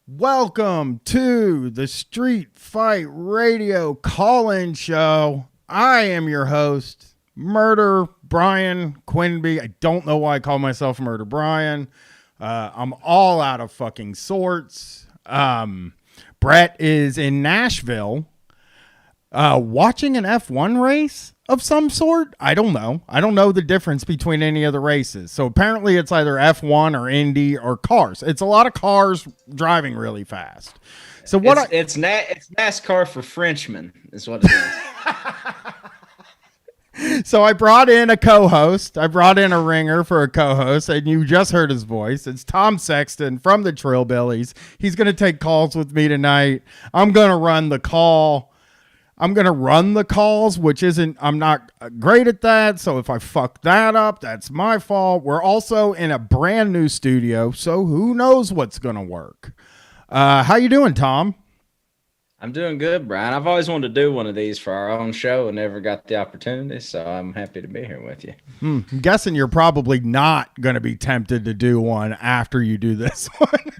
Welcome to the Street Fight Radio call-in show. I am your host, Murder Brian Quinby. I don't know why I call myself Murder Brian. I'm all out of fucking sorts. Brett is in Nashville watching an F1 race of some sort. I don't know. I don't know the difference between any of the races. So apparently it's either F1 or Indy or cars. It's a lot of cars driving really fast. So what it's NASCAR for Frenchmen is what it is. So I brought in a co-host. I brought in a ringer for a co-host, and you just heard his voice. It's Tom Sexton from the Trillbillies. He's going to take calls with me tonight. I'm going to run the call. I'm going to run the calls, I'm not great at that. So if I fuck that up, that's my fault. We're also in a brand new studio, so who knows what's going to work. How you doing, Tom? I'm doing good, Brian. I've always wanted to do one of these for our own show and never got the opportunity, so I'm happy to be here with you. I'm guessing you're probably not going to be tempted to do one after you do this one.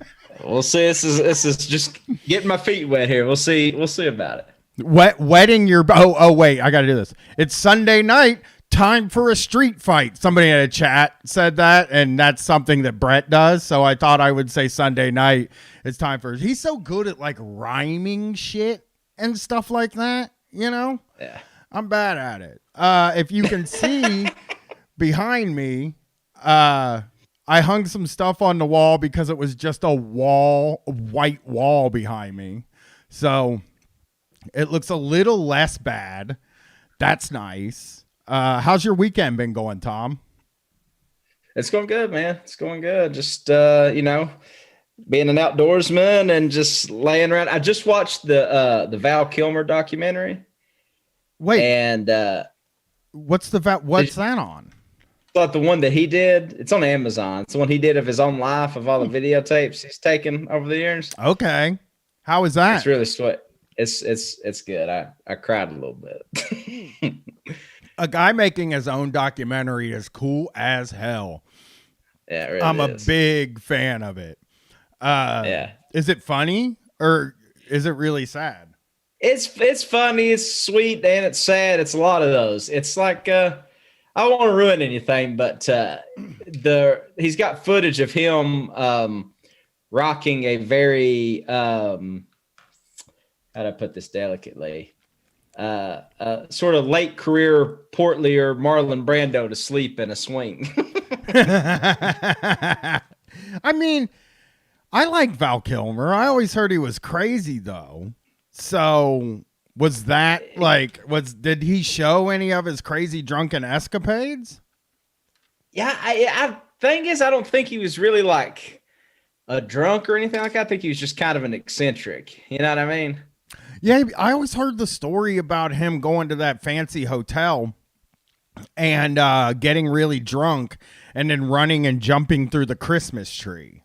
We'll see. This is just getting my feet wet here. We'll see about it. Wetting your wait, I gotta do this. It's Sunday night, time for a street fight. Somebody in a chat said that, and that's something that Brett does, so I thought I would say Sunday night. It's time for he's so good at like rhyming shit and stuff like that, you know? Yeah. I'm bad at it. If you can see behind me, I hung some stuff on the wall because it was just a white wall behind me. So it looks a little less bad. That's nice. How's your weekend been going, Tom? It's going good, man. It's going good. Just, being an outdoorsman and just laying around. I just watched the Val Kilmer documentary. Wait. And what's that on? Thought the one that he did. It's on Amazon. It's the one he did of his own life, of all the videotapes he's taken over the years. Okay. How is that? It's really sweet. It's good. I cried a little bit. A guy making his own documentary is cool as hell. Yeah, it really I'm is. a big fan of it. Yeah. Is it funny or is it really sad? It's funny, it's sweet, and it's sad. It's a lot of those. It's like I don't want to ruin anything, but he's got footage of him rocking a very how do I put this delicately? Sort of late career portlier Marlon Brando to sleep in a swing. I mean, I like Val Kilmer. I always heard he was crazy though. So was that did he show any of his crazy drunken escapades? Yeah, I thing is, I don't think he was really like a drunk or anything like that. I think he was just kind of an eccentric. You know what I mean? Yeah, I always heard the story about him going to that fancy hotel and getting really drunk and then running and jumping through the Christmas tree.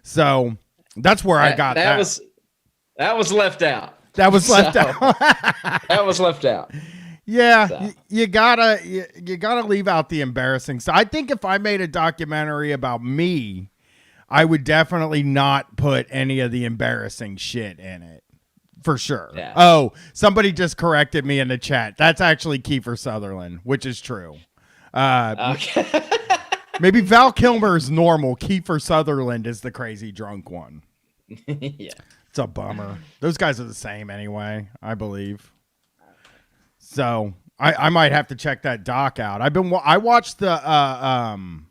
So that's where I got that. That was left out. That was left out. That was left out. Yeah, so. you gotta leave out the embarrassing stuff. I think if I made a documentary about me, I would definitely not put any of the embarrassing shit in it. For sure. Yeah. Oh, somebody just corrected me in the chat. That's actually Kiefer Sutherland, which is true. Okay. Maybe Val Kilmer is normal. Kiefer Sutherland is the crazy drunk one. Yeah. It's a bummer. Those guys are the same anyway, I believe. So I might have to check that doc out. I watched the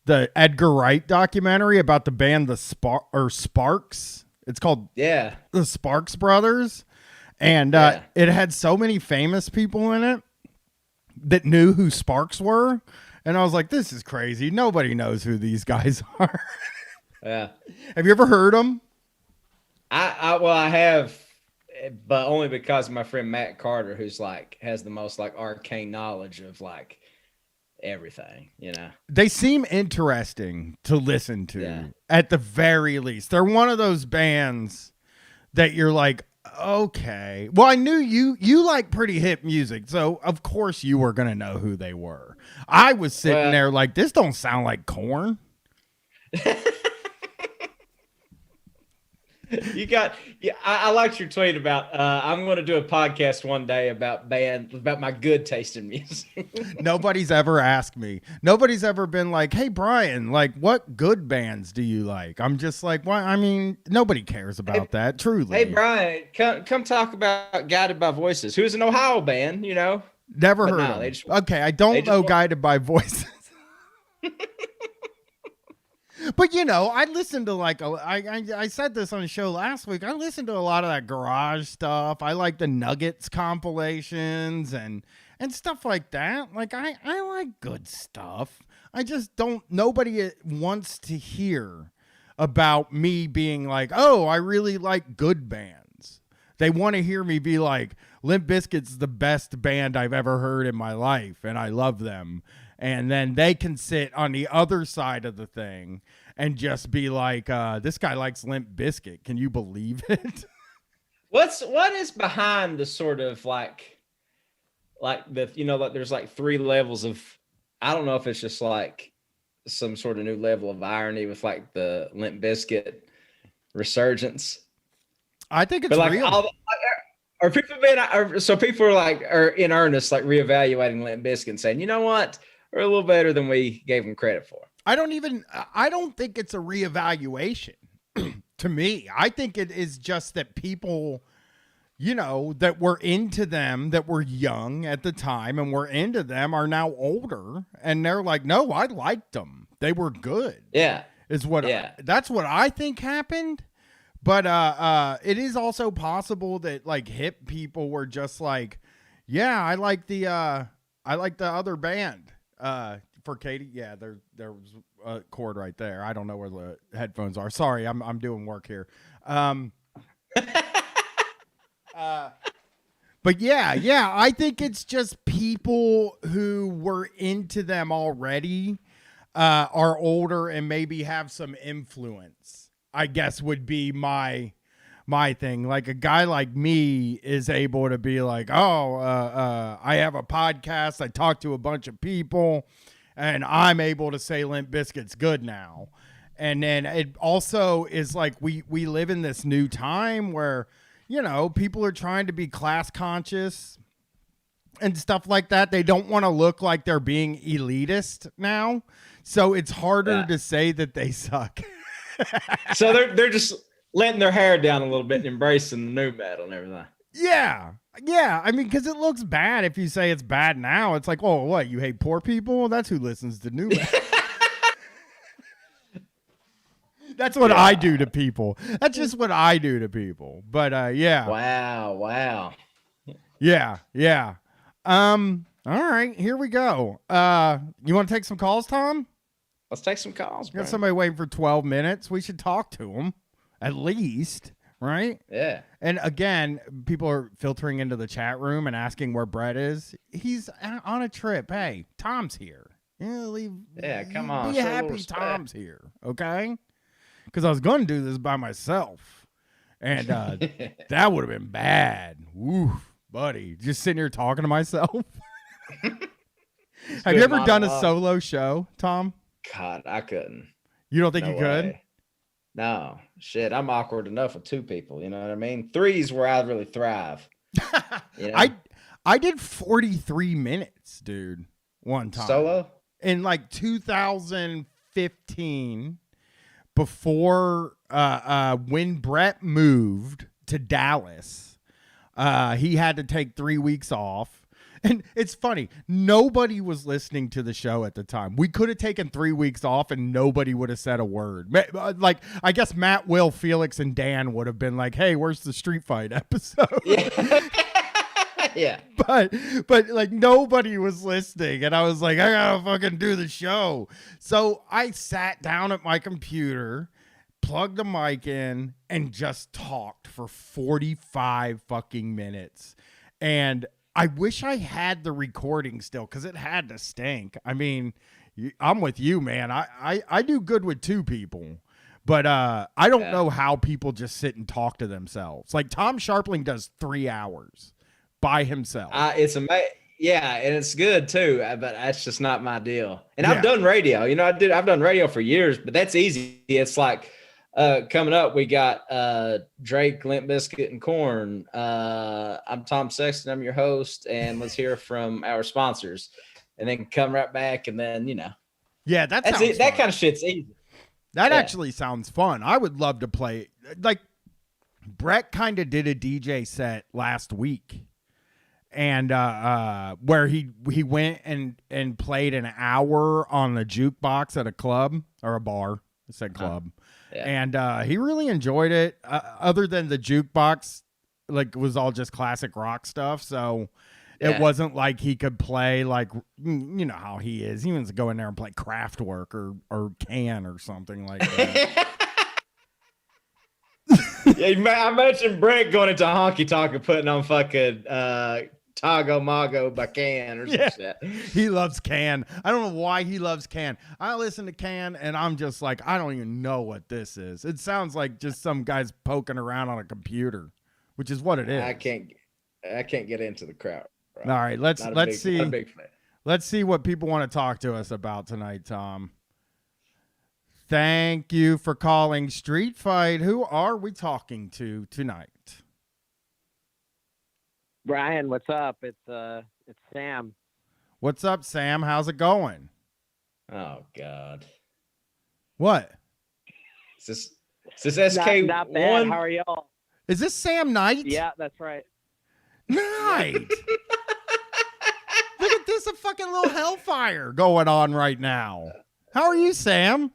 Edgar Wright documentary about the band Sparks. It's called the Sparks Brothers. And it had so many famous people in it that knew who Sparks were. And I was like, this is crazy. Nobody knows who these guys are. Yeah. Have you ever heard them? I have, but only because my friend Matt Carter, who's like has the most like arcane knowledge of like everything, you know. They seem interesting to listen to at the very least. They're one of those bands that you're like, okay. Well, I knew you like pretty hip music, so of course you were gonna know who they were. I was sitting there like, this don't sound like Korn. You got, yeah. I liked your tweet about. I'm going to do a podcast one day about my good taste in music. Nobody's ever asked me. Nobody's ever been like, "Hey, Brian, like, what good bands do you like?" I'm just like, "What?" I mean, nobody cares about that. Truly. Hey, Brian, come talk about Guided by Voices, who's an Ohio band, you know. Never But heard no, of they them. just Okay, I don't know want- Guided by Voices. But you know, I listened to like I said this on the show last week. I listened to a lot of that garage stuff. I like the Nuggets compilations and stuff like that. Like I like good stuff. I just don't. Nobody wants to hear about me being like, oh, I really like good bands. They want to hear me be like, Limp Bizkit's the best band I've ever heard in my life, and I love them. And then they can sit on the other side of the thing and just be like, this guy likes Limp Bizkit. Can you believe it? what is behind the sort of like the, you know, like there's like 3 levels of, I don't know if it's just like some sort of new level of irony with like the Limp Bizkit resurgence. I think it's But like real. are people so people are in earnest, like reevaluating Limp Bizkit and saying, you know what, we're a little better than we gave them credit for. I don't think it's a reevaluation to me. I think it is just that people, you know, that were into them, that were young at the time and were into them, are now older and they're like, no, I liked them. They were good. Yeah. That's what I think happened. But it is also possible that like hip people were just like, yeah, I like the other band. For Katie, yeah, there was a cord right there. I don't know where the headphones are. Sorry, I'm doing work here. But yeah, I think it's just people who were into them already are older and maybe have some influence, I guess would be my thing. Like a guy like me is able to be like, oh, I have a podcast. I talk to a bunch of people and I'm able to say Limp Bizkit's good now. And then it also is like we live in this new time where, you know, people are trying to be class conscious and stuff like that. They don't want to look like they're being elitist now. So it's harder to say that they suck. So they're just letting their hair down a little bit and embracing the new metal and everything. Yeah. I mean, because it looks bad if you say it's bad now. It's like, oh, what? You hate poor people? That's who listens to new metal. That's what I do to people. That's just what I do to people. But yeah. Wow. Yeah. All right, here we go. You want to take some calls, Tom? Let's take some calls, bro. Got somebody waiting for 12 minutes. We should talk to them at least, right? Yeah. And again, people are filtering into the chat room and asking where Brett is. He's on a trip. Hey, Tom's here. Come on. Be happy Tom's here, okay? Because I was going to do this by myself, and that would have been bad. Woo, buddy. Just sitting here talking to myself. Have you ever done a solo show, Tom? God, I couldn't. You don't think you could? No. Shit, I'm awkward enough with 2 people. You know what I mean? 3's where I really thrive. You know? I did 43 minutes, dude, one time. Solo? In like 2015, before when Brett moved to Dallas, he had to take 3 weeks off. And it's funny, nobody was listening to the show at the time. We could have taken 3 weeks off and nobody would have said a word. Like, I guess Matt, Will, Felix, and Dan would have been like, hey, where's the Street Fight episode? Yeah. But like nobody was listening. And I was like, I gotta fucking do the show. So I sat down at my computer, plugged the mic in, and just talked for 45 fucking minutes. And I wish I had the recording still because it had to stink. I mean, I'm with you, man. I do good with 2 people, but I don't know how people just sit and talk to themselves. Like Tom Sharpling does 3 hours by himself. It's amazing. Yeah, and it's good too, but that's just not my deal. And I've done radio. You know, I've done radio for years, but that's easy. It's like Coming up, we got Drake, Limp Bizkit, and Corn. I'm Tom Sexton. I'm your host, and let's hear from our sponsors, and then come right back, and then Yeah, that's sounds it. That fun. kind of shit's easy. That actually sounds fun. I would love to play. Like, Brett kind of did a DJ set last week, and where he went and played an hour on the jukebox at a club or a bar. I said club. Yeah. And he really enjoyed it. Other than the jukebox, like, it was all just classic rock stuff. So it wasn't like he could play, like, you know how he is. He wants to go in there and play Kraftwerk or Can or something like that. I mentioned Brent going into honky tonk and putting on fucking Tago Mago by Can or some shit. He loves Can. I don't know why he loves Can. I listen to Can and I'm just like, I don't even know what this is. It sounds like just some guys poking around on a computer, which is what it is. I can't get into the crowd. Right? All right, let's see. Not a big fan. Let's see what people want to talk to us about tonight, Tom. Thank you for calling Street Fight. Who are we talking to tonight? Brian, what's up? It's Sam. What's up, Sam? How's it going? Oh God. What? Is this SK1? Not bad. How are y'all? Is this Sam Knight? Yeah, that's right. Knight. Look at this, a fucking little hellfire going on right now. How are you, Sam?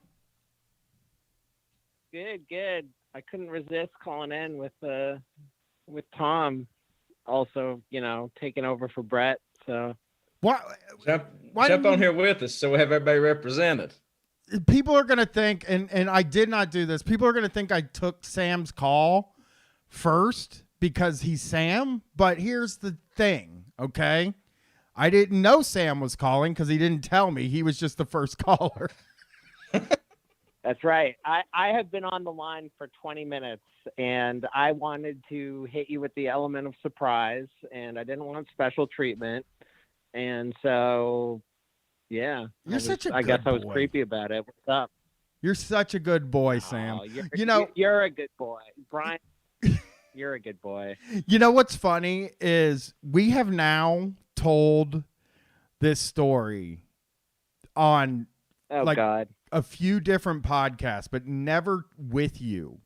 Good. I couldn't resist calling in with Tom. Also, taking over for Brett. So jump on here with us so we have everybody represented. People are going to think, and I did not do this, people are going to think I took Sam's call first because he's Sam, but here's the thing, okay? I didn't know Sam was calling because he didn't tell me. He was just the first caller. That's right. I have been on the line for 20 minutes, and I wanted to hit you with the element of surprise, and I didn't want special treatment. And so, yeah. I guess I was creepy about it. What's up? You're such a good boy, Sam. You're a good boy. Brian, you're a good boy. You know what's funny is we have now told this story on God, a few different podcasts, but never with you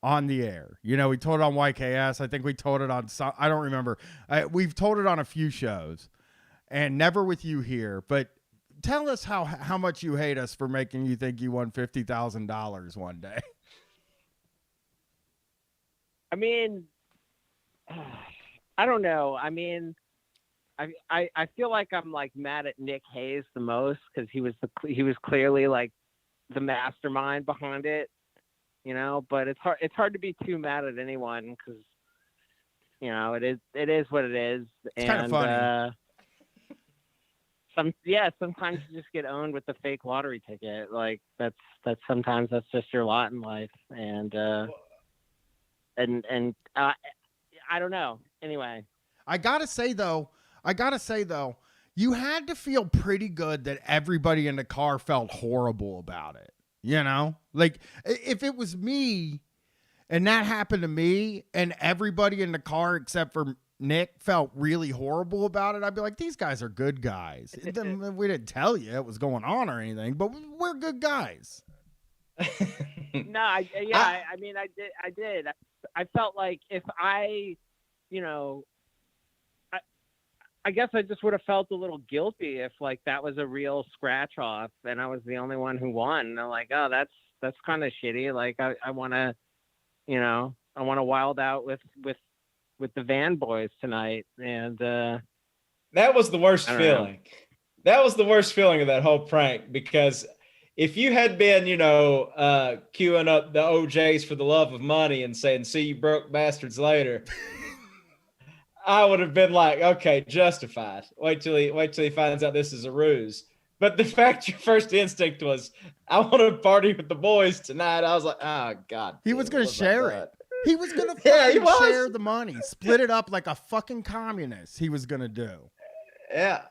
on the air. We told it on YKS. I think we told it on I don't remember. We've told it on a few shows and never with you here. But tell us how much you hate us for making you think you won $50,000 one day. I mean, I don't know. I mean, I feel like I'm like mad at Nick Hayes the most because he was clearly like the mastermind behind it, But it's hard to be too mad at anyone because it is what it is. It's kind of funny. Sometimes you just get owned with the fake lottery ticket. Like that's sometimes that's just your lot in life, and I don't know. Anyway, I gotta say though, you had to feel pretty good that everybody in the car felt horrible about it. Like if it was me and that happened to me and everybody in the car except for Nick felt really horrible about it, I'd be like, these guys are good guys. We didn't tell you it was going on or anything, but we're good guys. No, I mean, I did. I felt like if I guess I just would have felt a little guilty if like that was a real scratch off and I was the only one who won. And I'm like, oh, that's kind of shitty. Like I want to, I want to wild out with the Van Boys tonight. And that was the worst feeling. That was the worst feeling of that whole prank because if you had been, queuing up the OJs for the love of money and saying, see you broke bastards later, I would have been like, okay, justified. Wait till he finds out this is a ruse. But the fact your first instinct was, I want to party with the boys tonight. I was like, oh God. He was going to share it. He was going to share the money, split it up like a fucking communist. He was going to do. Yeah.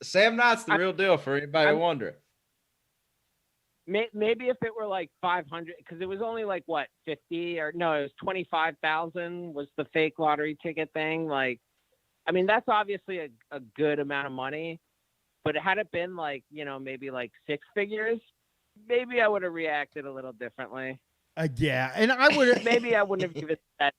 Sam Knight's the real deal for anybody wondering. maybe if it were like 500, because it was only like what 50 or no, it was 25,000 was the fake lottery ticket thing. Like, I mean, that's obviously a good amount of money, but had it been like, you know, maybe like six figures, maybe I would have reacted a little differently. Yeah, and I would Maybe I wouldn't have given that.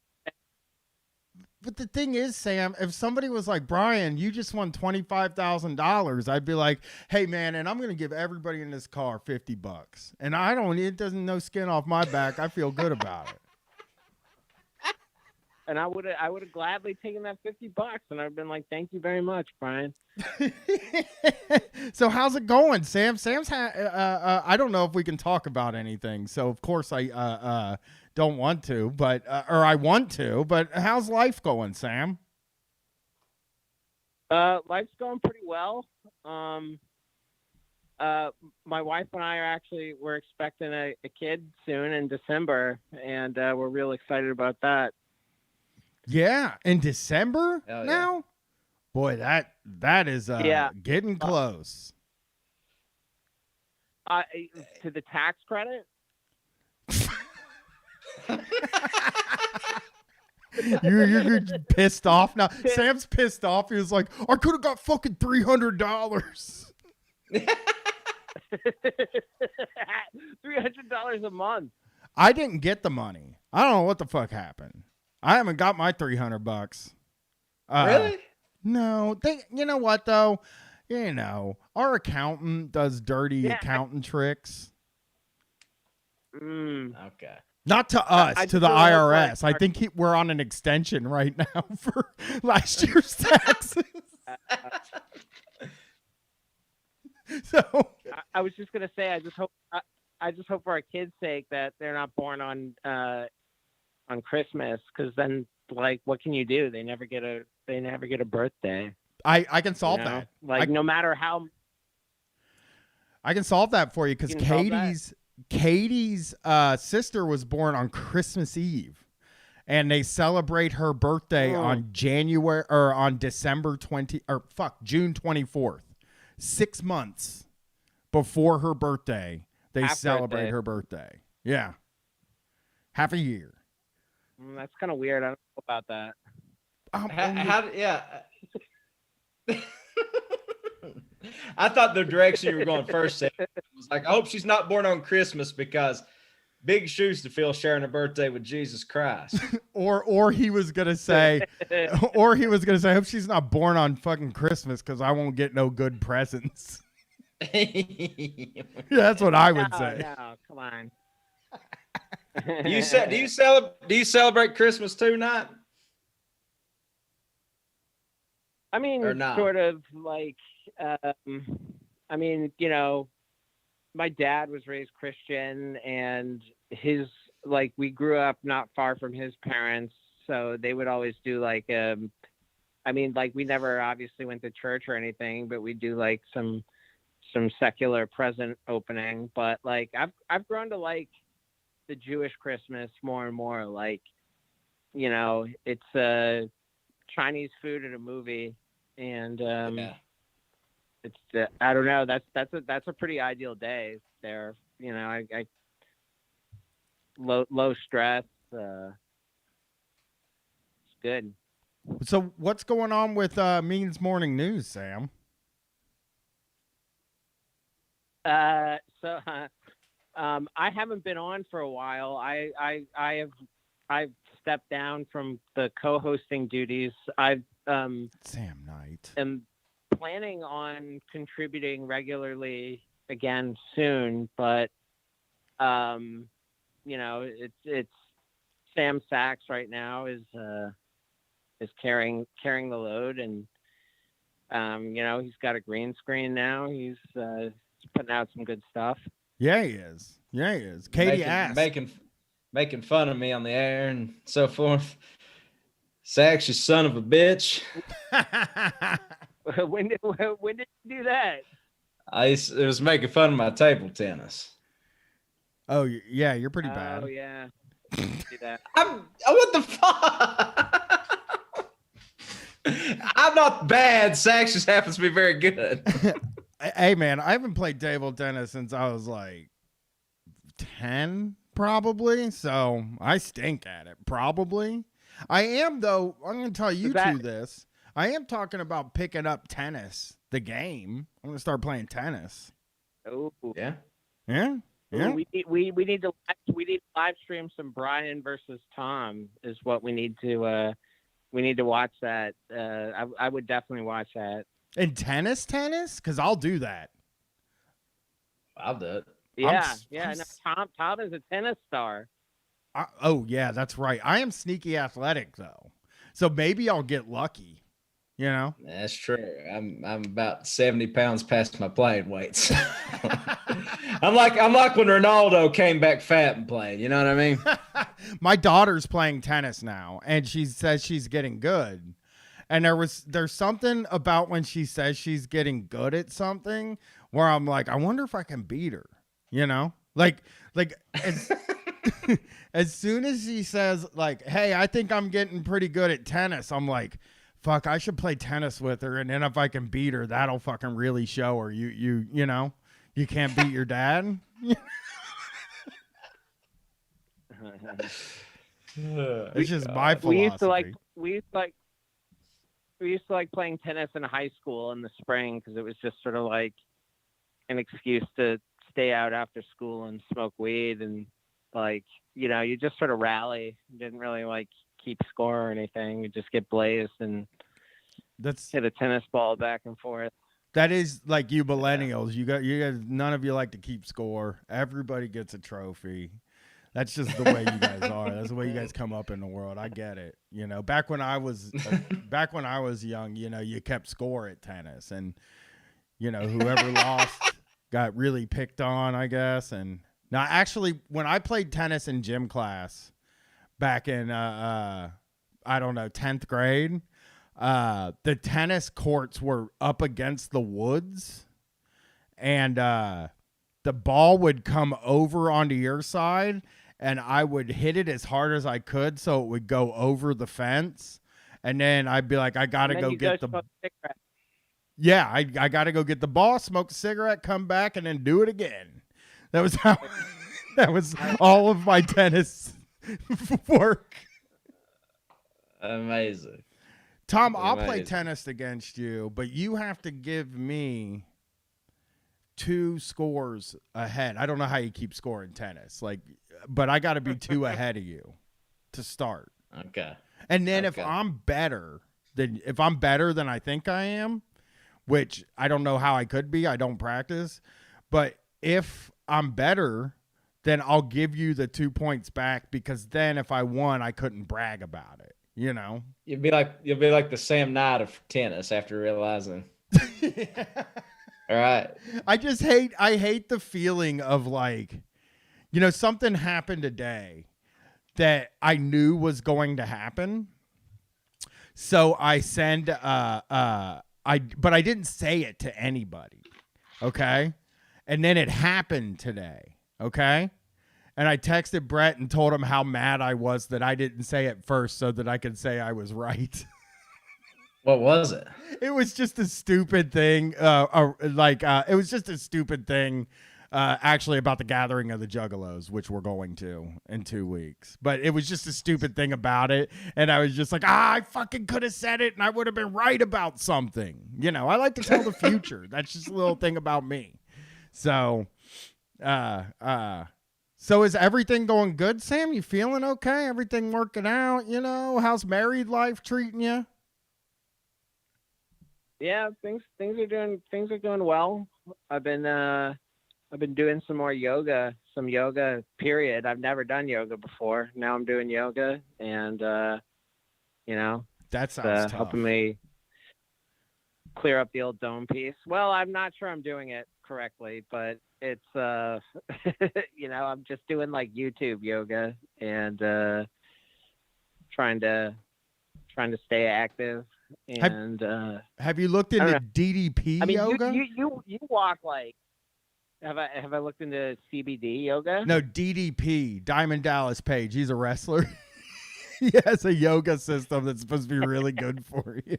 But the thing is, Sam, if somebody was like, Brian, you just won $25,000, I'd be like, hey man, and I'm gonna give everybody in this car $50, and it doesn't no skin off my back. I feel good about it. And I would have gladly taken that $50, and I've been like, thank you very much, Brian. So how's it going, Sam? I don't know if we can talk about anything, so of course I don't want to, but or I want to, but how's life going, Sam? Life's going pretty well. My wife and I we're expecting a kid soon in December, and we're real excited about that. Yeah, in December now? Boy, that is getting close. To the tax credit? You're pissed off now. Sam's pissed off. He was like, I could have got fucking $300. $300 a month. I didn't get the money. I don't know what the fuck happened. I haven't got my $300. Really? No. You know what though? You know, our accountant does dirty accountant tricks. Okay. Not to us, to the IRS. I think we're on an extension right now for last year's taxes. So I was just gonna say, I just hope for our kids' sake that they're not born on Christmas, because then, like, what can you do? They never get a birthday. I can solve that. Like, no matter how. I can solve that for you, because Katie's sister was born on Christmas Eve, and they celebrate her birthday on June 24th. 6 months before her birthday, they celebrate her birthday. Yeah. Half a year. That's kind of weird. I don't know about that. I thought the direction you were going first was like, I hope she's not born on Christmas, because big shoes to fill sharing a birthday with Jesus Christ. or he was gonna say, I hope she's not born on fucking Christmas, because I won't get no good presents. Yeah, that's what I would say. No, come on. Do you celebrate Christmas too, not? I mean, sort of like, I mean, you know, my dad was raised Christian, and we grew up not far from his parents. So they would always do like, I mean, like, we never obviously went to church or anything, but we do like some secular present opening. But like, I've grown to like the Jewish Christmas more and more. Like, you know, it's Chinese food at a movie, and it's I don't know. That's a pretty ideal day there. You know, I low stress. It's good. So what's going on with Means Morning News, Sam? I haven't been on for a while. I've stepped down from the co-hosting duties. I've Sam Knight. am planning on contributing regularly again soon, but you know, it's Sam Sachs right now is carrying the load, and you know, he's got a green screen now. He's putting out some good stuff. Yeah, he is. Katie asked, making fun of me on the air and so forth. Sachs, you son of a bitch. When did you do that? It was making fun of my table tennis. Oh yeah, you're pretty bad. Oh yeah. Do that. What the fuck? I'm not bad. Sachs just happens to be very good. Hey man, I haven't played table tennis since I was like 10 probably. So I stink at it. Probably. I am though. I'm going to tell you two this. I am talking about picking up tennis, the game. I'm going to start playing tennis. Oh Yeah. Yeah. Yeah. we need to live stream some Brian versus Tom is what we need to watch that. I would definitely watch that. And tennis, because I'll do that. I'll do it. Yeah, no, Tom is a tennis star. Oh yeah, that's right. I am sneaky athletic though, so maybe I'll get lucky. You know, That's true. I'm about 70 pounds past my playing weights. I'm like when Ronaldo came back fat and played. You know what I mean? My daughter's playing tennis now, and she says she's getting good. And there's something about when she says she's getting good at something where I'm like, I wonder if I can beat her. You know, like as, as soon as she says like, hey, I think I'm getting pretty good at tennis, I'm like, fuck, I should play tennis with her, and then if I can beat her, that'll fucking really show her. You know, you can't beat your dad. It's just my philosophy. We used to like playing tennis in high school in the spring because it was just sort of like an excuse to stay out after school and smoke weed, and like, you know, you just sort of rally. You didn't really like keep score or anything. You just get blazed and hit a tennis ball back and forth. That is like you millennials. You guys, none of you like to keep score. Everybody gets a trophy. That's just the way you guys are. That's the way you guys come up in the world. I get it. You know, back when I was young, you know, you kept score at tennis, and you know, whoever lost got really picked on, I guess. And now, actually, when I played tennis in gym class back in I don't know, 10th grade, the tennis courts were up against the woods, and the ball would come over onto your side, and I would hit it as hard as I could so it would go over the fence, and then I'd be like, I gotta go get the yeah, I gotta go get the ball, smoke a cigarette, come back, and then do it again. That was how that was all of my tennis work. Amazing. Tom, I'll play tennis against you, but you have to give me 2 scores ahead. I don't know how you keep scoring tennis, like, but I got to be 2 ahead of you to start. Okay. And then if I'm better than I think I am, which I don't know how I could be, I don't practice, but if I'm better, then I'll give you the 2 points back, because then if I won, I couldn't brag about it. You know, you'll be like the Sam Knight of tennis after realizing. Yeah. All right. I hate the feeling of like, you know, something happened today that I knew was going to happen. So I send but I didn't say it to anybody. Okay? And then it happened today. Okay? And I texted Brett and told him how mad I was that I didn't say it first so that I could say I was right. What was it? It was just a stupid thing. It was just a stupid thing, actually, about the gathering of the Juggalos, which we're going to in 2 weeks. But it was just a stupid thing about it. And I was just like, I fucking could have said it and I would have been right about something. You know, I like to tell the future. That's just a little thing about me. So, so is everything going good, Sam? You feeling okay? Everything working out? You know, how's married life treating you? Yeah, things are doing well. I've been doing some yoga. Period. I've never done yoga before. Now I'm doing yoga, and you know, that sounds tough. Helping me clear up the old dome piece. Well, I'm not sure I'm doing it correctly, but it's you know, I'm just doing like YouTube yoga and trying to stay active. And have you looked into DDP yoga? You walk like. Have I looked into CBD yoga? No, DDP, Diamond Dallas Page. He's a wrestler. He has a yoga system that's supposed to be really good for you.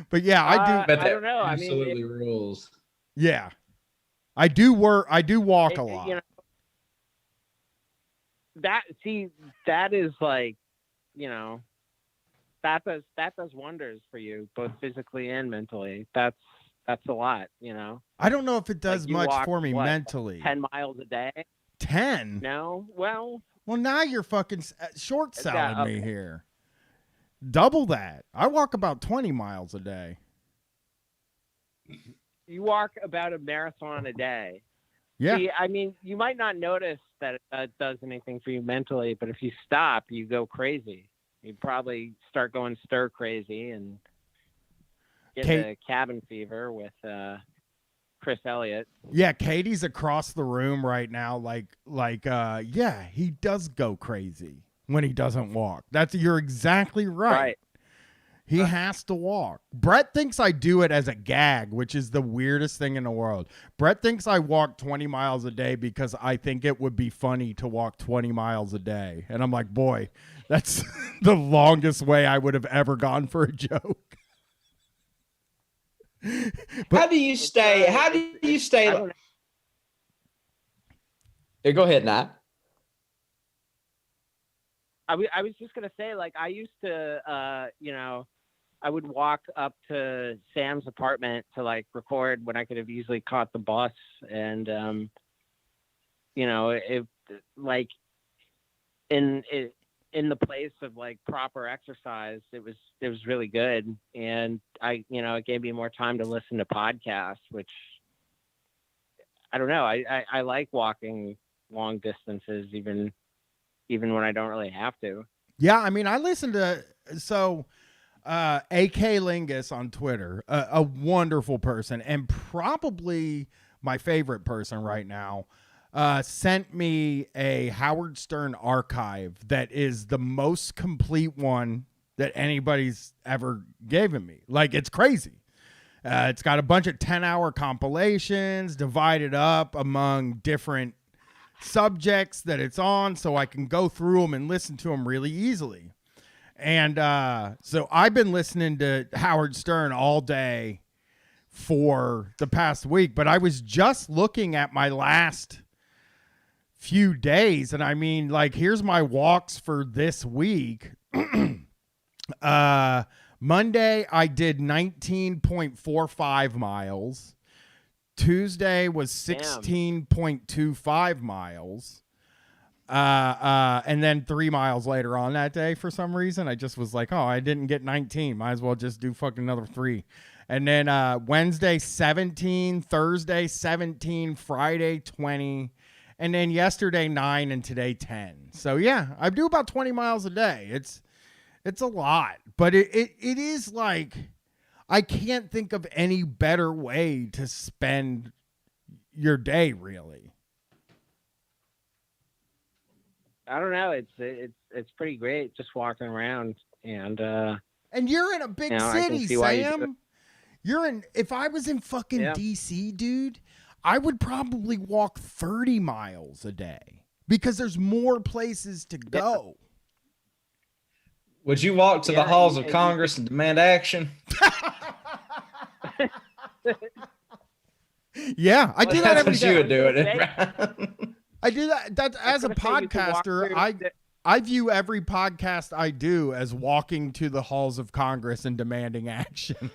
But yeah, I do. But I don't know. Absolutely rules. Yeah. I do walk a lot. You know, that is like, you know, that does wonders for you, both physically and mentally. That's a lot, you know. I don't know if it does Like, you much walk, for me what, mentally. 10 miles a day? 10? No? Well, Now you're fucking short selling me okay. here. Double that. I walk about 20 miles a day. You walk about a marathon a day. Yeah. See, I mean, you might not notice that it does anything for you mentally, but if you stop, you go crazy. You probably start going stir crazy and get the cabin fever with Chris Elliott. Yeah, Katie's across the room right now. Yeah, he does go crazy when he doesn't walk. You're exactly right. He has to walk. Brett thinks I do it as a gag, which is the weirdest thing in the world. Brett thinks I walk 20 miles a day because I think it would be funny to walk 20 miles a day. And I'm like, boy, that's the longest way I would have ever gone for a joke. How do you stay? Yeah, go ahead, Nat. I was just gonna say, like, I used to, you know, I would walk up to Sam's apartment to like record when I could have easily caught the bus, and you know, it like in the place of like proper exercise, it was really good, and it gave me more time to listen to podcasts, which I don't know. I like walking long distances, even when I don't really have to. Yeah, I mean, I listen to AK Lingus on Twitter, a wonderful person, and probably my favorite person right now, sent me a Howard Stern archive that is the most complete one that anybody's ever given me. Like, it's crazy. It's got a bunch of 10-hour compilations divided up among different subjects that it's on, so I can go through them and listen to them really easily. And so I've been listening to Howard Stern all day for the past week, but I was just looking at my last few days, and I mean, like, here's my walks for this week. Monday I did 19.45 miles. Tuesday was 16.25 miles. And then 3 miles later on that day, for some reason, I just was like, oh, I didn't get 19. Might as well just do fucking another 3. And then Wednesday, 17, Thursday, 17, Friday, 20, and then yesterday, 9, and today, 10. So yeah, I do about 20 miles a day. It's a lot, but it is like, I can't think of any better way to spend your day, really. I don't know. It's pretty great just walking around, and you're in a big city, Sam. If I was in fucking DC, dude, I would probably walk 30 miles a day because there's more places to go. Would you walk to the halls of Congress and demand action? Yeah, I do that every day. You would do it. I do that. That's as a podcaster. I view every podcast I do as walking to the halls of Congress and demanding action.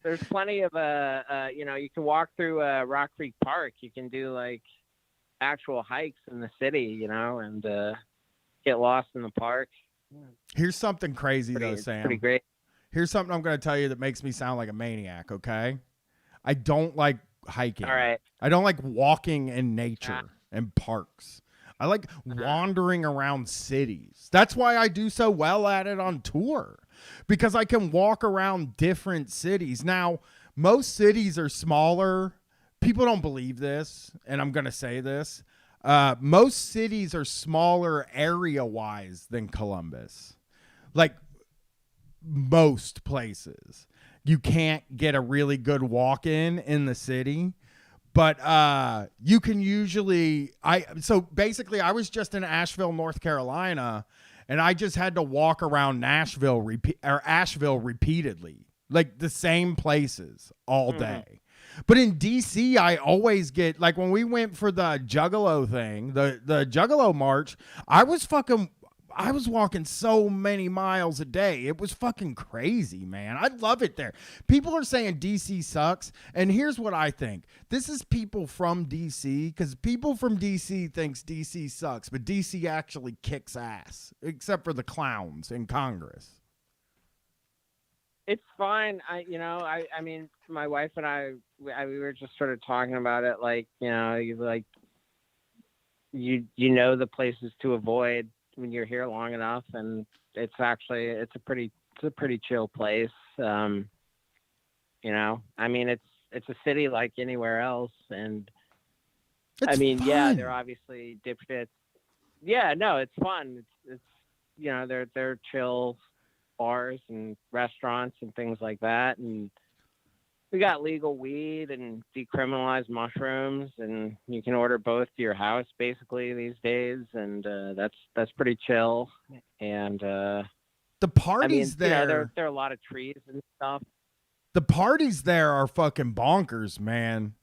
There's plenty of you can walk through Rock Creek Park. You can do like actual hikes in the city, and get lost in the park. Here's something crazy though, Sam. Pretty great. Here's something I'm going to tell you that makes me sound like a maniac, okay? I don't like hiking. All right. I don't like walking in nature and parks. I like wandering around cities. That's why I do so well at it on tour, because I can walk around different cities. Now, most cities are smaller. People don't believe this, and I'm going to say this. Most cities are smaller area-wise than Columbus. Like, most places. You can't get a really good walk-in the city, but you can usually... So, basically, I was just in Asheville, North Carolina, and I just had to walk around Asheville repeatedly. like the same places all day. But in DC, I always get, like, when we went for the Juggalo thing, the Juggalo March, I was walking so many miles a day. It was fucking crazy, man. I love it there. People are saying DC sucks, and here's what I think. This is people from DC, because people from DC thinks DC sucks, but DC actually kicks ass, except for the clowns in Congress. It's fine. I mean, my wife and we were just sort of talking about it. Like, you know, the places to avoid when you're here long enough, and it's a pretty chill place. You know, I mean, it's a city like anywhere else, and It's I mean, fun. yeah, they're obviously dipshits. Yeah, no, it's fun. It's you know, they're chill bars and restaurants and things like that, and we got legal weed and decriminalized mushrooms, and you can order both to your house basically these days, and that's pretty chill. And The parties you know, there, there are a lot of trees and stuff. the parties there are fucking bonkers, man.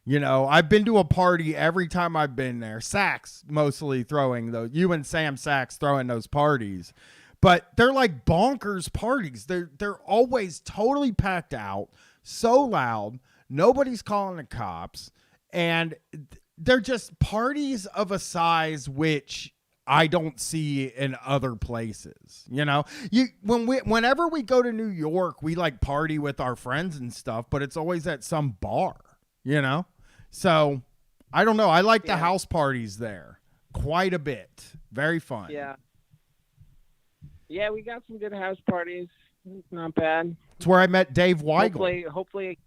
You know, I've been to a party every time I've been there. Sachs mostly throwing those. You and Sam Sachs throwing those parties. But they're like bonkers parties. They're always totally packed out, so loud. Nobody's calling the cops, and they're just parties of a size which I don't see in other places. You know, whenever we go to New York, we like party with our friends and stuff, but it's always at some bar. You know, so I don't know. I like the house parties there quite a bit. Very fun. Yeah. Yeah, we got some good house parties. Not bad. It's where I met Dave Weigel. Hopefully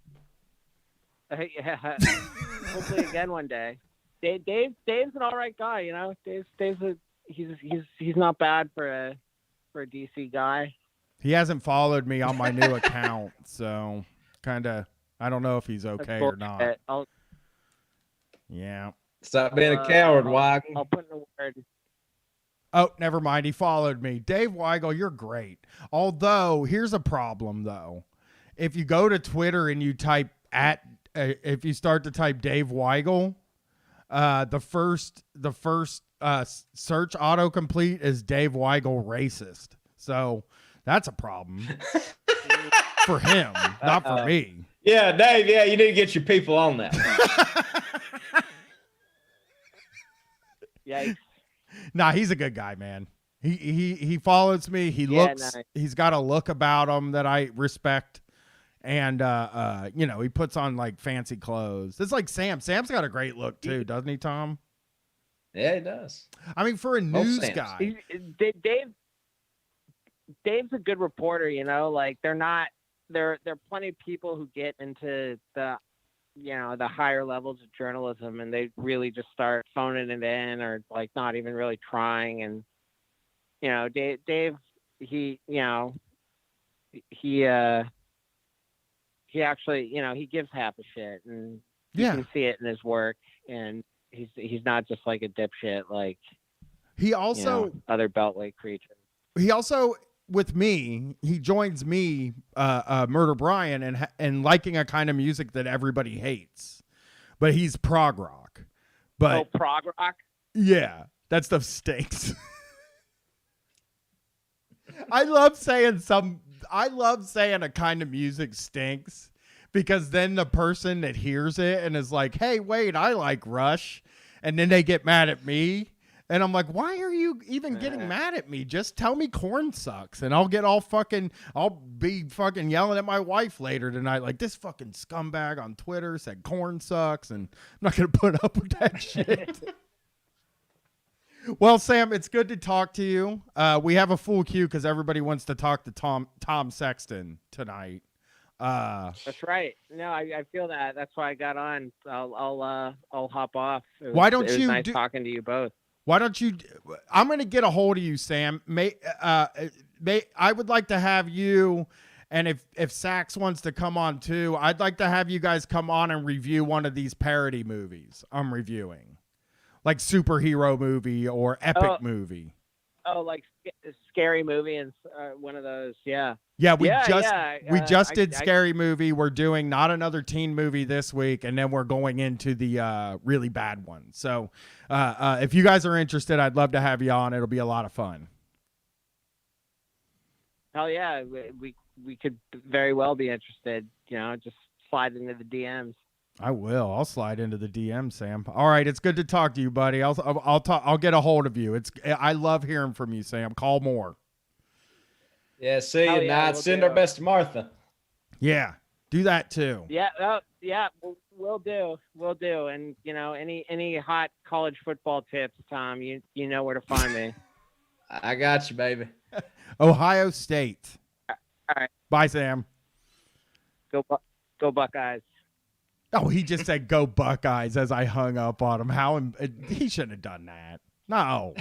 again one day. Dave's an all right guy, you know. He's not bad for a DC guy. He hasn't followed me on my new account, so kind of I don't know if he's okay or not. Yeah. Stop being a coward, Weigel. I'll put in a word. Oh, never mind. He followed me. Dave Weigel, you're great. Although, here's a problem, though. If you go to Twitter and you type if you start to type Dave Weigel, the first search autocomplete is Dave Weigel racist. So that's a problem for him, not for me. Yeah, Dave. Yeah, you need to get your people on that. Yeah. Nah, he's a good guy, man. He follows me. He looks. Nice. He's got a look about him that I respect, and you know, he puts on like fancy clothes. It's like Sam. Sam's got a great look too, doesn't he, Tom? Yeah, he does. I mean, for a news guy, Dave's a good reporter. You know, like there are plenty of people who get into the higher levels of journalism, and they really just start phoning it in or like not even really trying. And, you know, Dave, he actually, you know, he gives half a shit, and you can see it in his work, and he's not just like a dipshit, like he also, you know, other Beltway creatures. He also, with me, he joins me, Murder Brian, and liking a kind of music that everybody hates, but he's prog rock. But prog rock? Yeah, that stuff stinks. I love saying a kind of music stinks, because then the person that hears it and is like, "Hey, wait, I like Rush," and then they get mad at me. And I'm like, why are you even getting mad at me? Just tell me Korn sucks, and I'll be fucking yelling at my wife later tonight, like, this fucking scumbag on Twitter said Korn sucks, and I'm not going to put up with that shit. Well, Sam, it's good to talk to you. We have a full queue because everybody wants to talk to Tom Sexton tonight. That's right. No, I feel that. That's why I got on. I'll hop off. It was nice talking to you both. Why don't you? I'm going to get a hold of you, Sam. I would like to have you, and if Sachs wants to come on too, I'd like to have you guys come on and review one of these parody movies I'm reviewing, like superhero movie or epic movie. Oh, like Scary Movie and one of those. Yeah. Yeah, we I just did Scary Movie. We're doing not another teen movie this week, and then we're going into the really bad one. So if you guys are interested, I'd love to have you on. It'll be a lot of fun. Hell yeah, we could very well be interested. Just slide into the DMs. I will. I'll slide into the DM, Sam. All right, it's good to talk to you, buddy. I'll get a hold of you. I love hearing from you, Sam. Call more. Yeah, see you, yeah, Send our best to Martha. Yeah, do that too. Yeah, we'll do. And any hot college football tips, Tom, you know where to find me. I got you, baby. Ohio State. All right. Bye, Sam. Go Buckeyes. Oh, he just said "Go Buckeyes" as I hung up on him. He shouldn't have done that. No.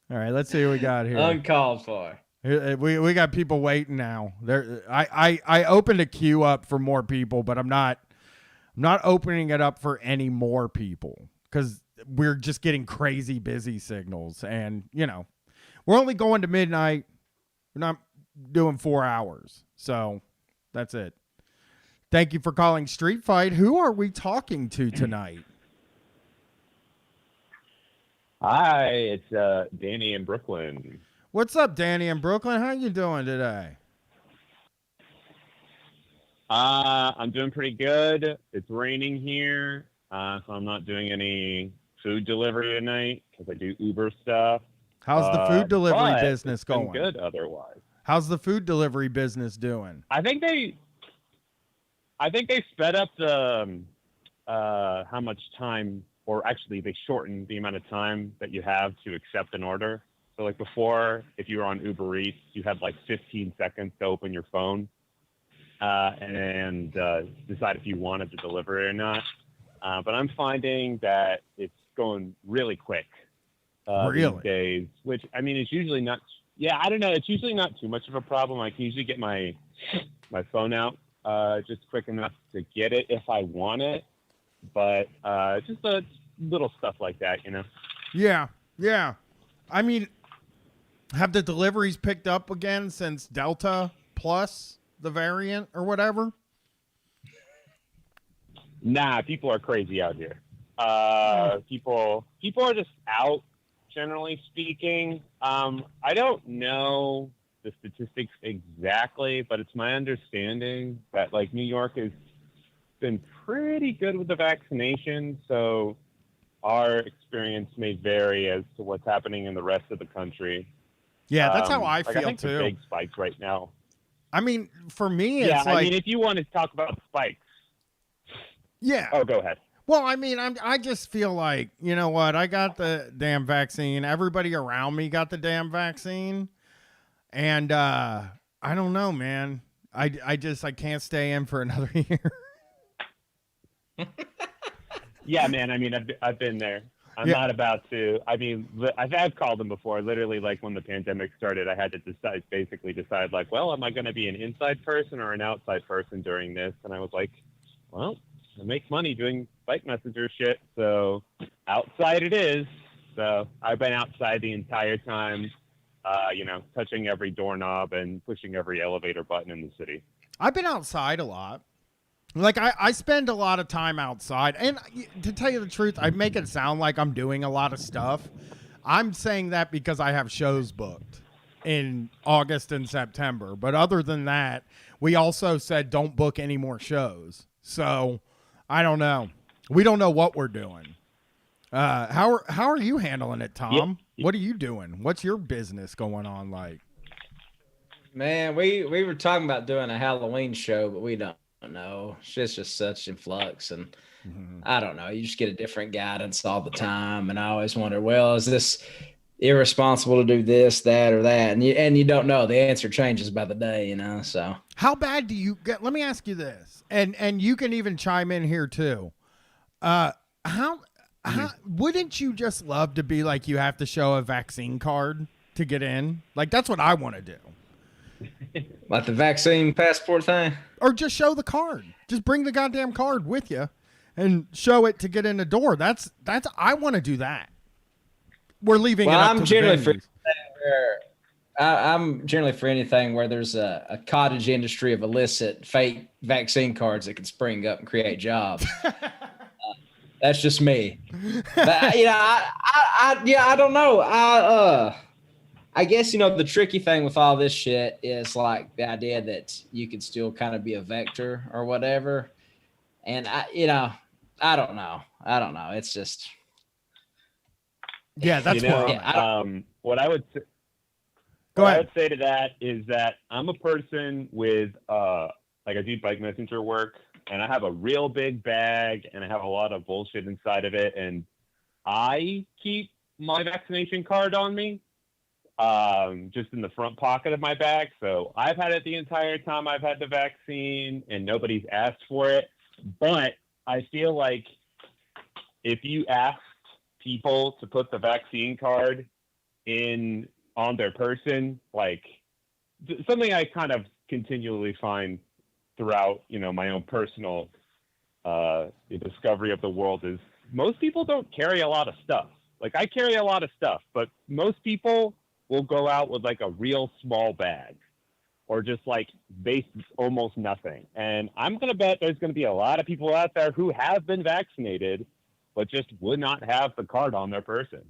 All right, let's see what we got here. Uncalled for. We got people waiting now. I opened a queue up for more people, but I'm not opening it up for any more people because we're just getting crazy busy signals, and we're only going to midnight. We're not doing 4 hours, so that's it. Thank you for calling Street Fight. Who are we talking to tonight? Hi, it's Danny in Brooklyn. What's up, Danny in Brooklyn? How you doing today? I'm doing pretty good. It's raining here, so I'm not doing any food delivery tonight because I do Uber stuff. How's the food delivery business it's been going? Good otherwise. How's the food delivery business doing? I think they sped up the how much time, or actually they shortened the amount of time that you have to accept an order. So like before, if you were on Uber Eats, you had like 15 seconds to open your phone and decide if you wanted to deliver it or not. But I'm finding that it's going really quick these days, which I mean, it's usually not. Yeah, I don't know. It's usually not too much of a problem. I can usually get my phone out just quick enough to get it if I want it. But just little stuff like that, Yeah. I mean, have the deliveries picked up again since Delta Plus, the variant or whatever? Nah, people are crazy out here. People are just out, generally speaking. I don't know the statistics exactly, but it's my understanding that like New York has been pretty good with the vaccination, so our experience may vary as to what's happening in the rest of the country. Yeah, that's how I feel I think too. The big spikes right now. I mean, for me, it's I mean, if you want to talk about spikes. Yeah. Oh, go ahead. Well, I mean, I just feel like, you know what? I got the damn vaccine. Everybody around me got the damn vaccine. And I don't know, man. I can't stay in for another year. Yeah, man. I mean, I've been there. I'm not about to. I mean, I've called them before. Literally, like when the pandemic started, I had to decide, like, well, am I going to be an inside person or an outside person during this? And I was like, well, I make money doing bike messenger shit, so outside it is. So I've been outside the entire time, touching every doorknob and pushing every elevator button in the city. I've been outside a lot. Like, I spend a lot of time outside. And to tell you the truth, I make it sound like I'm doing a lot of stuff. I'm saying that because I have shows booked in August and September. But other than that, we also said don't book any more shows. So, I don't know. We don't know what we're doing. How are you handling it, Tom? Yep. What are you doing? What's your business going on like? Man, we were talking about doing a Halloween show, but we don't know. It's just such in flux, and I don't know. You just get a different guidance all the time, and I always wonder, well, is this irresponsible to do this, that, or that? And you don't know. The answer changes by the day, So how bad do you get? Let me ask you this, and you can even chime in here too. How wouldn't you just love to be like you have to show a vaccine card to get in? Like that's what I want to do. Like the vaccine passport thing? Or just show the card. Just bring the goddamn card with you and show it to get in the door. That's I want to do that. we're leaving Well, it up I'm to generally the for venues. I'm generally for anything where there's a cottage industry of illicit fake vaccine cards that can spring up and create jobs. That's just me. But you know, I don't know. I guess, you know, the tricky thing with all this shit is like the idea that you could still kind of be a vector or whatever. And I don't know. It's just, Yeah, that's where I'm Yeah, at. What I would say, Go what I ahead. would say to that is that I'm a person with like I do bike messenger work, and I have a real big bag, and I have a lot of bullshit inside of it, and I keep my vaccination card on me, just in the front pocket of my bag. So I've had it the entire time I've had the vaccine, and nobody's asked for it. But I feel like if you asked people to put the vaccine card in on their person, like something I kind of continually find throughout, you know, my own personal discovery of the world is most people don't carry a lot of stuff. Like I carry a lot of stuff, but most people will go out with like a real small bag or just like base almost nothing. And I'm going to bet there's going to be a lot of people out there who have been vaccinated, but just would not have the card on their person.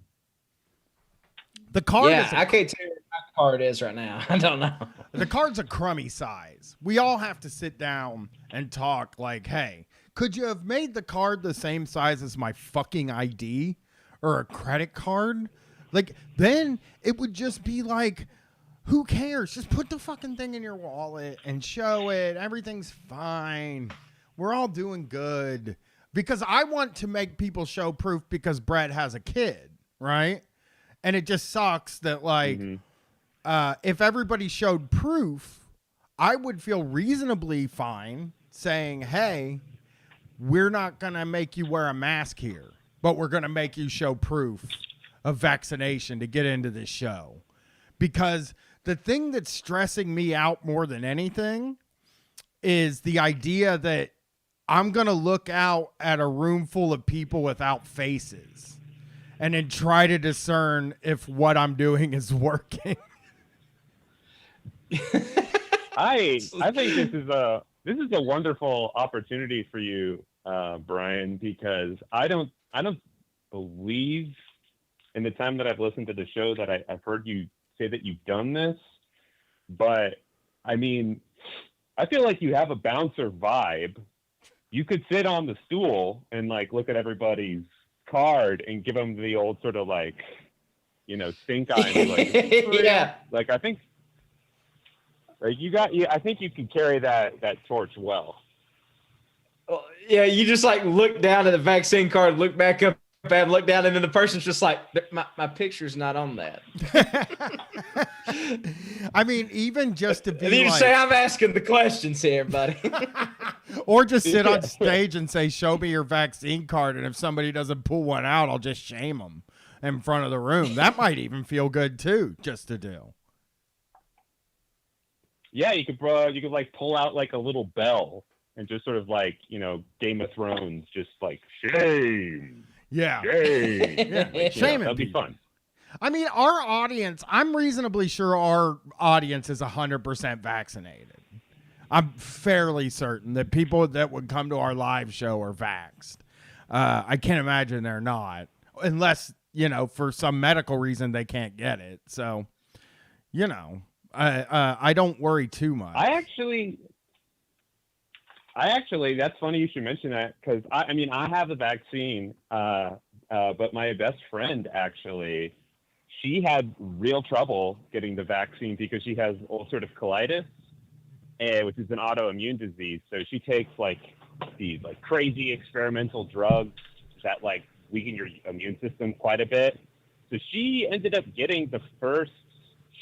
The card yeah, is I can't tell you what my card is right now. I don't know. the card's a crummy size. We all have to sit down and talk like, hey, could you have made the card the same size as my fucking ID or a credit card? Like, then it would just be like, who cares? Just put the fucking thing in your wallet and show it. Everything's fine. We're all doing good. Because I want to make people show proof because Brett has a kid, right? And it just sucks that, like, if everybody showed proof, I would feel reasonably fine saying, hey, we're not going to make you wear a mask here, but we're going to make you show proof of vaccination to get into this show. Because the thing that's stressing me out more than anything is the idea that I'm going to look out at a room full of people without faces and then try to discern if what I'm doing is working. I think this is a wonderful opportunity for you, Brian, because I don't believe in the time that I've listened to the show that I've heard you say that you've done this, but I mean, I feel like you have a bouncer vibe. You could sit on the stool and like look at everybody's card and give them the old sort of like, you know, stink eye. And be like, Yeah. Like I think, like I think you can carry that torch well. Yeah, you just like look down at the vaccine card, look back up and look down, and then the person's just like, my picture's not on that. I mean, even just to be And then you like, say, I'm asking the questions here, buddy. or just sit on stage and say, show me your vaccine card. And if somebody doesn't pull one out, I'll just shame them in front of the room. That might even feel good too, just to do. Yeah, you could like pull out like a little bell and just sort of like, you know, Game of Thrones, just like shame. Yeah. Shame. Yeah. Shame. That'd be fun. I mean, our audience, I'm reasonably sure our audience is 100% vaccinated. I'm fairly certain that people that would come to our live show are vaxxed. I can't imagine they're not, unless, you know, for some medical reason they can't get it. So, you know, I don't worry too much. I actually, that's funny you should mention that, because I mean, I have the vaccine, but my best friend actually, she had real trouble getting the vaccine because she has ulcerative colitis, which is an autoimmune disease. So she takes like these like crazy experimental drugs that like weaken your immune system quite a bit. So she ended up getting the first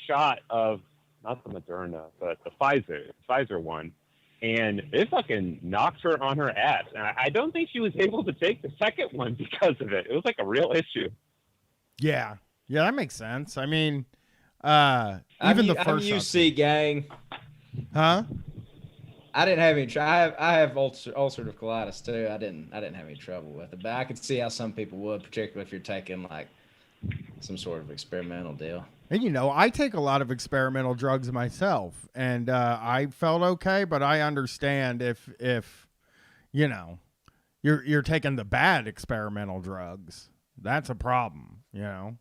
shot of, not the Moderna, but the Pfizer one. And it fucking knocked her on her ass. And I don't think she was able to take the second one because of it. It was like a real issue. Yeah. Yeah, that makes sense. I mean, even the first I'm UC gang. Huh? I didn't have any. I have ulcerative colitis too. I didn't have any trouble with it, but I could see how some people would, particularly if you're taking like some sort of experimental deal. And, you know, I take a lot of experimental drugs myself, and I felt okay, but I understand if you know, you're taking the bad experimental drugs. That's a problem, you know.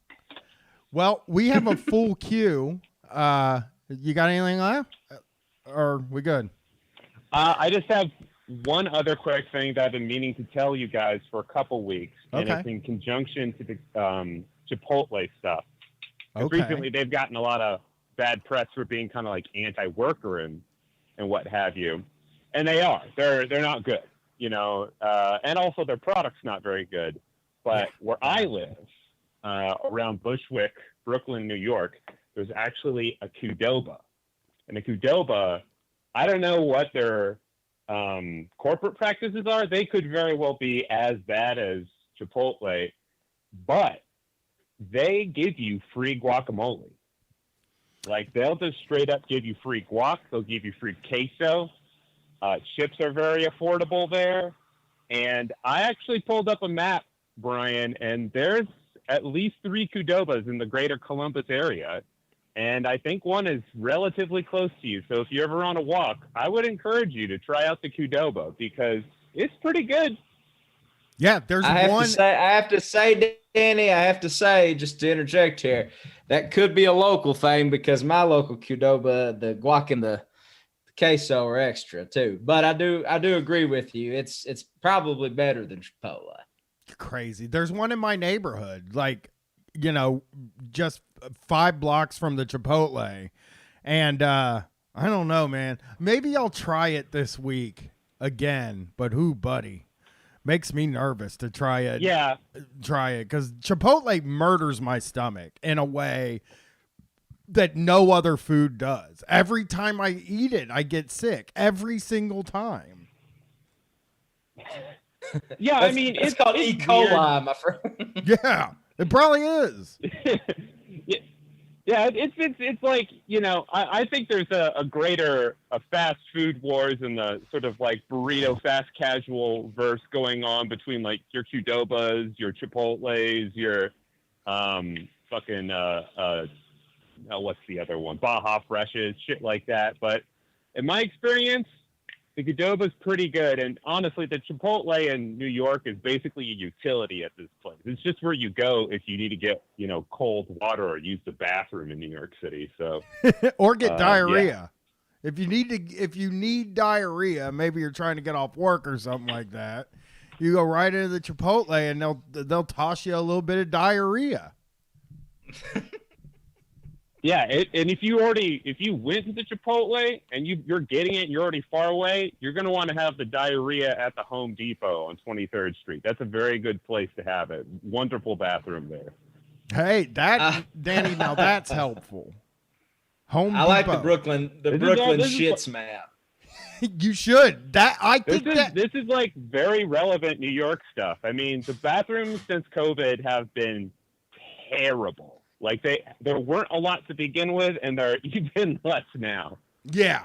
Well, we have a full queue. You got anything left? Or we good? I just have one other quick thing that I've been meaning to tell you guys for a couple weeks, and Okay. it's in conjunction to the Chipotle stuff. 'Cause Okay. recently they've gotten a lot of bad press for being kind of like anti-worker and what have you, and they are. They're not good, you know, and also their product's not very good. But where I live, around Bushwick, Brooklyn, New York, there's actually a Qdoba, and a Qdoba, I don't know what their corporate practices are. They could very well be as bad as Chipotle, but they give you free guacamole. Like, they'll just straight up give you free guac. They'll give you free queso. Chips are very affordable there. And I actually pulled up a map, Brian, and there's at least 3 Qdobas in the greater Columbus area. And I think one is relatively close to you. So if you're ever on a walk, I would encourage you to try out the Qdoba because it's pretty good. Yeah, there's I one. have to say, Danny, just to interject here, that could be a local thing because my local Qdoba, the guac and the queso are extra too. But I do agree with you. It's probably better than Chipotle. Crazy. There's one in my neighborhood, like, you know, just 5 blocks from the Chipotle. And I don't know, man. Maybe I'll try it this week again. But who, buddy? Makes me nervous to try it. Yeah. Try it because Chipotle murders my stomach in a way that no other food does. Every time I eat it, I get sick. Every single time. Yeah, I mean, it's called E. coli, my friend. Yeah, it probably is. Yeah, it's like, you know, I think there's a greater fast food wars and the sort of like burrito fast casual verse going on between like your Qdobas, your Chipotles, your what's the other one? Baja Freshes, shit like that. But in my experience, the Qdoba's pretty good, and honestly, the Chipotle in New York is basically a utility at this place. It's just where you go if you need to get, you know, cold water or use the bathroom in New York City. So, or get diarrhea. Yeah. If you need diarrhea, maybe you're trying to get off work or something like that. You go right into the Chipotle, and they'll toss you a little bit of diarrhea. Yeah, and if you went to the Chipotle and you're getting it and you're already far away, you're going to want to have the diarrhea at the Home Depot on 23rd Street. That's a very good place to have it. Wonderful bathroom there. Hey, Danny, now that's helpful. Home I like Depot. the Brooklyn shits map. You should. This is like very relevant New York stuff. I mean, the bathrooms since COVID have been terrible. Like there weren't a lot to begin with, and there are even less now. Yeah,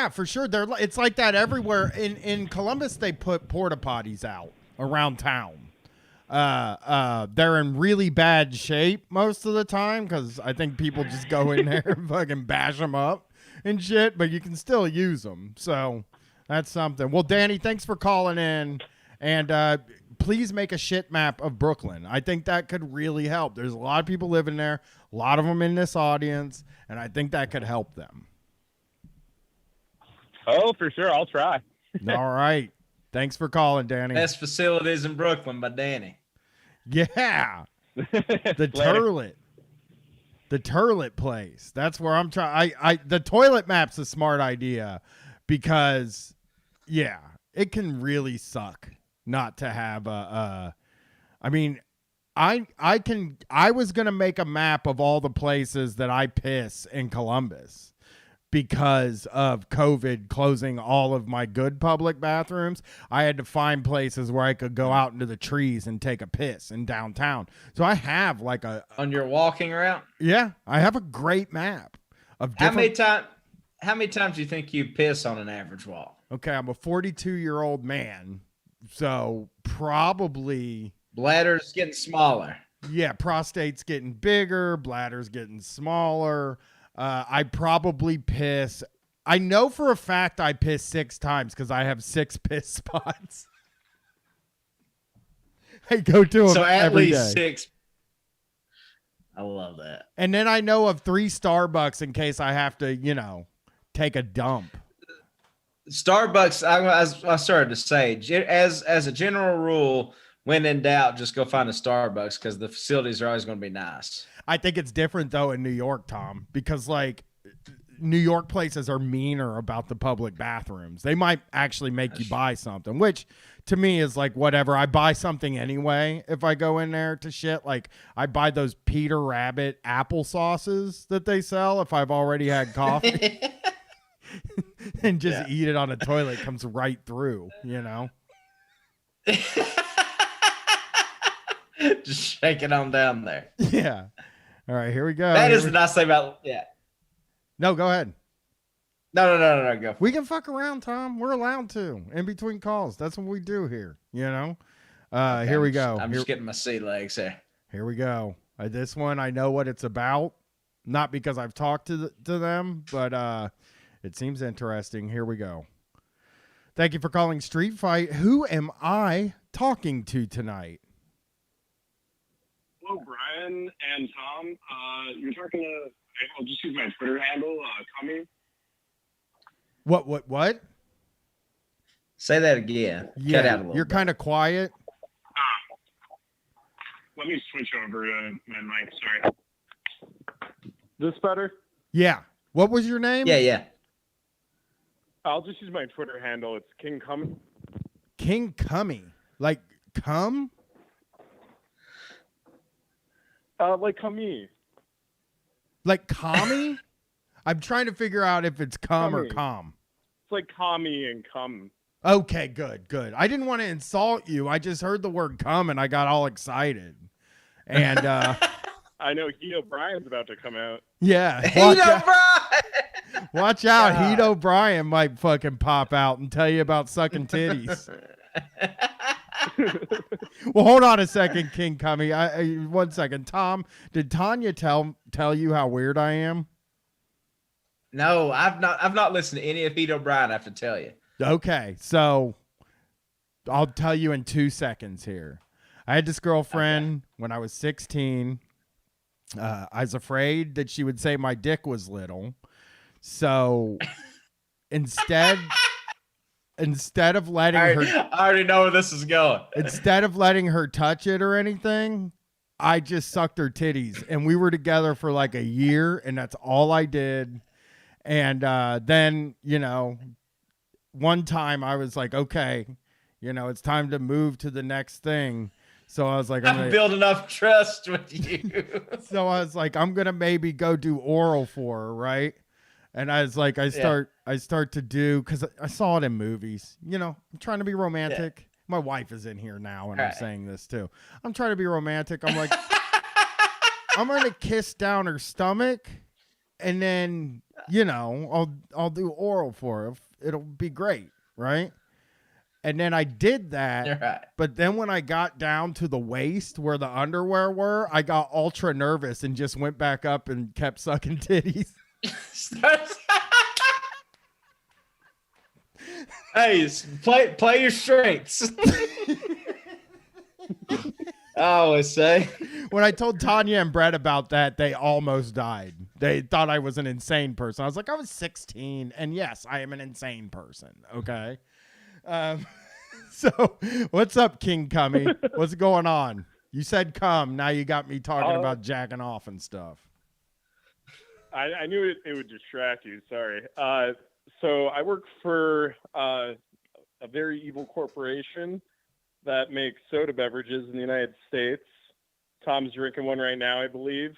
for sure. It's like that everywhere. In Columbus, they put porta potties out around town. They're in really bad shape most of the time because I think people just go in there and fucking bash them up and shit. But you can still use them, so that's something. Well, Danny, thanks for calling in, and please make a shit map of Brooklyn. I think that could really help. There's a lot of people living there, a lot of them in this audience, and I think that could help them. Oh, for sure. I'll try. All right. Thanks for calling, Danny. Best facilities in Brooklyn by Danny. Yeah. The Turlet. The Turlet place. That's where I'm trying. The toilet map's a smart idea because, yeah, it can really suck not to have I was going to make a map of all the places that I piss in Columbus because of COVID closing all of my good public bathrooms. I had to find places where I could go out into the trees and take a piss in downtown. So I have like on your walking route. Yeah, I have a great map of different. How many times do you think you piss on an average walk? Okay, I'm a 42-year-old man. So probably bladder's getting smaller. Yeah, prostate's getting bigger, bladder's getting smaller. I probably piss. I know for a fact I piss 6 times because I have 6 piss spots. I go to them So at every least day. 6. I love that. And then I know of 3 Starbucks in case I have to, take a dump. Starbucks, as I started to say, as a general rule, when in doubt, just go find a Starbucks because the facilities are always going to be nice. I think it's different though in New York, Tom, because like New York places are meaner about the public bathrooms. They might actually make you buy something, which to me is like whatever. I buy something anyway if I go in there to shit. Like I buy those Peter Rabbit apple sauces that they sell if I've already had coffee. And just eat it on a toilet. It comes right through, Just shake it on down there. Yeah. All right, here we go. That is the nice thing about No, go ahead. No, go. We can fuck around, Tom. We're allowed to in between calls. That's what we do here, Okay, here we go. I'm just getting my sea legs here. Here we go. This one, I know what it's about. Not because I've talked to them, but it seems interesting. Here we go. Thank you for calling Street Fight. Who am I talking to tonight? Hello, Brian and Tom. You're talking to, I'll just use my Twitter handle, Tommy. What? Say that again. Yeah, Cut out a little you're kind of quiet. Let me switch over to my mic, sorry. This better? Yeah. What was your name? Yeah. I'll just use my Twitter handle. It's King Cummy. King Cummy. Like cum? Like Cummy. Like commie? I'm trying to figure out if it's cum or Cummy. com. It's like commie and cum. Okay, good. I didn't want to insult you. I just heard the word cum and I got all excited. And I know Heat O'Brien's about to come out. yeah. Watch out. God. Heat O'Brien might fucking pop out and tell you about sucking titties. Well, hold on a second, King Cummy. 1 second. Tom, did Tanya tell you how weird I am? No, I've not listened to any of Heat O'Brien, I have to tell you. Okay, so I'll tell you in 2 seconds here. I had this girlfriend when I was 16. I was afraid that she would say my dick was little. So instead of letting her, I already know where this is going. instead of letting her touch it or anything, I just sucked her titties, and we were together for like a year, and that's all I did. And then, one time I was like, okay, it's time to move to the next thing. So I was like, I'm building up trust with you. So I was like, I'm gonna maybe go do oral for her, right? And I was like, I start to do, because I saw it in movies. I'm trying to be romantic. Yeah. My wife is in here now, and I'm saying this too. I'm trying to be romantic. I'm like, I'm gonna kiss down her stomach, and then I'll do oral for her. It'll be great, right? And then I did that, Right. But then when I got down to the waist where the underwear were, I got ultra nervous and just went back up and kept sucking titties. Hey, play your strengths. I always say. When I told Tanya and Brett about that, they almost died. They thought I was an insane person. I was like, I was 16, and yes, I am an insane person. Okay. So what's up, King Cummy? What's going on? You said come. Now you got me talking about jacking off and stuff. I knew it would distract you. Sorry. So I work for a very evil corporation that makes soda beverages in the United States. Tom's drinking one right now, I believe.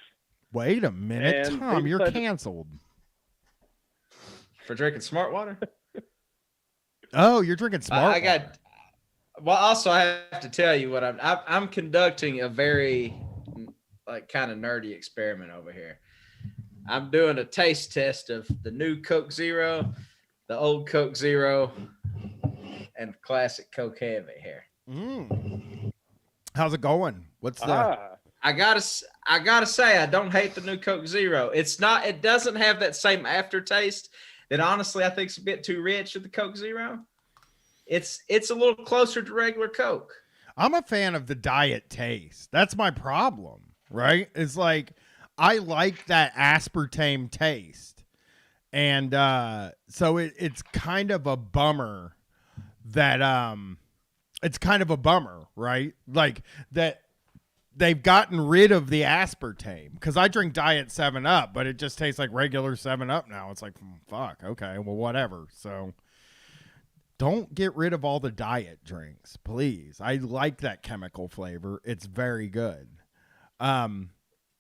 Wait a minute, And Tom, they you're said- canceled. For drinking smart water? Oh, you're drinking smart water. Well, also I have to tell you what I'm conducting a very kind of nerdy experiment over here. I'm doing a taste test of the new Coke Zero, the old Coke Zero, and classic Coke Heavy here. How's it going? What's the I gotta say, I don't hate the new Coke Zero. It doesn't have that same aftertaste that honestly I think is a bit too rich with the Coke Zero. It's a little closer to regular Coke. I'm a fan of the diet taste. That's my problem, right? It's like I like that aspartame taste. And so it's kind of a bummer that right? Like that they've gotten rid of the aspartame, because I drink Diet 7 Up, but it just tastes like regular 7 Up now. It's like, fuck, okay, well, whatever. So don't get rid of all the diet drinks, please. I like that chemical flavor. It's very good.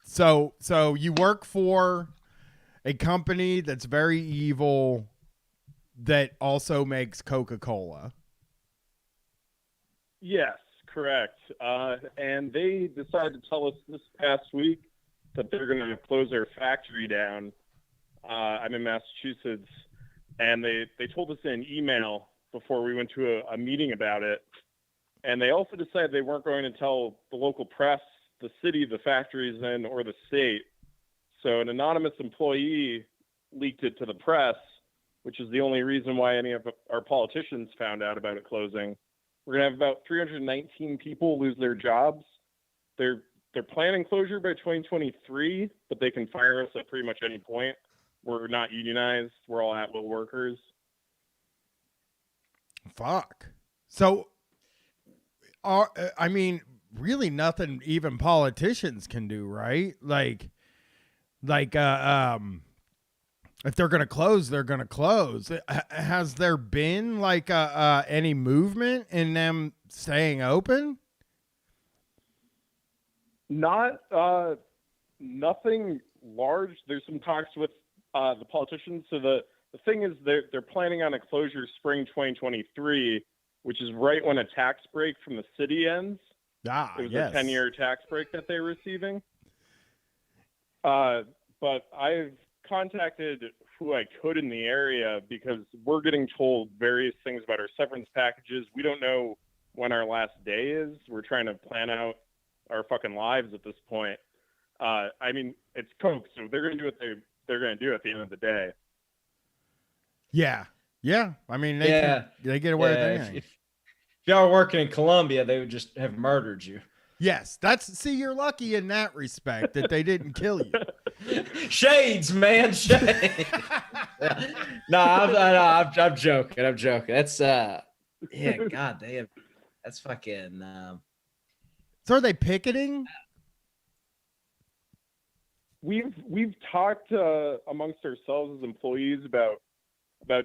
So you work for a company that's very evil that also makes Coca-Cola. Yes, correct. And they decided to tell us this past week that they're going to close their factory down. I'm in Massachusetts, and they told us in an email before we went to a meeting about it. And they also decided they weren't going to tell the local press, the city the factory's in, or the state. So an anonymous employee leaked it to the press, which is the only reason why any of our politicians found out about it closing. We're going to have about 319 people lose their jobs. They're planning closure by 2023, but they can fire us at pretty much any point. We're not unionized. We're all at-will workers. Fuck. So, I mean, really nothing even politicians can do, right? Like, if they're going to close, they're going to close. Has there been like any movement in them staying open? Nothing large. There's some talks with the politicians. So the thing is they're planning on a closure spring 2023, which is right when a tax break from the city ends. It was yes. a 10-year tax break that they're receiving. But I've contacted who I could in the area because we're getting told various things about our severance packages. We don't know when our last day is. We're trying to plan out our fucking lives at this point. I mean, it's Coke, so they're going to do what they're going to do at the end of the day. Yeah. Yeah. I mean, they get away with anything. If y'all were working in Colombia, they would just have murdered you. Yes. You're lucky in that respect that they didn't kill you. Shades, man. Shades. No, I'm joking. I'm joking. That's yeah, god damn. That's fucking So are they picketing? We've talked amongst ourselves as employees about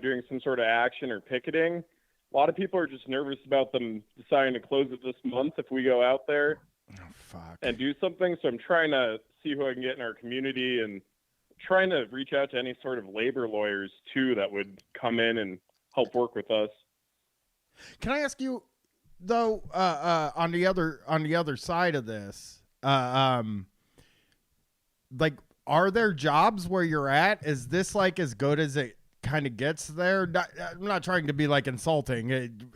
doing some sort of action or picketing. A lot of people are just nervous about them deciding to close it this month if we go out there and do something. So I'm trying to see who I can get in our community and trying to reach out to any sort of labor lawyers too that would come in and help work with us. Can I ask you though, on the other side of this, like, are there jobs where you're at? Is this like as good as it kind of gets there? I'm not trying to be like insulting.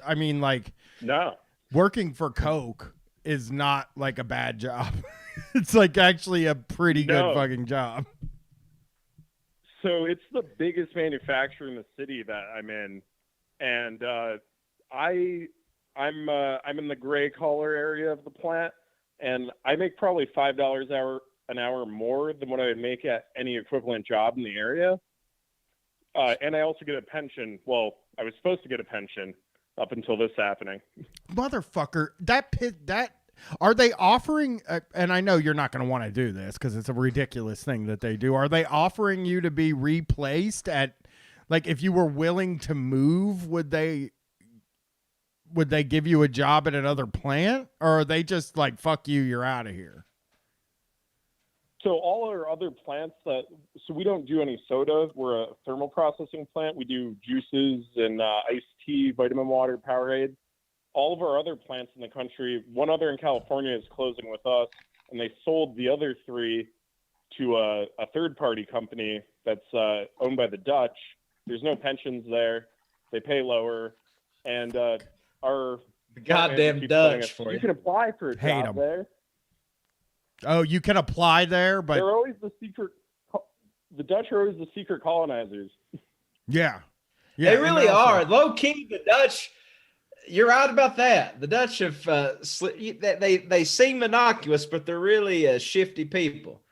I mean, like, no, working for Coke is not like a bad job. It's like actually a pretty good fucking job. So it's the biggest manufacturer in the city that I'm in, and I'm in the gray collar area of the plant, and I make probably $5 an hour more than what I would make at any equivalent job in the area. And I also get a pension. Well, I was supposed to get a pension up until this happening. Motherfucker, that are they offering? And I know you're not going to want to do this because it's a ridiculous thing that they do. Are they offering you to be replaced at, like, if you were willing to move, would they give you a job at another plant, or are they just like, fuck you, you're out of here? So all our other plants so we don't do any soda. We're a thermal processing plant. We do juices and iced tea, vitamin water, Powerade. All of our other plants in the country, one other in California is closing with us, and they sold the other three to a third-party company that's owned by the Dutch. There's no pensions there. They pay lower. And our the goddamn Dutch for you. You can apply for a job there. Oh, you can apply there, but they're always the secret. The Dutch are always the secret colonizers. yeah. They and really also- are. Low key, the Dutch. You're right about that. The Dutch have they seem innocuous, but they're really shifty people.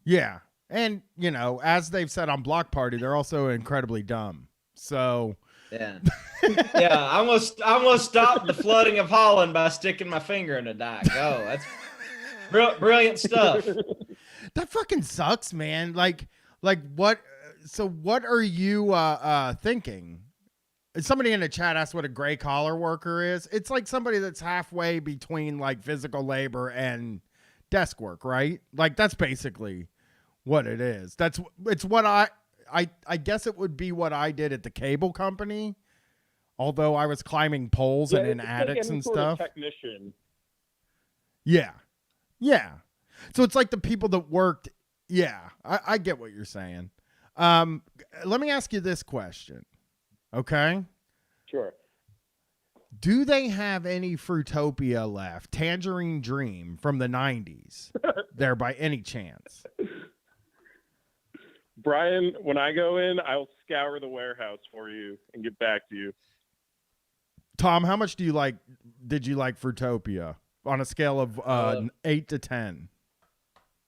Yeah. And, you know, as they've said on Block Party, they're also incredibly dumb. So, Yeah, yeah. I'm gonna stop the flooding of Holland by sticking my finger in a dike. Oh, that's brilliant stuff. that fucking sucks, man. Like what? So what are you thinking? Somebody in the chat asked what a gray collar worker is. It's like somebody that's halfway between like physical labor and desk work, right? Like that's basically what it is. It's what I guess it would be what I did at the cable company. Although I was climbing poles and in it's attics any and sort of stuff. technician. Yeah. Yeah. So it's like the people that worked. Yeah. I get what you're saying. Let me ask you this question. Okay. Sure. Do they have any Fruitopia left? Tangerine Dream from the 90s there by any chance? Brian, when I go in, I'll scour the warehouse for you and get back to you. Tom, how much did you like Fruitopia on a scale of 8 to 10?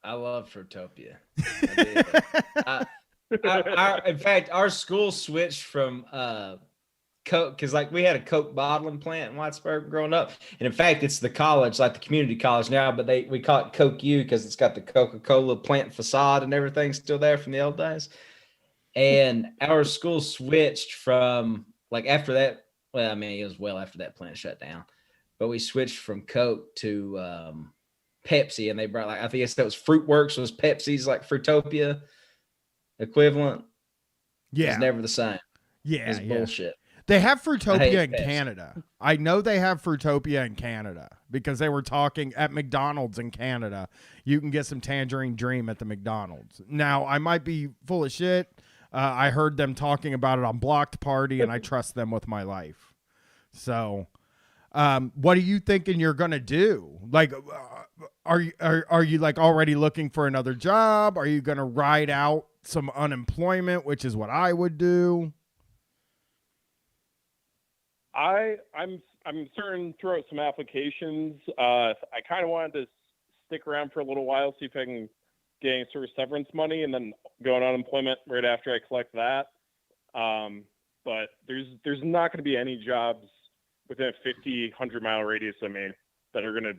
I love Fruitopia. In fact, our school switched from Coke because like we had a Coke bottling plant in Whitesburg growing up, and in fact, it's the college, like the community college now, but we call it Coke U because it's got the Coca-Cola plant facade and everything still there from the old days. And our school switched from like after that. Well, I mean, it was well after that plant shut down, but we switched from Coke to Pepsi, and they brought like I think that was Fruitworks was Pepsi's like Fruitopia equivalent. Yeah, it's never the same. Yeah, it's bullshit. They have Fruitopia in Canada. I know they have Fruitopia in Canada because they were talking at McDonald's in Canada. You can get some Tangerine Dream at the McDonald's. Now, I might be full of shit. I heard them talking about it on Blocked Party, and I trust them with my life. So, what are you thinking you're gonna do? Like, are you like already looking for another job? Are you gonna ride out some unemployment, which is what I would do? I'm starting to throw out some applications. I kind of wanted to stick around for a little while, see if I can get any sort of severance money, and then go on unemployment right after I collect that. But there's not going to be any jobs within a 50, 100-mile radius of me that are going to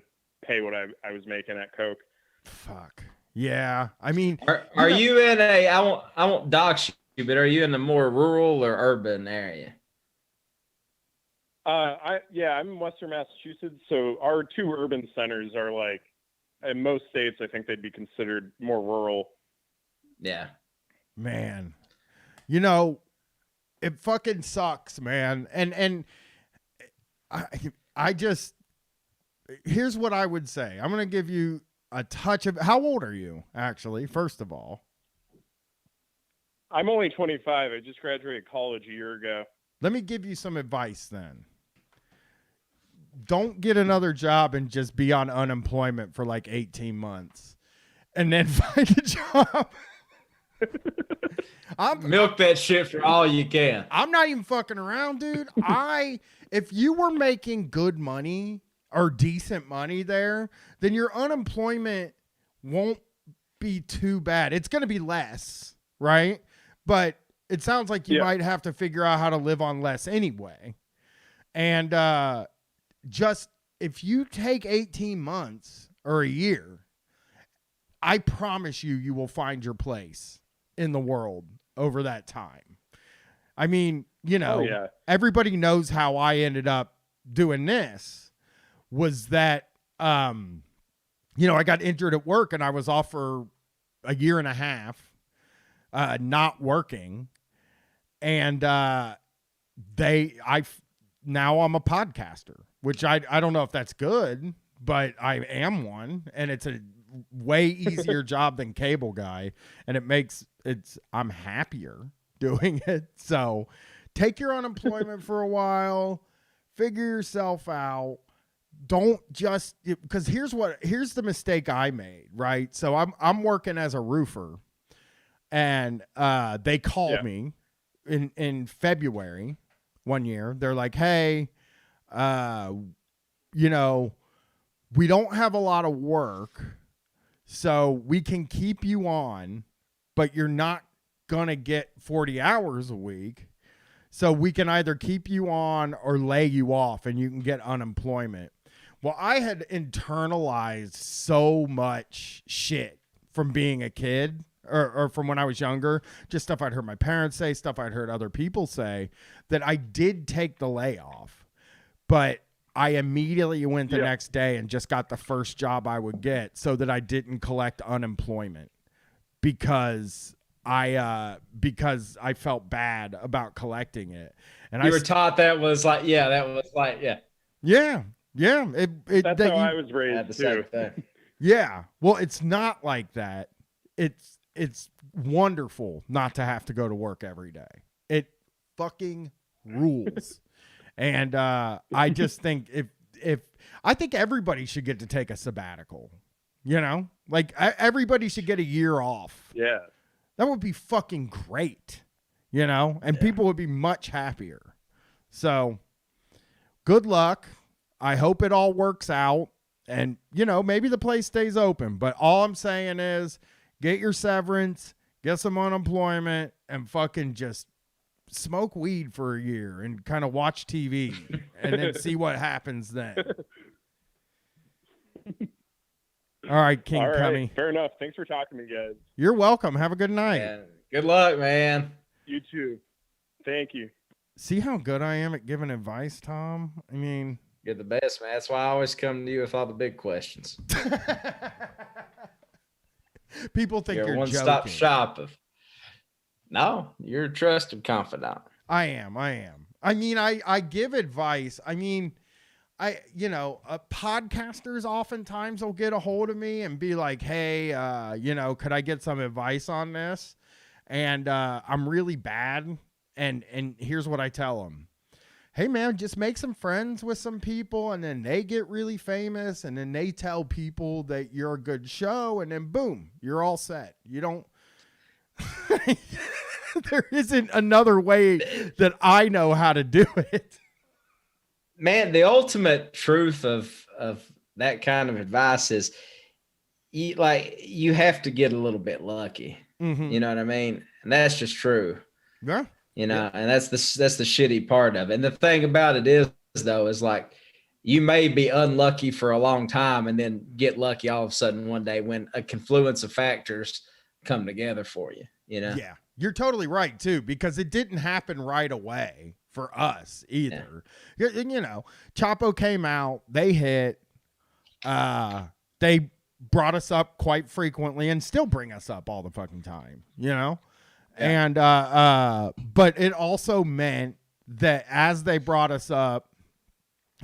pay what I was making at Coke. Fuck. Yeah. I mean, are you in a? I won't dox you, but are you in a more rural or urban area? I'm in Western Massachusetts, so our two urban centers are like, in most states, I think they'd be considered more rural. Yeah. Man, you know, it fucking sucks, man. And I just, here's what I would say. I'm going to give you a touch of, how old are you actually, first of all? I'm only 25. I just graduated college a year ago. Let me give you some advice then. Don't get another job and just be on unemployment for like 18 months and then find a job. Milk that shit for all you can. I'm not even fucking around, dude. If you were making good money or decent money there, then your unemployment won't be too bad. It's going to be less, right? But it sounds like you might have to figure out how to live on less anyway. And just if you take 18 months or a year, I promise you will find your place in the world over that time. I mean, you know, everybody knows how I ended up doing this was that, you know, I got injured at work and I was off for a year and a half, not working. And now I'm a podcaster, which I don't know if that's good, but I am one, and it's a way easier job than cable guy, and I'm happier doing it. So take your unemployment for a while, figure yourself out, don't just, because here's the mistake I made, right? So I'm working as a roofer, and they called me in February one year. They're like, hey, you know, we don't have a lot of work, so we can keep you on, but you're not gonna get 40 hours a week. So we can either keep you on or lay you off, and you can get unemployment. Well, I had internalized so much shit from being a kid, or from when I was younger, just stuff I'd heard my parents say, stuff I'd heard other people say, that I did take the layoff. But I immediately went the next day and just got the first job I would get so that I didn't collect unemployment, because I felt bad about collecting it. And you were taught that was like, yeah. That's how I was raised too. Yeah. Well, it's not like that. It's wonderful not to have to go to work every day. It fucking rules. And I just think I think everybody should get to take a sabbatical, you know, like everybody should get a year off. Yeah. That would be fucking great, you know, and people would be much happier. So good luck. I hope it all works out, and, you know, maybe the place stays open, but all I'm saying is get your severance, get some unemployment, and fucking just smoke weed for a year and kind of watch TV and then see what happens then. All right, King Cummy. Fair enough. Thanks for talking to me, guys. You're welcome. Have a good night. Yeah. Good luck, man. You too. Thank you. See how good I am at giving advice, Tom? I mean, you're the best, man. That's why I always come to you with all the big questions. People think you're one-stop shop of. No, you're a trusted confidant. I am. I mean, I give advice. I mean, podcasters oftentimes will get a hold of me and be like, hey, could I get some advice on this? And I'm really bad. And here's what I tell them. Hey, man, just make some friends with some people, and then they get really famous, and then they tell people that you're a good show, and then boom, you're all set. You don't there isn't another way that I know how to do it. Man, the ultimate truth of that kind of advice is you have to get a little bit lucky. Mm-hmm. You know what I mean? And that's just true. Yeah. You know, and that's the shitty part of it. And the thing about it is like, you may be unlucky for a long time and then get lucky all of a sudden one day when a confluence of factors come together for you, you know? Yeah, you're totally right too, because it didn't happen right away for us either. Yeah. You know, Chapo came out, they hit, they brought us up quite frequently and still bring us up all the fucking time, you know? Yeah. And, but it also meant that as they brought us up,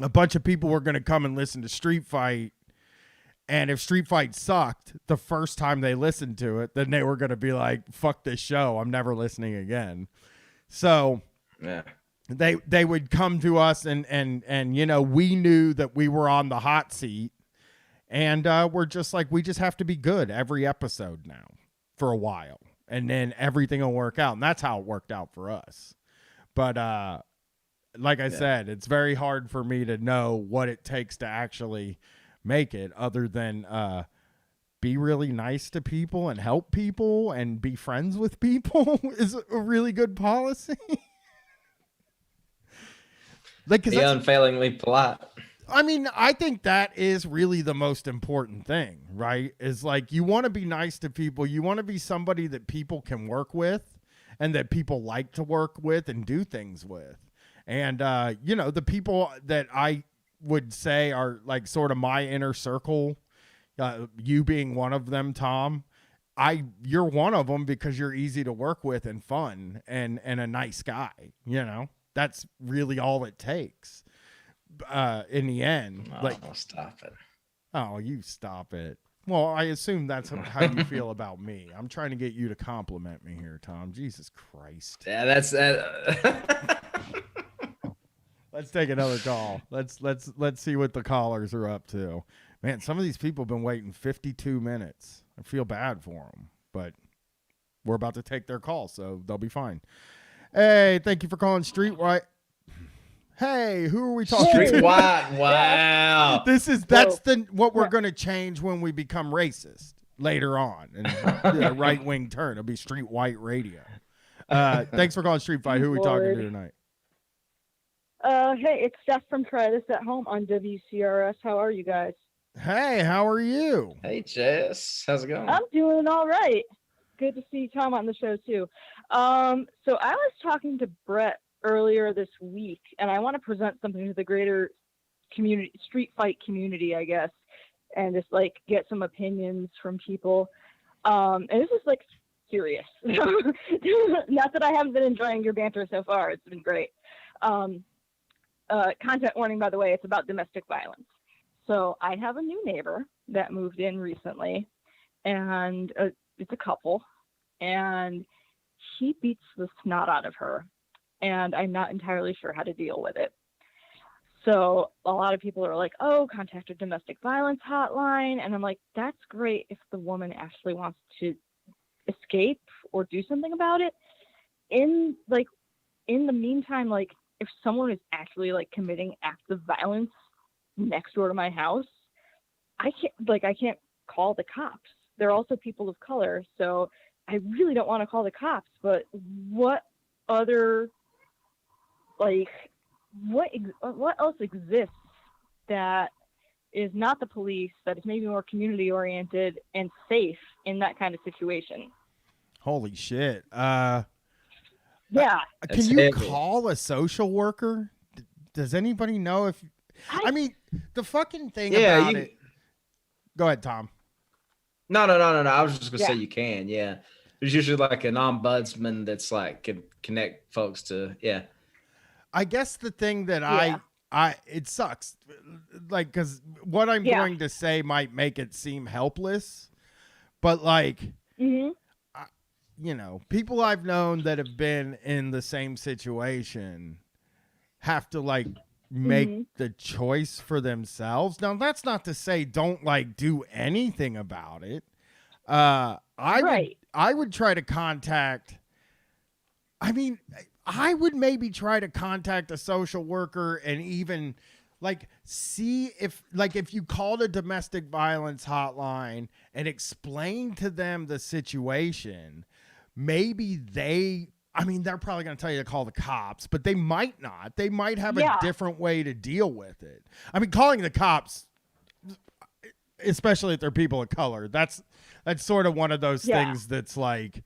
a bunch of people were going to come and listen to Street Fight. And if Street Fight sucked the first time they listened to it, then they were going to be like, fuck this show. I'm never listening again. So yeah, they would come to us and, you know, we knew that we were on the hot seat, and we're just like, we just have to be good every episode now for a while. And then everything will work out. And that's how it worked out for us. But like I said, it's very hard for me to know what it takes to actually make it, other than be really nice to people and help people and be friends with people is a really good policy. Like, be unfailingly polite. I mean, I think that is really the most important thing, right? Is like, you want to be nice to people. You want to be somebody that people can work with and that people like to work with and do things with. And, you know, the people that I would say are like sort of my inner circle, you being one of them, Tom, you're one of them because you're easy to work with and fun and a nice guy. You know, that's really all it takes. In the end, stop it. Oh, you stop it. Well, I assume that's how you feel about me. I'm trying to get you to compliment me here, Tom. Jesus Christ. Yeah, that's that. Let's Let's take another call. Let's see what the callers are up to. Man, some of these people have been waiting 52 minutes. I feel bad for them, but we're about to take their call, so they'll be fine. Hey, thank you for calling Street White. Hey, who are we talking Street to? White. Wow. That's what we're going to change when we become racist later on, and the right wing turn. It'll be Street White Radio. Thanks for calling Street Fight. Who are we talking to tonight? Hey, it's Steph from Try This at Home on WCRS. How are you guys? Hey, how are you? Hey, Jess. How's it going? I'm doing all right. Good to see Tom on the show too. So I was talking to Brett earlier this week, and I want to present something to the greater community, street fight community, I guess, and just like get some opinions from people. And this is like serious. Not that I haven't been enjoying your banter so far. It's been great. Content warning, by the way, it's about domestic violence. So I have a new neighbor that moved in recently, and it's a couple, and he beats the snot out of her, and I'm not entirely sure how to deal with it. So a lot of people are like, oh, contact a domestic violence hotline. And I'm like, that's great if the woman actually wants to escape or do something about it. In the meantime, like if someone is actually like committing acts of violence next door to my house, I can't call the cops. They're also people of color. So I really don't want to call the cops, but what other, like, what else exists that is not the police, that is maybe more community oriented and safe in that kind of situation? Holy shit. Yeah. Can you call a social worker? Does anybody know if, I mean, the fucking thing about it. Go ahead, Tom. No. I was just gonna say you can. Yeah. There's usually like an ombudsman that's like can connect folks to. Yeah. I guess the thing that it sucks, like, because what I'm going to say might make it seem helpless, but like, you know, people I've known that have been in the same situation have to like make the choice for themselves. Now, that's not to say don't like do anything about it. I would try to contact. I mean, I would maybe try to contact a social worker and even like see if you called a domestic violence hotline and explained to them the situation, maybe they're probably going to tell you to call the cops, but they might not. They might have a different way to deal with it. I mean, calling the cops, especially if they're people of color, that's sort of one of those things that's like,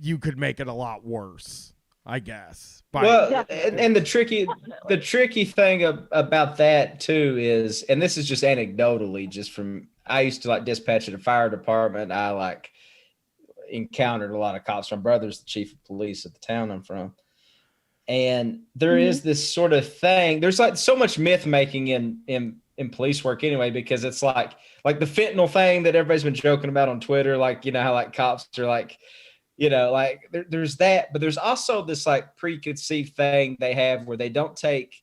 you could make it a lot worse, I guess. Well, and the tricky thing about that too is, and this is just anecdotally, just from, I used to like dispatch at a fire department. I like encountered a lot of cops. My brother's the chief of police at the town I'm from. And there is this sort of thing. There's like so much myth making in police work anyway, because it's like the fentanyl thing that everybody's been joking about on Twitter. Like, you know, how like cops are like, you know, like there's that, but there's also this like preconceived thing they have where they don't take,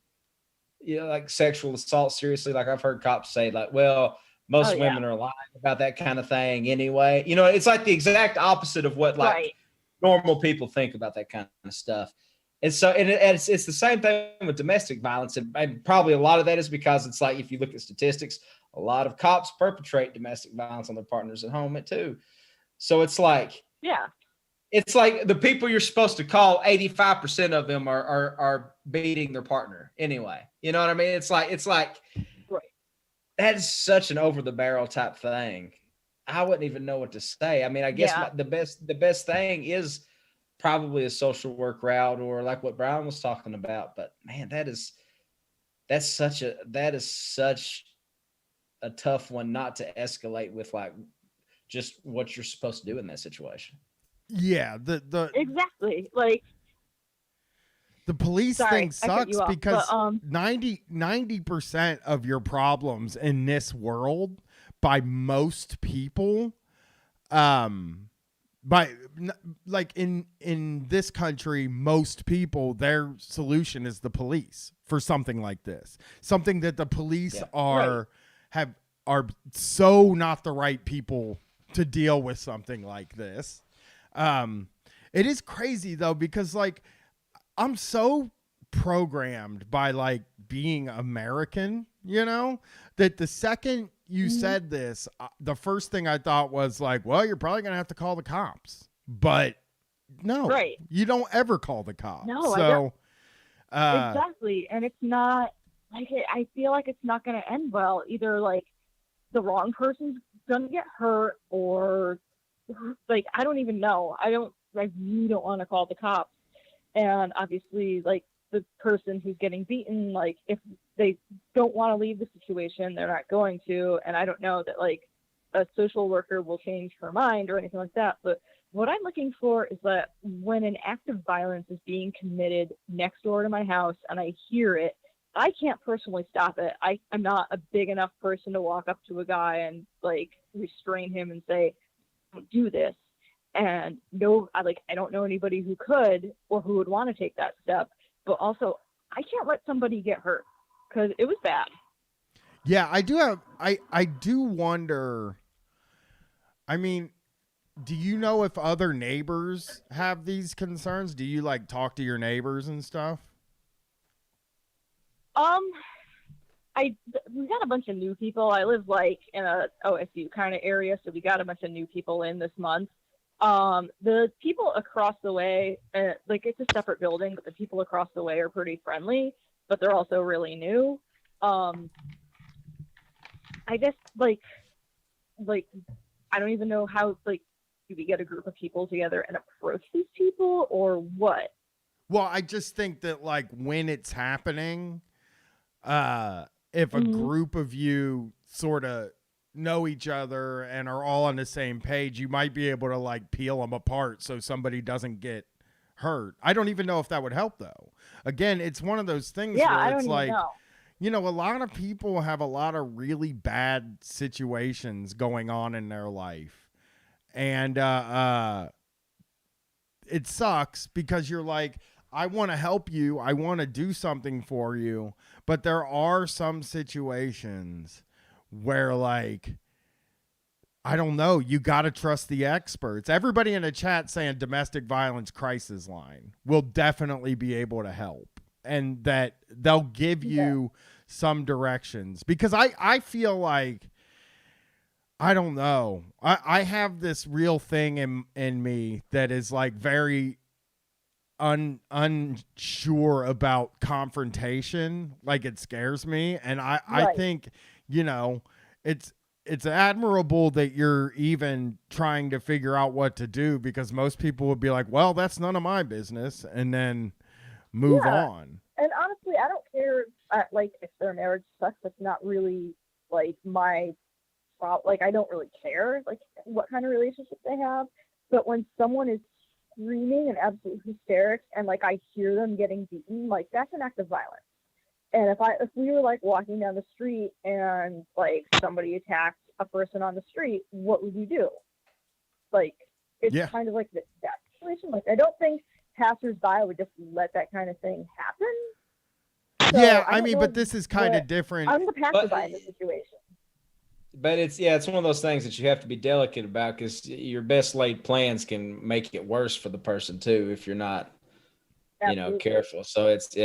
you know, like sexual assault seriously. Like I've heard cops say like, well, most women are lying about that kind of thing anyway. You know, it's like the exact opposite of what like normal people think about that kind of stuff. And so, it's the same thing with domestic violence. And probably a lot of that is because it's like, if you look at statistics, a lot of cops perpetrate domestic violence on their partners at home too. So it's like, it's like the people you're supposed to call, 85% of them are beating their partner anyway. You know what I mean? It's like that is such an over the barrel type thing. I wouldn't even know what to say. I mean, I guess the best thing is probably a social work route, or like what Brian was talking about. But man, that is such a tough one not to escalate with, like, just what you're supposed to do in that situation. Yeah, exactly, like the police thing sucks because 90% of your problems in this world by most people like in this country, most people, their solution is the police for something like this. Something that the police are so not the right people to deal with something like this. It is crazy though, because like I'm so programmed by like being American, you know, that the second you said this, the first thing I thought was like, well, you're probably going to have to call the cops. But no, you don't ever call the cops. No, so exactly. And it's not like I feel like it's not going to end well. Either like the wrong person's going to get hurt, or like I don't even know. I really don't want to call the cops. And obviously, like the person who's getting beaten, like if they don't want to leave the situation, they're not going to. And I don't know that like a social worker will change her mind or anything like that. But what I'm looking for is that when an act of violence is being committed next door to my house and I hear it, I can't personally stop it. I'm not a big enough person to walk up to a guy and like restrain him and say, don't do this. And no, I don't know anybody who could or who would want to take that step. But also, I can't let somebody get hurt because it was bad. Yeah, I do wonder. I mean, do you know if other neighbors have these concerns? Do you like talk to your neighbors and stuff? We got a bunch of new people. I live like in a OSU kind of area, so we got a bunch of new people in this month. The people across the way, like it's a separate building, but the people across the way are pretty friendly, but they're also really new. I guess like I don't even know how, like, do we get a group of people together and approach these people or what? Well, I just think that like when it's happening, if a group of you sort of know each other and are all on the same page, you might be able to like peel them apart so somebody doesn't get hurt. I don't even know if that would help though. Again, it's one of those things where it's like, you know, a lot of people have a lot of really bad situations going on in their life. And it sucks because you're like, I want to help you. I want to do something for you. But there are some situations where like, I don't know, you got to trust the experts. Everybody in the chat saying domestic violence crisis line will definitely be able to help, and that they'll give you some directions, because I feel like, I don't know, I have this real thing in me that is like very unsure about confrontation. Like it scares me. And I think, you know, it's admirable that you're even trying to figure out what to do, because most people would be like, well, that's none of my business, and then move on. And honestly, I don't care, like, if their marriage sucks. That's not really, like, my problem. Like, I don't really care, like, what kind of relationship they have. But when someone is screaming and absolute hysterics and, like, I hear them getting beaten, like, that's an act of violence. And if we were like walking down the street and like somebody attacked a person on the street, what would you do? Like, it's kind of like that situation. Like, I don't think passersby would just let that kind of thing happen. So yeah, I mean, but this is kind of different. I'm the passerby in this situation. But it's one of those things that you have to be delicate about, because your best laid plans can make it worse for the person too if you're not, careful. So it's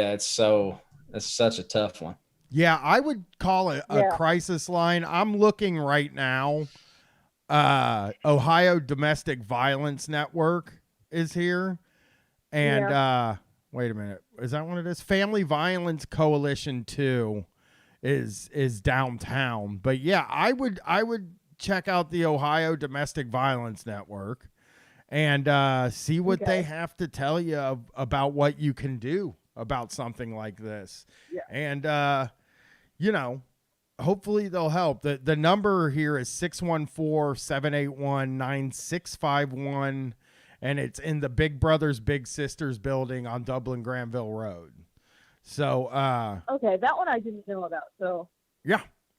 such a tough one. Yeah, I would call it a crisis line. I'm looking right now. Ohio Domestic Violence Network is here. And wait a minute. Is that what it is? Family Violence Coalition 2 is downtown. But yeah, I would check out the Ohio Domestic Violence Network and see what they have to tell you about what you can do about something like this. And hopefully they'll help. The number here is 614-781-9651, and it's in the Big Brothers Big Sisters building on Dublin Granville Road. So okay, that one I didn't know about. So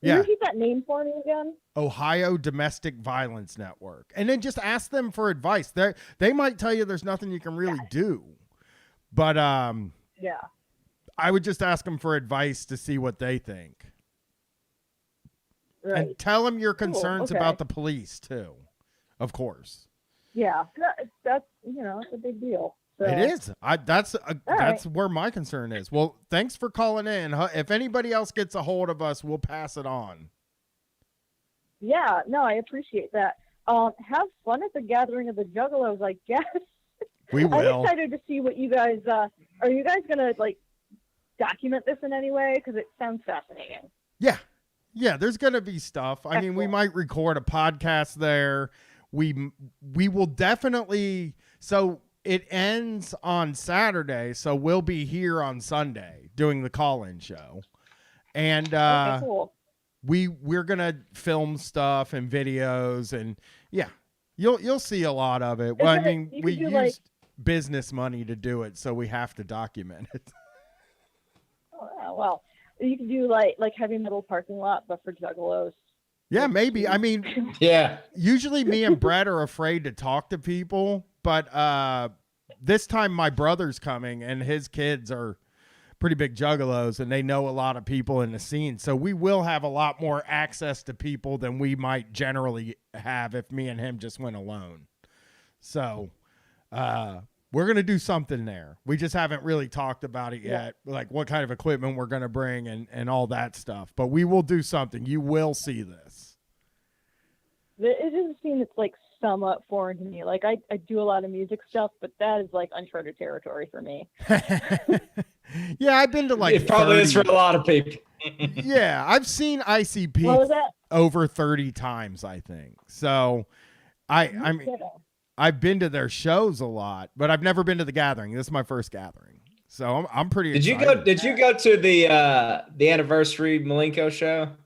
Yeah. repeat that name for me again? Ohio Domestic Violence Network. And then just ask them for advice. They might tell you there's nothing you can really do. But Yeah. I would just ask them for advice to see what they think. Right. And tell them your Cool, concerns okay. about the police too. Of course. Yeah. That's it's a big deal. So. It is. That's right. where my concern is. Well, thanks for calling in. If anybody else gets a hold of us, we'll pass it on. Yeah. No, I appreciate that. Have fun at the gathering of the Juggalos, I guess. We I'm will. excited to see what you guys. Are you guys gonna document this in any way? Because it sounds fascinating. Yeah. Yeah, there's going to be stuff. I mean, we might record a podcast there. We will definitely. So it ends on Saturday, so we'll be here on Sunday doing the call-in show. And Okay, cool. we're going to film stuff and videos, and yeah, you'll see a lot of it. Well, I mean, we used business money to do it, so we have to document it. Oh, well, you can do like heavy metal parking lot, but for Juggalos. Yeah, maybe. I mean, Yeah. usually me and Brett are afraid to talk to people, but this time my brother's coming and his kids are pretty big juggalos and they know a lot of people in the scene. So we will have a lot more access to people than we might generally have if me and him just went alone. So we're going to do something there. We just haven't really talked about it yet, like what kind of equipment we're going to bring and all that stuff. But we will do something. You will see this. It is a scene that's somewhat foreign to me. I do a lot of music stuff, but that is uncharted territory for me. Yeah, I've been to It probably 30. is for a lot of people. Yeah, I've seen ICP What was that? over 30 times, I think. So I mean, Kidding. I've been to their shows a lot, but I've never been to the gathering. This is my first gathering. So I'm pretty excited. Did you go to the anniversary Malenko show a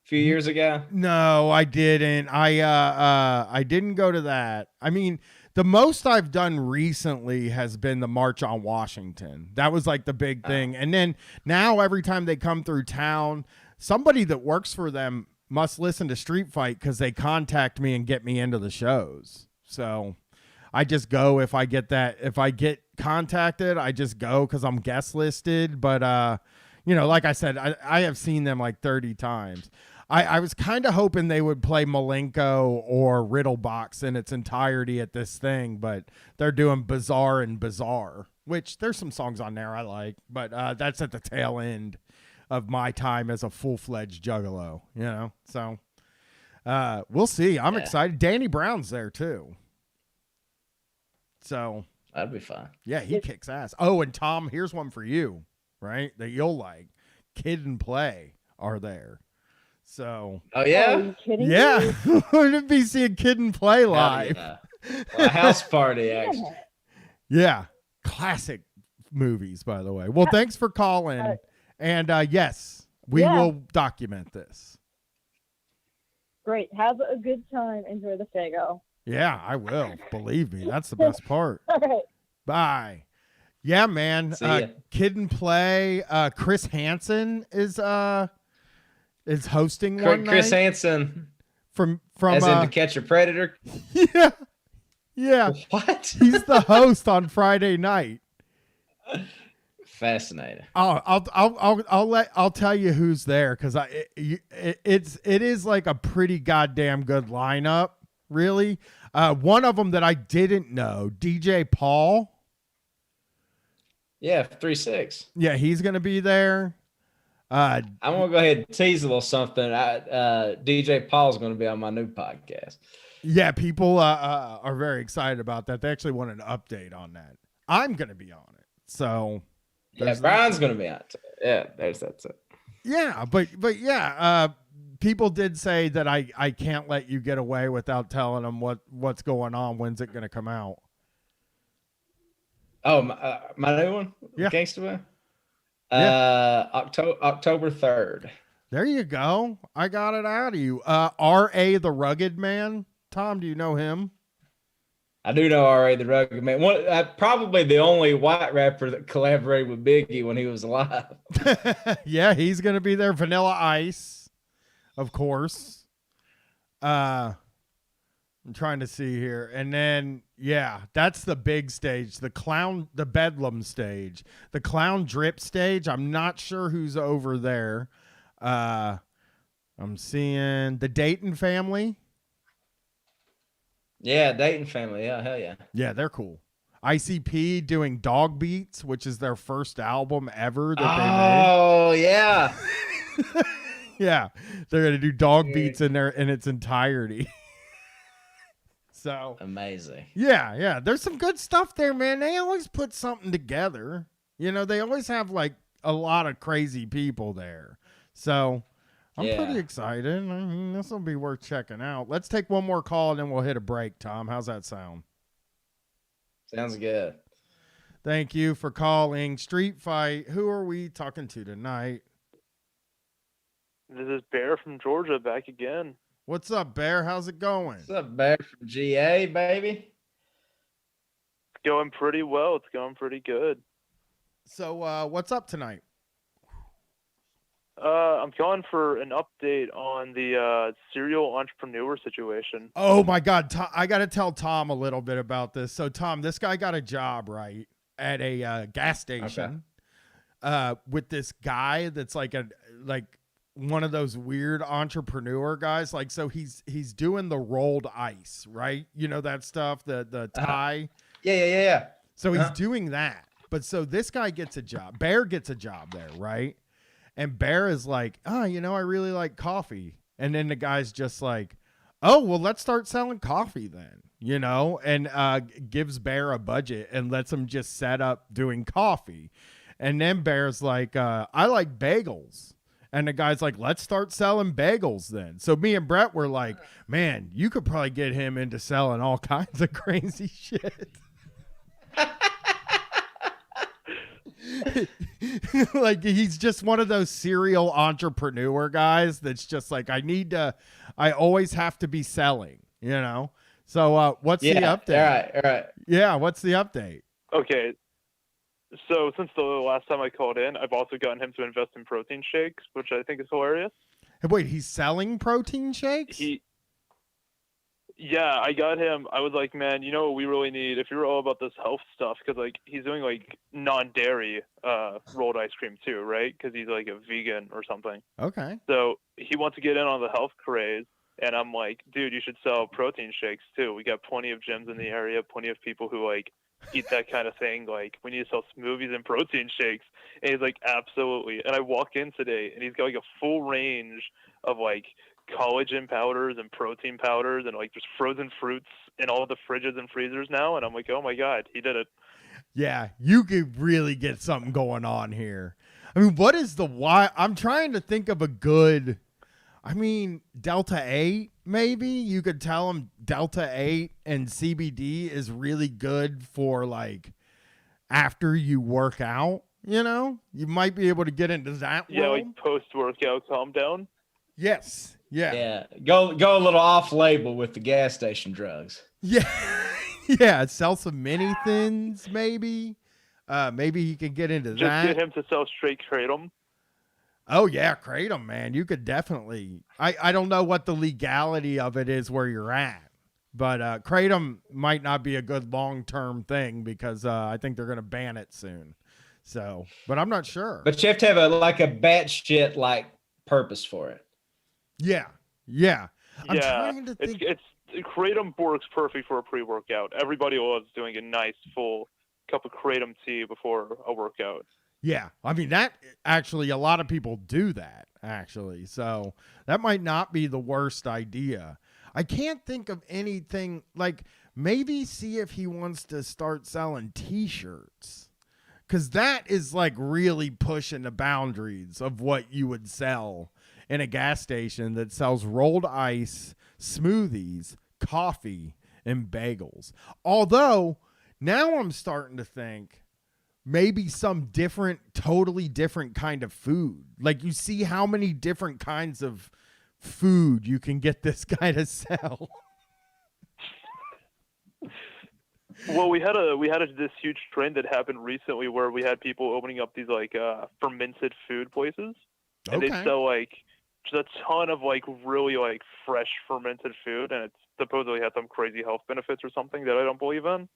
few years ago? No, I didn't. I didn't go to that. I mean, the most I've done recently has been the March on Washington. That was the big thing. And then now every time they come through town, somebody that works for them must listen to Street Fight because they contact me and get me into the shows. So I just go if I get contacted, I just go because I'm guest listed. But like I said, I have seen them 30 times. I was kind of hoping they would play Malenko or Riddlebox in its entirety at this thing, but they're doing Bizarre and Bizarre, which there's some songs on there I like, but that's at the tail end of my time as a full-fledged juggalo, So we'll see. I'm excited. Danny Brown's there too. So that'd be fun. Yeah, he kicks ass. Oh, and Tom, here's one for you, right? That you'll like. Kid and Play are there. So. Oh yeah. Are you kidding me? Yeah, we're gonna be seeing Kid and Play live. Well, a house party, actually. Yeah, classic movies, by the way. Well, thanks for calling, and yes, we will document this. Great. Have a good time. Enjoy the Fago. Yeah, I will. Believe me, that's the best part. All right. Bye. Yeah, man. See ya. Kid and Play. Chris Hansen is hosting one Chris night. Hansen from as in To Catch a Predator. Yeah. What? He's the host on Friday night. Fascinating. I'll tell you who's there because it is like a pretty goddamn good lineup. Really, one of them that I didn't know, DJ Paul. Yeah, 3-6. Yeah, he's gonna be there. I'm gonna go ahead and tease a little something. DJ Paul's gonna be on my new podcast. Yeah, people are very excited about that. They actually want an update on that. I'm gonna be on it, so yeah, Brian's gonna be on it. Yeah, that's it. Yeah, but yeah, people did say that I can't let you get away without telling them what's going on. When's it gonna come out? Oh, my new one, Yeah. Gangsta Man. Yeah. October 3rd. There you go. I got it out of you. R.A. the Rugged Man. Tom, do you know him? I do know R.A. the Rugged Man. Probably the only white rapper that collaborated with Biggie when he was alive. Yeah, he's gonna be there. Vanilla Ice. of course. I'm trying to see here. And then, yeah, that's the big stage. The Bedlam stage. The Clown Drip stage. I'm not sure who's over there. I'm seeing the Dayton family. Yeah, Dayton family. Yeah, hell yeah. Yeah, they're cool. ICP doing Dog Beats, which is their first album ever that they made. Oh, yeah. Yeah, they're going to do Dog Beats in its entirety. So amazing. Yeah. There's some good stuff there, man. They always put something together. They always have like a lot of crazy people there. So I'm pretty excited. I mean, this will be worth checking out. Let's take one more call and then we'll hit a break, Tom. How's that sound? Sounds good. Thank you for calling Street Fight. Who are we talking to tonight? This is Bear from Georgia back again. What's up, Bear? How's it going? What's up, Bear from GA, baby? It's going pretty well. It's going pretty good. So what's up tonight? I'm calling for an update on the serial entrepreneur situation. Oh, my God. I got to tell Tom a little bit about this. So, Tom, this guy got a job, right, at a gas station with this guy that's like one of those weird entrepreneur guys. Like, so he's doing the rolled ice, right? You know that stuff, the tie. Yeah. So he's doing that. But so this guy gets a job. Bear gets a job there, right? And Bear is like, I really like coffee. And then the guy's just like, oh, well, let's start selling coffee then, and gives Bear a budget and lets him just set up doing coffee. And then Bear's like, I like bagels. And the guy's like, let's start selling bagels then. So me and Brett were like, man, you could probably get him into selling all kinds of crazy shit. Like, he's just one of those serial entrepreneur guys that's just like, I always have to be selling, So what's the update? All right. Yeah, what's the update? Okay. So since the last time I called in, I've also gotten him to invest in protein shakes, which I think is hilarious. Hey, wait, he's selling protein shakes? Yeah, I got him. I was like, man, you know what we really need if you're all about this health stuff, because like he's doing like non-dairy rolled ice cream too, right? Because he's like a vegan or something. Okay. So he wants to get in on the health craze, and I'm like, dude, you should sell protein shakes too. We got plenty of gyms in the area, plenty of people who like eat that kind of thing. Like, we need to sell smoothies and protein shakes. And he's like, absolutely. And I walk in today and he's got like a full range of like collagen powders and protein powders and like just frozen fruits in all the fridges and freezers now. And I'm like, oh my God, he did it. Yeah, you could really get something going on here. I mean, what is the why? I'm trying to think of a good, Delta 8, maybe you could tell them Delta 8 and CBD is really good for like after you work out, you might be able to get into that. Yeah. World. Like post-workout calm down. Yes. Yeah. Go a little off label with the gas station drugs. Yeah. Yeah. Sell some mini thins, maybe. Maybe he could get into that. Just get him to sell straight kratom. Oh yeah, kratom, man. You could definitely. I don't know what the legality of it is where you're at, but kratom might not be a good long-term thing because I think they're going to ban it soon. So, but I'm not sure. But you have to have a batshit like purpose for it. Yeah. I'm trying to think. It's kratom works perfect for a pre-workout. Everybody loves doing a nice full cup of kratom tea before a workout. Yeah, that actually, a lot of people do that, actually. So that might not be the worst idea. I can't think of anything, like maybe see if he wants to start selling T-shirts. Because that is like really pushing the boundaries of what you would sell in a gas station that sells rolled ice, smoothies, coffee, and bagels. Although, now I'm starting to think, maybe some totally different kind of food. Like, you see how many different kinds of food you can get this guy to sell. Well, we had this huge trend that happened recently where we had people opening up these like fermented food places, and they sell like just a ton of like really like fresh fermented food, and it's supposedly has some crazy health benefits or something that I don't believe in.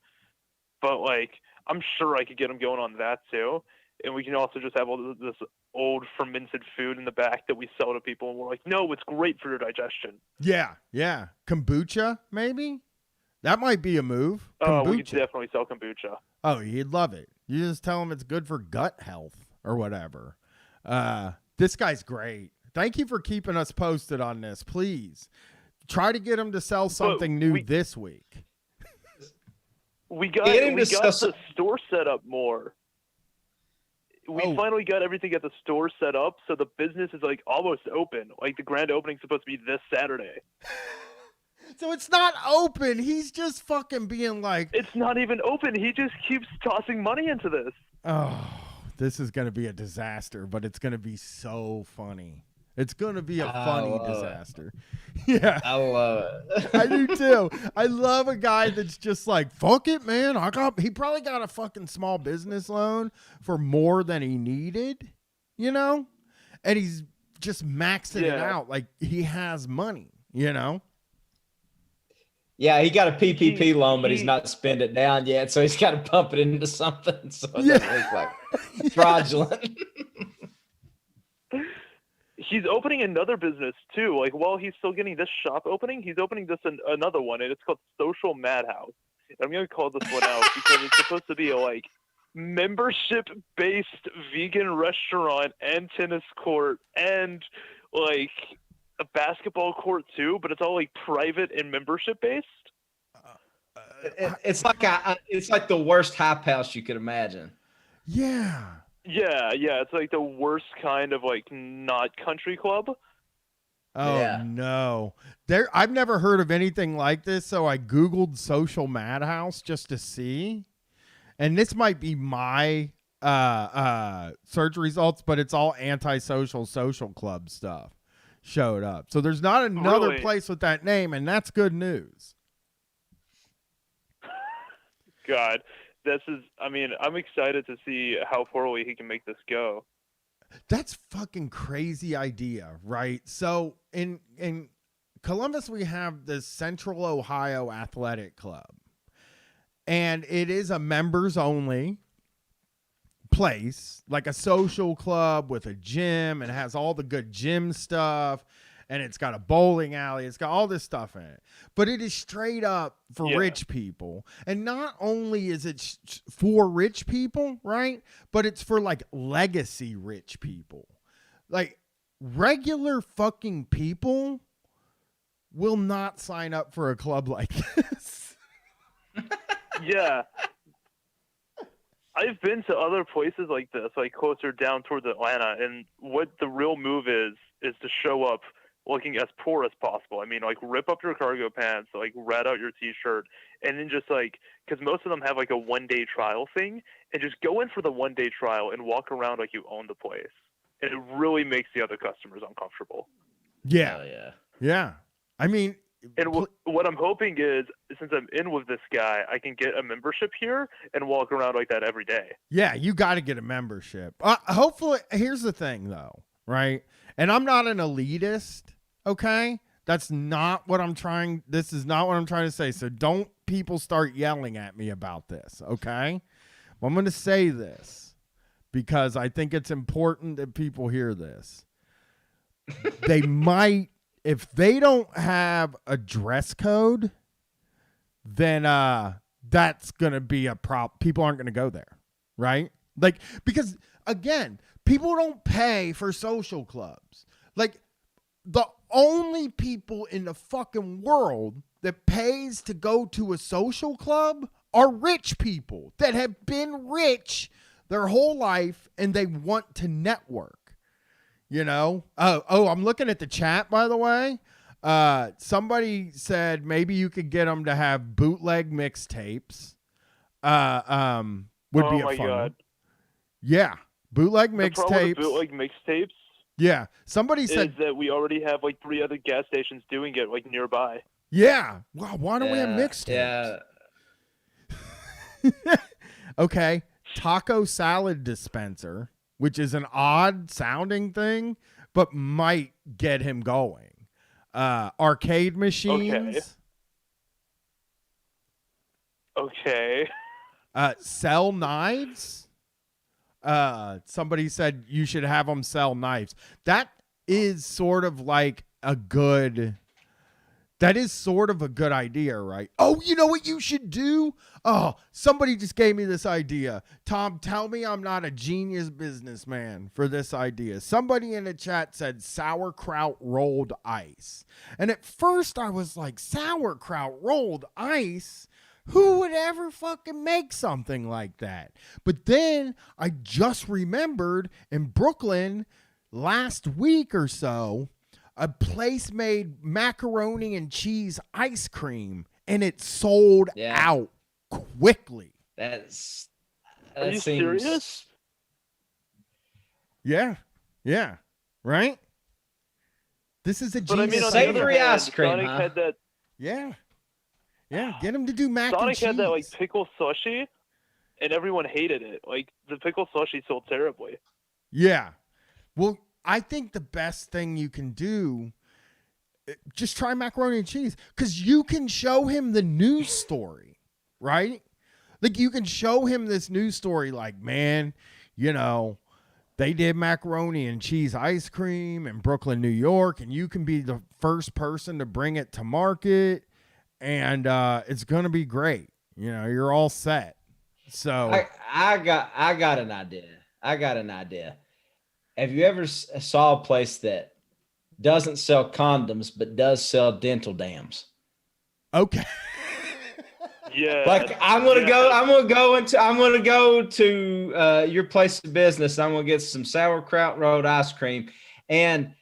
But like, I'm sure I could get them going on that too. And we can also just have all this old fermented food in the back that we sell to people, and we're like, no, it's great for your digestion. Yeah, yeah. Kombucha, maybe? That might be a move. Oh, we could Kombucha. definitely sell kombucha. Oh, you'd love it. You just tell him it's good for gut health or whatever. This guy's great. Thank you for keeping us posted on this. Please try to get him to sell something new this week. We got the store set up more. We finally got everything at the store set up, so the business is like almost open. Like the grand opening's supposed to be this Saturday. So it's not open. He's just fucking being like... It's not even open. He just keeps tossing money into this. Oh, this is going to be a disaster, but it's going to be so funny. It's going to be a funny disaster. Yeah. I love it. I do too. I love a guy that's just like, fuck it, man. He probably got a fucking small business loan for more than he needed, you know? And he's just maxing it out like he has money, you know? Yeah, he got a PPP loan, but he's not spent it down yet, so he's got to pump it into something so it doesn't look like fraudulent. He's opening another business too. Like while he's still getting this shop opening, he's opening another one, and it's called Social Madhouse. And I'm gonna call this one out because it's supposed to be a like membership-based vegan restaurant and tennis court and like a basketball court too, but it's all like private and membership-based. It's like the worst hype house you could imagine. Yeah. Yeah, it's like the worst kind of like not country club. Oh Yeah. no. I've never heard of anything like this, so I Googled Social Madhouse just to see. And this might be my search results, but it's all antisocial social club stuff showed up. So there's not another place with that name, and that's good news. God. I'm excited to see how poorly he can make this go. That's fucking crazy idea, right? So in Columbus, we have the Central Ohio Athletic Club, and it is a members only place, like a social club with a gym, and has all the good gym stuff. And it's got a bowling alley. It's got all this stuff in it. But it is straight up for rich people. And not only is it for rich people, right? But it's for like legacy rich people. Like regular fucking people will not sign up for a club like this. Yeah. I've been to other places like this, like closer down towards Atlanta. And what the real move is to show up looking as poor as possible. I mean, like rip up your cargo pants, like rat out your t-shirt, and then just like, because most of them have like a 1-day trial thing, and just go in for the 1-day trial and walk around like you own the place. And it really makes the other customers uncomfortable. Yeah. Oh, yeah. Yeah. I mean, and what I'm hoping is, since I'm in with this guy, I can get a membership here and walk around like that every day. Yeah, you got to get a membership. Hopefully, here's the thing though, right? And I'm not an elitist. Okay, that's not what I'm trying. This is not what I'm trying to say. So don't people start yelling at me about this. Okay, well, I'm going to say this because I think it's important that people hear this. They might, if they don't have a dress code, then that's going to be a problem. People aren't going to go there, right? Like, because again, people don't pay for social clubs. Like, the only people in the fucking world that pays to go to a social club are rich people that have been rich their whole life and they want to network, you know? Oh, I'm looking at the chat, by the way. Somebody said maybe you could get them to have bootleg mixtapes. Would be a fun one. Yeah. Bootleg mixtapes. Bootleg mixtapes. Yeah, somebody said that we already have like 3 other gas stations doing it like nearby. Yeah, wow. Why don't we have mixtapes? Yeah. Okay, taco salad dispenser, which is an odd sounding thing, but might get him going. Arcade machines. Okay. Sell knives. Somebody said you should have them sell knives. That is sort of like a good idea, right? Oh, you know what you should do? Oh, somebody just gave me this idea. Tom, tell me I'm not a genius businessman for this idea. Somebody in the chat said sauerkraut rolled ice. And at first I was like, sauerkraut rolled ice? Who would ever fucking make something like that? But then I just remembered in Brooklyn last week or so, a place made macaroni and cheese ice cream, and it sold out quickly. Are you serious? Yeah. Right? This is a genius. Savory ice cream. Sonic had that. Yeah. Get him to do mac and Sonic cheese. had that like pickle sushi, and everyone hated it. Like the pickle sushi sold terribly. Yeah. Well, I think the best thing you can do, just try macaroni and cheese, because you can show him the news story, right? Like you can show him this news story like, man, you know, they did macaroni and cheese ice cream in Brooklyn, New York, and you can be the first person to bring it to market, and it's going to be great. You know, you're all set. So I got an idea. Have you ever saw a place that doesn't sell condoms but does sell dental dams? Okay. Yeah. Like I'm gonna go to your place of business. I'm gonna get some sauerkraut rolled ice cream, and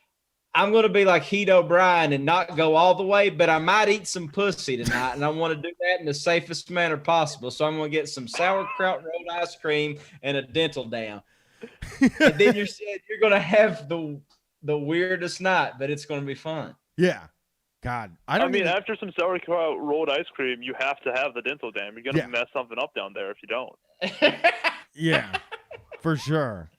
I'm gonna be like Heath O'Brien and not go all the way, but I might eat some pussy tonight, and I want to do that in the safest manner possible. So I'm gonna get some sauerkraut rolled ice cream and a dental dam. And then you're gonna have the weirdest night, but it's gonna be fun. Yeah. God. I mean, after some sauerkraut rolled ice cream, you have to have the dental dam. You're gonna mess something up down there if you don't. Yeah, for sure.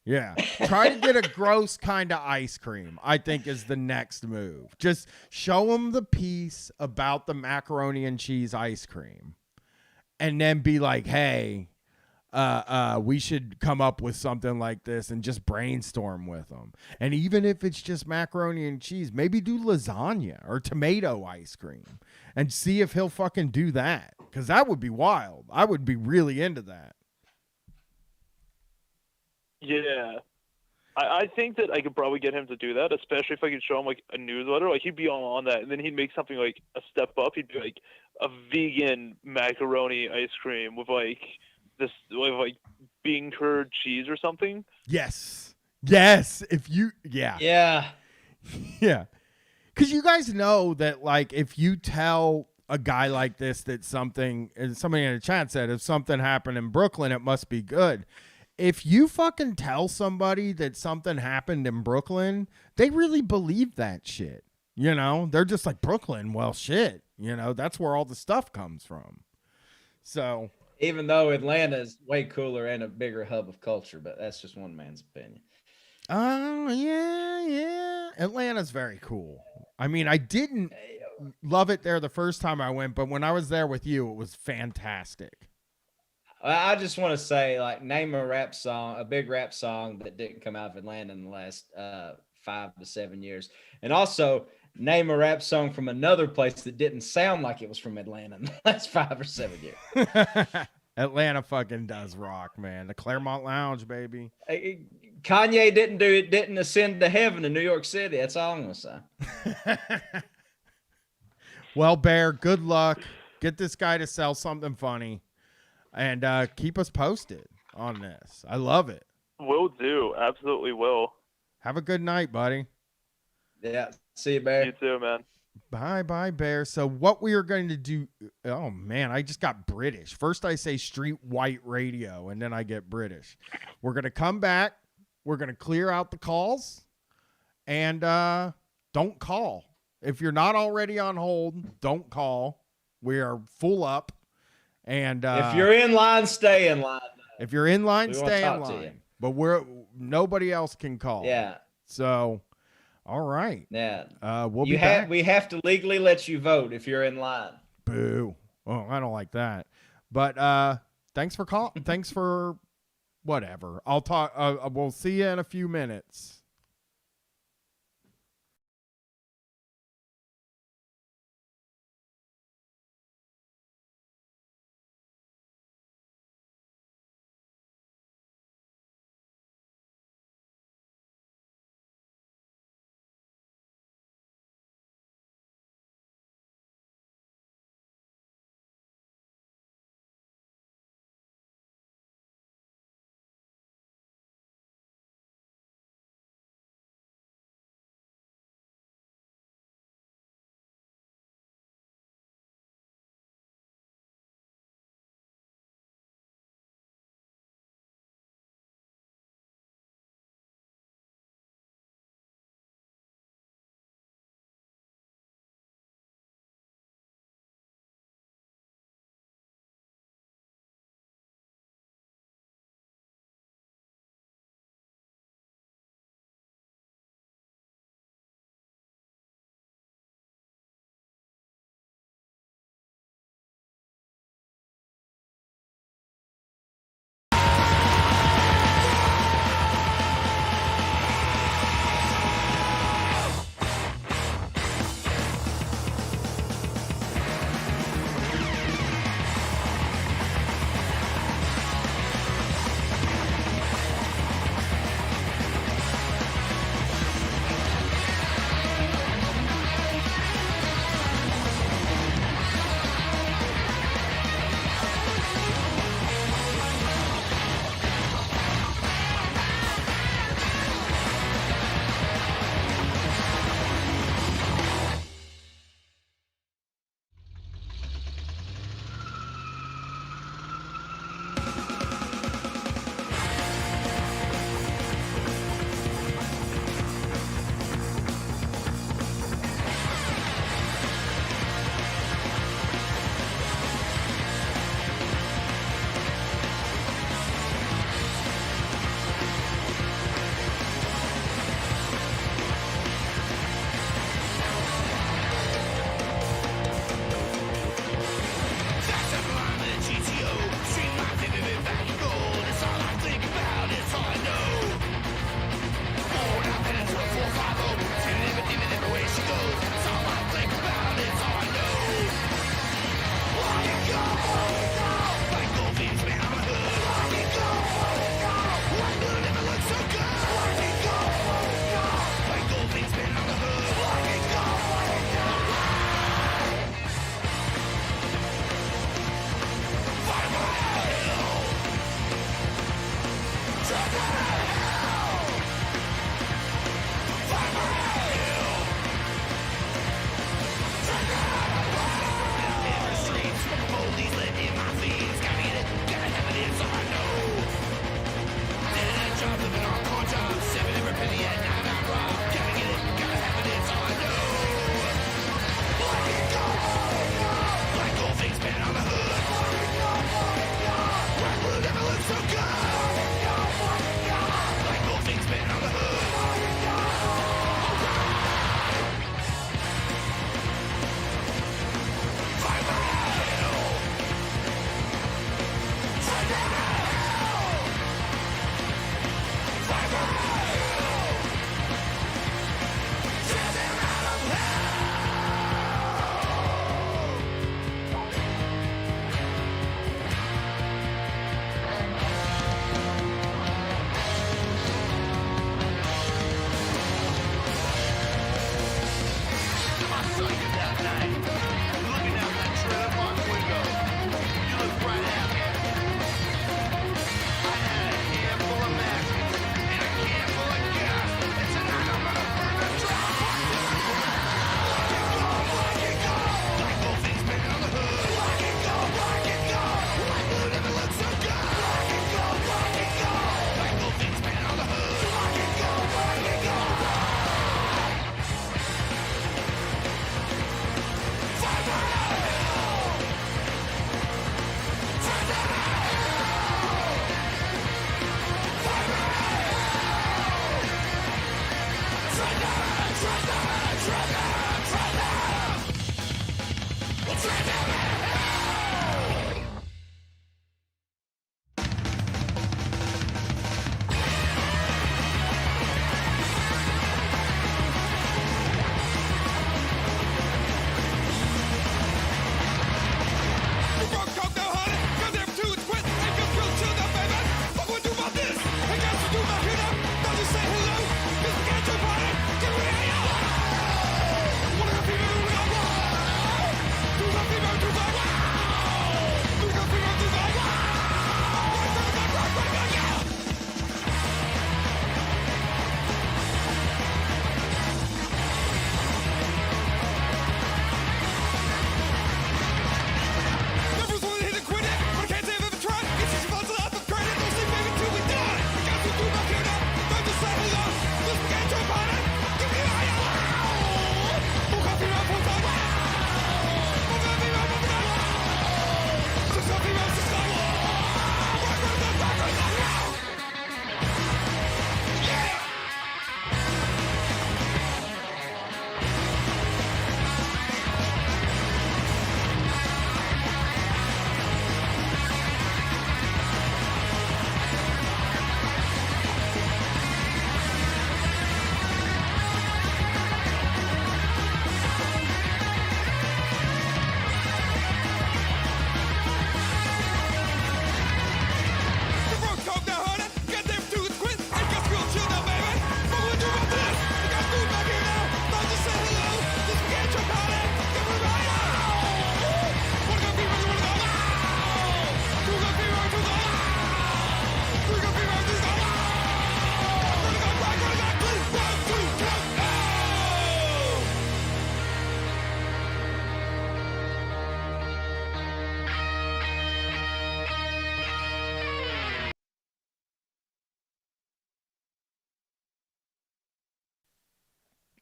Yeah. Try to get a gross kind of ice cream, I think, is the next move. Just show them the piece about the macaroni and cheese ice cream, and then be like, hey, we should come up with something like this, and just brainstorm with them. And even if it's just macaroni and cheese, maybe do lasagna or tomato ice cream and see if he'll fucking do that. Because that would be wild. I would be really into that. Yeah. I think that I could probably get him to do that, especially if I could show him like a newsletter. Like he'd be all on that, and then he'd make something like a step up. He'd be like a vegan macaroni ice cream with like bean curd cheese or something. Yes. If you, yeah. Because you guys know that, like, if you tell a guy like this that something, and somebody in the chat said, if something happened in Brooklyn, it must be good. If you fucking tell somebody that something happened in Brooklyn, they really believe that shit. You know, they're just like, Brooklyn, well, shit. You know, that's where all the stuff comes from. So, even though Atlanta is way cooler and a bigger hub of culture, but that's just one man's opinion. Oh, yeah. Atlanta's very cool. I mean, I didn't love it there the first time I went, but when I was there with you, it was fantastic. I just want to say, like, name a big rap song that didn't come out of Atlanta in the last 5 to 7 years. And also, name a rap song from another place that didn't sound like it was from Atlanta in the last 5 or 7 years. Atlanta fucking does rock, man. The Claremont Lounge, baby. Kanye didn't ascend to heaven in New York City. That's all I'm going to say. Well, Bear, good luck. Get this guy to sell something funny. And keep us posted on this. I love it. Will do. Absolutely will. Have a good night, buddy. Yeah. See you, Bear. You too, man. Bye, Bear. So what we are going to do... Oh, man, I just got British. First I say street white radio, and then I get British. We're going to come back. We're going to clear out the calls. And don't call. If you're not already on hold, don't call. We are full up. And if you're in line, stay in line. If you're in line, stay in line. But nobody else can call. Yeah. So, all right. Yeah. We'll be back. We have to legally let you vote if you're in line. Boo. Oh, I don't like that. But thanks for thanks for whatever. I'll talk. We'll see you in a few minutes.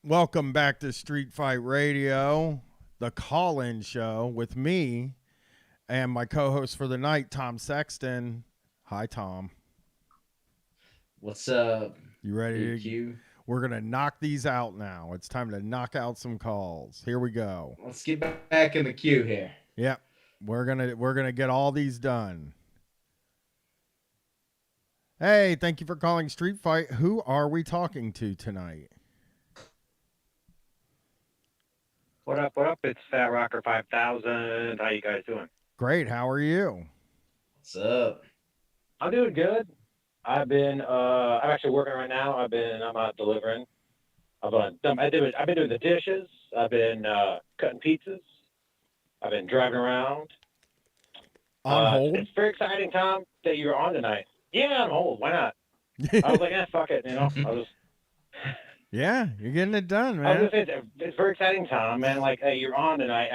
Welcome back to Street Fight Radio, the call-in show with me and my co-host for the night, Tom Sexton. Hi, Tom. What's up? You ready? Q? We're gonna knock these out now. It's time to knock out some calls. Here we go. Let's get back in the queue here. Yep, we're gonna get all these done. Hey, thank you for calling Street Fight. Who are we talking to tonight? What up? What up? It's Fat Rocker 5000. How you guys doing? Great. How are you? What's up? I'm doing good. I've been I'm actually working right now. I'm out delivering. I've been doing the dishes. I've been cutting pizzas. I've been driving around. On hold? It's very exciting, Tom, that you're on tonight. Yeah, on hold. Why not? I was like, fuck it. Yeah, you're getting it done, I was man. gonna say, it's very exciting, Tom, man. Like, hey, you're on tonight.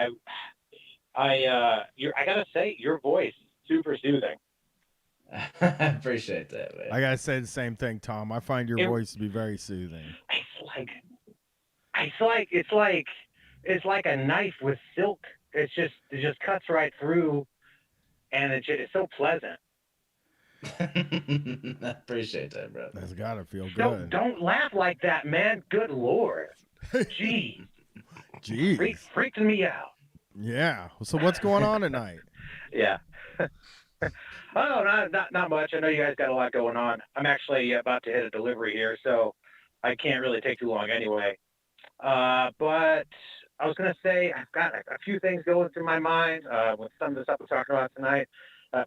I gotta say, your voice super soothing. I appreciate that, man. I gotta say the same thing, Tom. I find your voice to be very soothing. It's like a knife with silk. It just cuts right through, and it's so pleasant. I appreciate that, bro. That's gotta feel So good. don't laugh like that, man. Good Lord. Jeez. Freaks me out. Yeah. So what's going on tonight? Yeah. Oh, not much. I know you guys got a lot going on. I'm actually about to hit a delivery here, so I can't really take too long anyway. But I was going to say I've got a few things going through my mind with some of the stuff we're talking about tonight.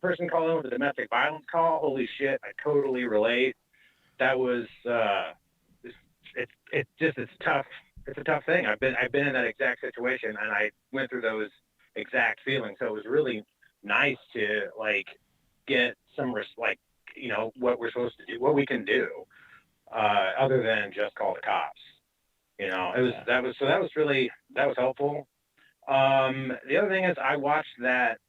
Person calling with a domestic violence call. Holy shit, I totally relate. That was it's tough. It's a tough thing. I've been in that exact situation, and I went through those exact feelings. So it was really nice to get some what we're supposed to do, what we can do, other than just call the cops. That was helpful. The other thing is I watched that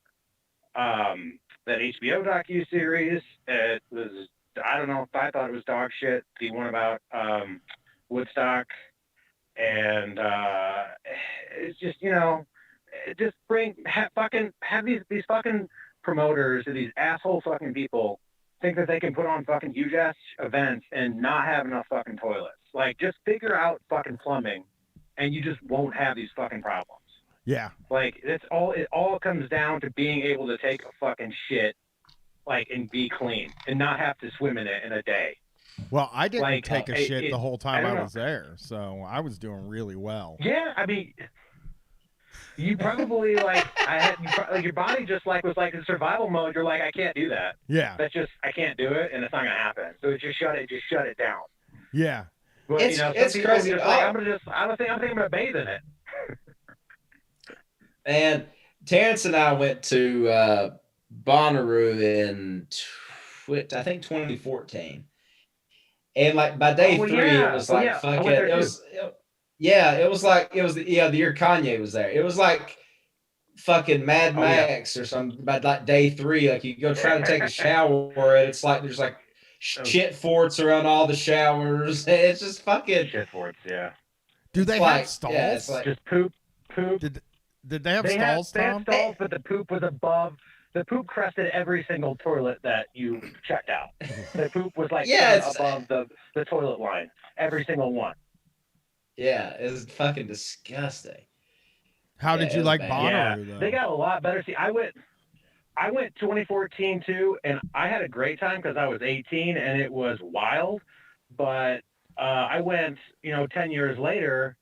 HBO docu-series. It was, I don't know, I thought it was dog shit. The one about Woodstock, and it's just have these fucking promoters or these asshole fucking people think that they can put on fucking huge ass events and not have enough fucking toilets. Like, just figure out fucking plumbing, and you just won't have these fucking problems. Yeah. Like, it all comes down to being able to take a fucking shit, and be clean and not have to swim in it in a day. Well, I didn't take a shit the whole time I was know. there, so I was doing really well. Yeah, I mean, you probably your body just was in survival mode. You're like, I can't do that. Yeah. I can't do it, and it's not gonna happen. So just shut it down. Yeah. But It's crazy. I'm thinking I'm gonna bathe in it. And Terrence and I went to Bonnaroo in I think 2014, and by day 3 it was fucking. It was the year Kanye was there. It was like fucking Mad Max or something. By day 3, you go try to take a shower, and it's like there's shit forts around all the showers. It's just fucking shit forts. Yeah. Do they have stalls? Yeah, it's just poop. Did they have stalls, They Tom? had stalls, but the poop was above. The poop crested every single toilet that you checked out. The poop was above the toilet line, every single one. Yeah, it was fucking disgusting. How did you like Bonnaroo, though? They got a lot better. See, I went 2014 too, and I had a great time because I was 18 and it was wild. But I went, 10 years later,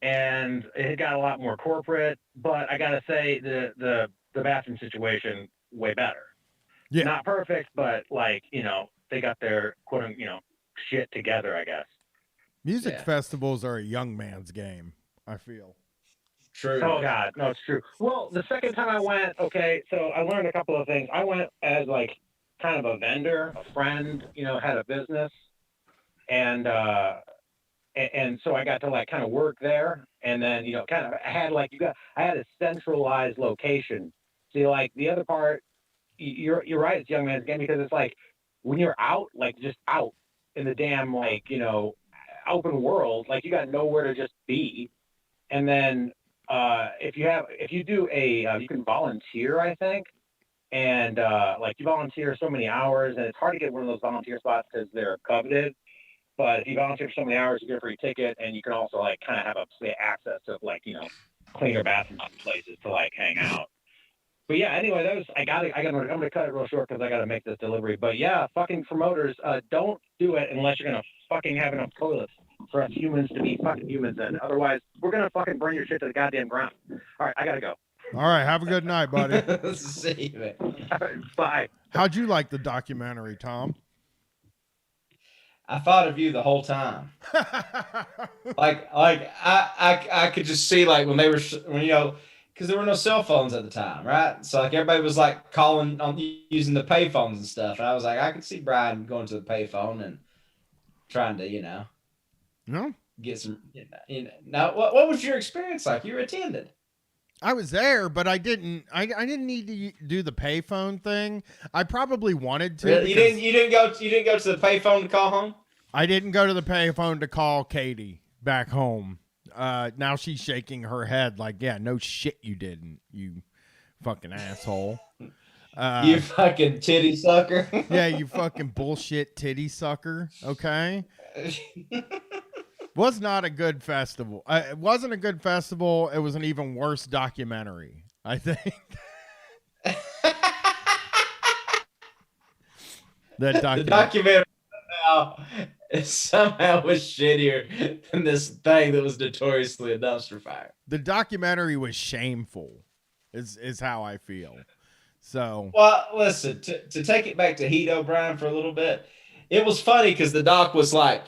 and it got a lot more corporate. But I gotta say, the bathroom situation way better. Yeah. Not perfect, but they got their shit together, I guess. Music festivals are a young man's game, I feel. True. Oh God, no, it's true. Well, the second time I went, so I learned a couple of things. I went as kind of a vendor, a friend, had a business, and so I got to kind of work there, and then I had a centralized location. See, the other part, you're right, it's young man's game, because it's when you're out, just out in the damn open world. Like you got nowhere to just be. And then if you do you can volunteer, I think. And like you volunteer so many hours, and it's hard to get one of those volunteer spots because they're coveted. But if you volunteer for so many hours, you get a free ticket, and you can also like kind of have access to like cleaner bathroom places to like hang out. But yeah, anyway, I'm gonna cut it real short because I gotta make this delivery. But yeah, fucking promoters, don't do it unless you're gonna fucking have enough toilets for us humans to be fucking humans in. Otherwise, we're gonna fucking burn your shit to the goddamn ground. All right, I gotta go. All right, have a good night, buddy. See you, man. Bye. How'd you like the documentary, Tom? I thought of you the whole time. like I could just see like when they were because there were no cell phones at the time, right? So like everybody was like calling on using the payphones and stuff, and I was like, I could see Brian going to the payphone and trying to No, get some. Now, what was your experience like? You were attended. I was there, but I didn't need to do the payphone thing. I probably wanted to. Really? You didn't go to the payphone to call home? I didn't go to the payphone to call Katie back home. Now she's shaking her head like, yeah, no shit you didn't, you fucking asshole. You fucking titty sucker. Yeah, you fucking bullshit titty sucker. Okay. Was not a good festival. It wasn't a good festival. It was an even worse documentary, I think. The documentary somehow was shittier than this thing that was notoriously a dumpster fire. The documentary was shameful, is how I feel. So, well, listen, to take it back to Heat O'Brien for a little bit, it was funny because the doc was like,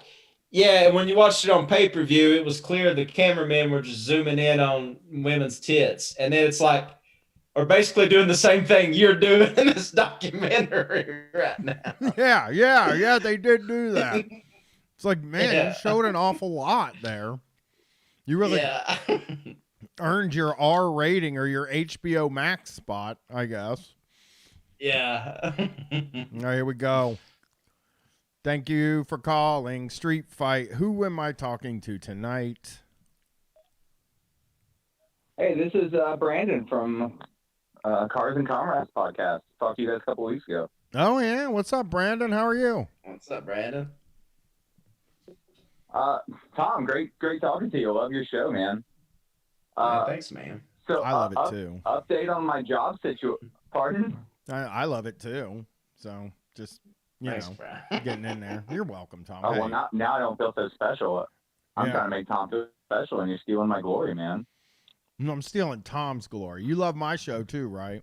yeah, and when you watched it on pay-per-view, it was clear the cameramen were just zooming in on women's tits. And then it's like, are basically doing the same thing you're doing in this documentary right now. Yeah, they did do that. It's like, man, you showed an awful lot there. You really earned your R rating or your HBO Max spot, I guess. Yeah. All right, here we go. Thank you for calling Street Fight. Who am I talking to tonight? Hey, this is Brandon from Cars and Comrades podcast. Talked to you guys a couple weeks ago. Oh, yeah. What's up, Brandon? How are you? What's up, Brandon? Tom, great talking to you. Love your show, man. Thanks, man. So I love it, too. Update on my job situation. Pardon? I love it, too. So, just... Thanks, getting in there. You're welcome, Tom. Oh, well, now I don't feel so special. I'm trying to make Tom feel special, and you're stealing my glory, man. No, I'm stealing Tom's glory. You love my show, too, right?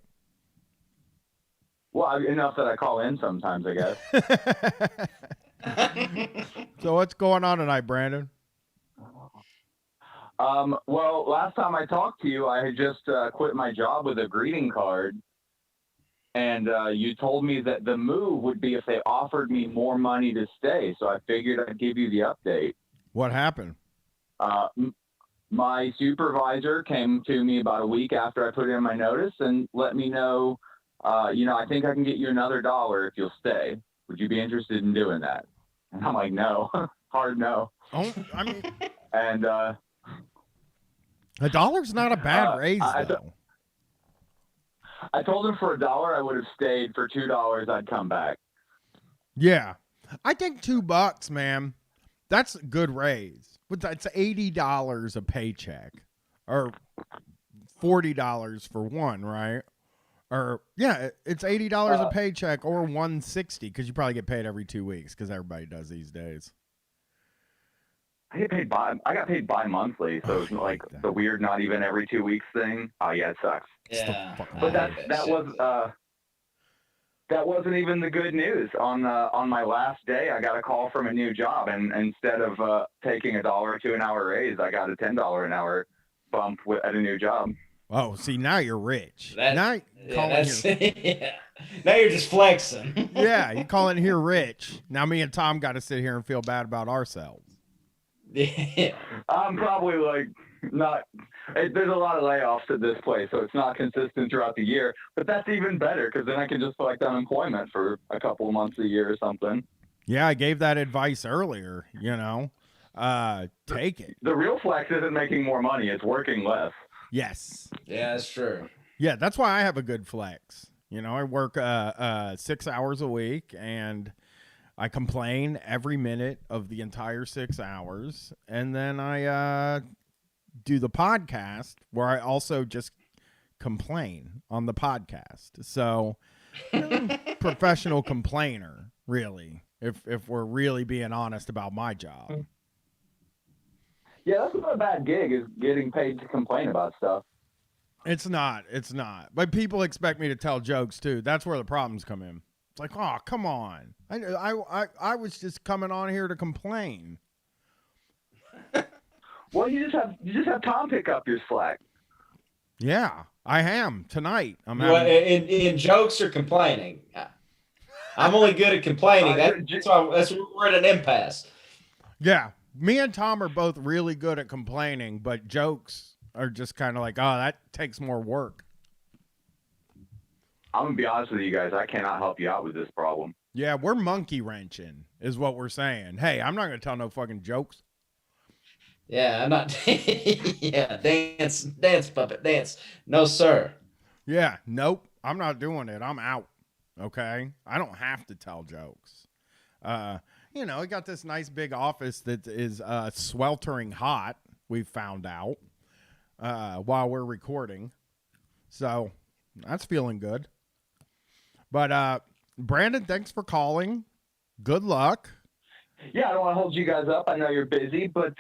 Well, enough that I call in sometimes, I guess. So what's going on tonight, Brandon? Well, last time I talked to you, I had just quit my job with a greeting card. And you told me that the move would be if they offered me more money to stay. So I figured I'd give you the update. What happened? My supervisor came to me about a week after I put in my notice and let me know, I think I can get you another $1 if you'll stay. Would you be interested in doing that? And I'm like, no, hard no. Oh, I mean, and $1's not a bad raise, though. I told him for $1 I would have stayed. For $2 I'd come back. Yeah, I think $2, man. That's a good raise. But that's $80 a paycheck, or $40 for one, right? Or yeah, it's $80 a paycheck, or $160 because you probably get paid every 2 weeks because everybody does these days. I got paid bi-monthly, so it's like the weird not even every 2 weeks thing. Oh yeah, it sucks. Yeah, but that wasn't even the good news. On my last day, I got a call from a new job, and instead of taking $1 or $2 an hour raise, I got a $10 an hour bump at a new job. Oh, see, now you're rich. Now you're just flexing. Yeah, you calling here rich. Now me and Tom got to sit here and feel bad about ourselves. Yeah. I'm probably like not. There's a lot of layoffs at this place, so it's not consistent throughout the year. But that's even better because then I can just collect unemployment for a couple of months a year or something. Yeah, I gave that advice earlier. take it. The real flex isn't making more money; it's working less. Yes. Yeah, that's true. Yeah, that's why I have a good flex. You know, I work 6 hours a week, and I complain every minute of the entire 6 hours, and then I do the podcast where I also just complain on the podcast. So, professional complainer, really. If we're really being honest about my job. Yeah, that's not a bad gig, is getting paid to complain about stuff. It's not. But people expect me to tell jokes too. That's where the problems come in. It's like, oh, come on. I was just coming on here to complain. Well, you just have Tom pick up your slack. Yeah, I am tonight. In jokes or complaining? I'm only good at complaining. That's why we're at an impasse. Yeah, me and Tom are both really good at complaining, but jokes are just kind of like, oh, that takes more work. I'm going to be honest with you guys. I cannot help you out with this problem. Yeah, we're monkey wrenching is what we're saying. Hey, I'm not going to tell no fucking jokes. Yeah, I'm not. Yeah, dance, puppet, dance. No, sir. Yeah, nope. I'm not doing it. I'm out. Okay? I don't have to tell jokes. You know, we got this nice big office that is sweltering hot, we've found out, while we're recording. So that's feeling good. But Brandon, thanks for calling. Good luck. Yeah, I don't want to hold you guys up. I know you're busy, but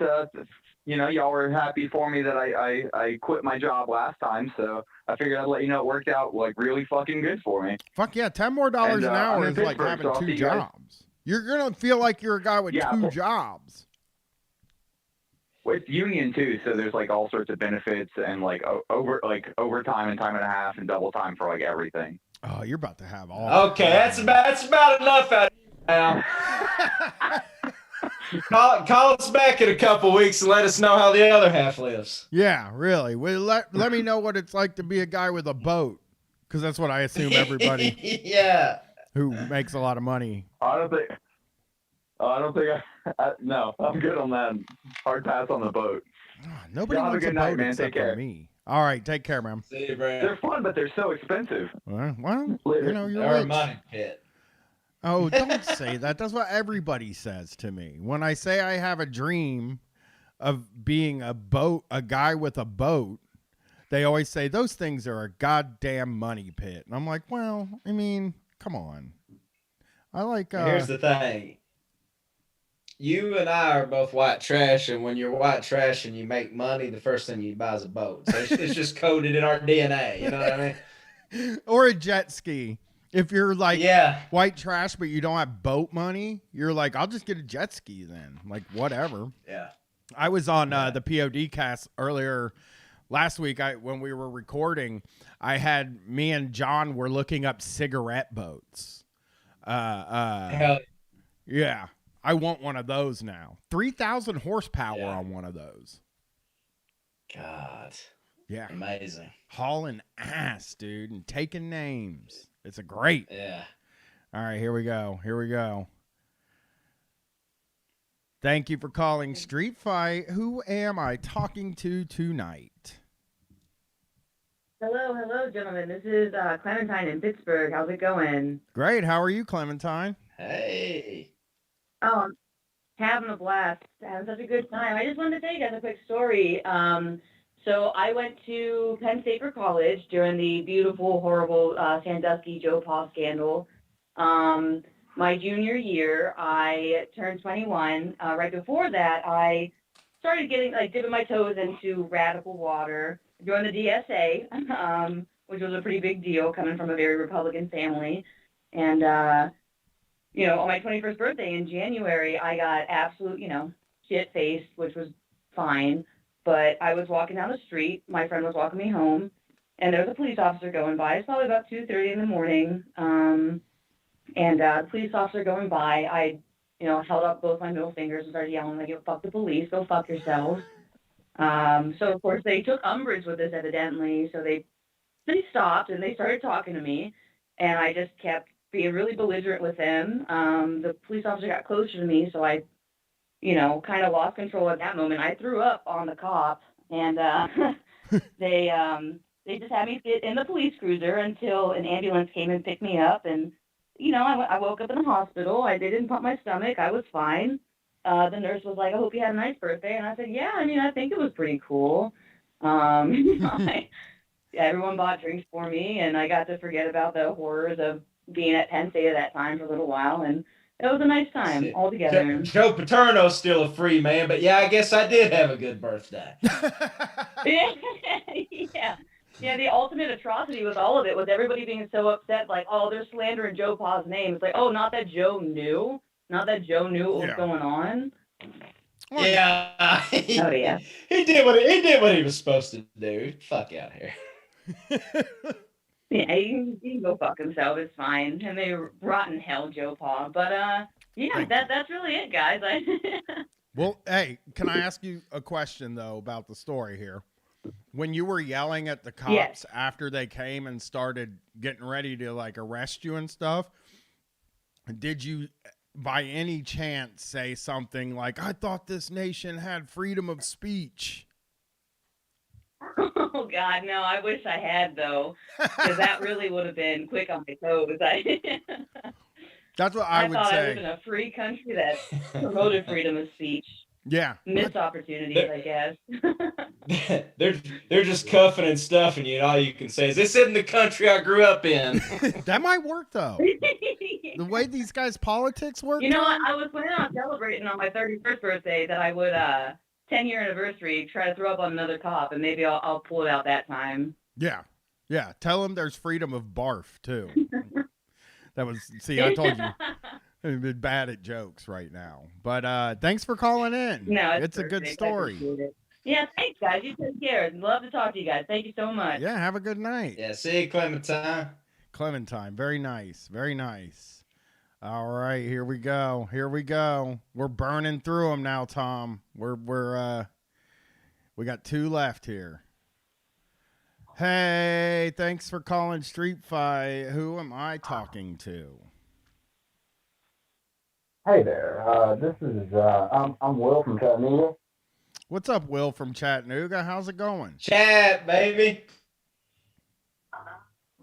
you know, y'all were happy for me that I quit my job last time, so I figured I'd let you know it worked out like really fucking good for me. Fuck yeah, $10 more an hour is like having two jobs. You're gonna feel like you're a guy with two jobs. Well, it's union too, so there's like all sorts of benefits and like overtime and time and a half and double time for like everything. Oh, you're about to have all. Okay, that's about enough out of you now. Call us back in a couple weeks and let us know how the other half lives. Yeah, really. Well, let me know what it's like to be a guy with a boat, because that's what I assume everybody. Yeah. Who makes a lot of money. I don't think no, I'm good on that. Hard pass on the boat. Nobody wants a boat except for me. All right, take care, man. See you, Brad. They're fun, but they're so expensive. Well, you know, you're They're a rich. money pit. Oh, don't say that. That's what everybody says to me. When I say I have a dream of being a guy with a boat, they always say those things are a goddamn money pit. And I'm like, well, I mean, come on. I like... Here's the thing. You and I are both white trash, and when you're white trash and you make money, the first thing you buy is a boat. So it's just coded in our DNA. You know what I mean? Or a jet ski. If you're like white trash, but you don't have boat money, you're like, I'll just get a jet ski then. Like, whatever. Yeah. I was on the POD cast earlier last week. When we were recording, me and John were looking up cigarette boats. Hell. Yeah. I want one of those now. 3,000 horsepower on one of those. God. Yeah. Amazing. Hauling ass, dude, and taking names. It's a great. Yeah. All right, here we go. Thank you for calling Street Fight. Who am I talking to tonight? Hello, gentlemen. This is Clementine in Pittsburgh. How's it going? Great. How are you, Clementine? Hey. Oh, I'm having a blast. Having such a good time. I just wanted to tell you guys a quick story. So I went to Penn State for college during the beautiful, horrible Sandusky Joe Paul scandal. My junior year, I turned 21. Right before that, I started dipping my toes into radical water, joined the DSA, which was a pretty big deal coming from a very Republican family. And, on my 21st birthday in January, I got absolute, shit-faced, which was fine. But I was walking down the street. My friend was walking me home, and there was a police officer going by. It's probably about 2:30 in the morning. The police officer going by, I, held up both my middle fingers and started yelling, like, fuck the police, go fuck yourselves. So, of course, they took umbrage with this, evidently. So they stopped, and they started talking to me, and I just kept being really belligerent with them. The police officer got closer to me, so I kind of lost control at that moment. I threw up on the cop, and they just had me sit in the police cruiser until an ambulance came and picked me up. And I woke up in the hospital. I didn't pump my stomach. I was fine. The nurse was like, "I hope you had a nice birthday," and I said, "Yeah, I mean, I think it was pretty cool." Everyone bought drinks for me, and I got to forget about the horrors of being at Penn State at that time for a little while, and it was a nice time altogether. Joe Paterno's still a free man, but yeah, I guess I did have a good birthday. Yeah, the ultimate atrocity with all of it was everybody being so upset, like, oh, they're slandering Joe Pa's name. It's like, oh, not that Joe knew what was going on. Yeah. Oh yeah. He did what he was supposed to do. Fuck out here. Yeah, he can go fuck himself. It's fine. And they rot in hell, Joe Pa. But that's really it, guys. Well, hey, can I ask you a question though about the story here? When you were yelling at the cops after they came and started getting ready to like arrest you and stuff, did you by any chance say something like, "I thought this nation had freedom of speech"? Oh God, no! I wish I had though, because that really would have been quick on my toes. That's what I would thought say. I lived in a free country that promoted freedom of speech. Yeah, missed opportunities, I guess. they're just cuffing and stuffing you, and all you can say is, "This isn't the country I grew up in." That might work though. The way these guys' politics work. You know what? I was planning on celebrating on my 31st birthday that I would 10-year anniversary try to throw up on another cop, and maybe I'll pull it out that time. Yeah. Tell them there's freedom of barf too. See, I told you. I've been bad at jokes right now, but thanks for calling in. No, it's a good story. Yeah, thanks, guys. You take care. Love to talk to you guys. Thank you so much. Yeah, have a good night. Yeah, see you, Clementine. Clementine, very nice, very nice. All right, here we go. We're burning through them now, Tom. We got 2 left here. Hey, thanks for calling Street Fight. Who am I talking to? Hey there. This is I'm Will from Chattanooga. What's up, Will from Chattanooga? How's it going? Chat, baby.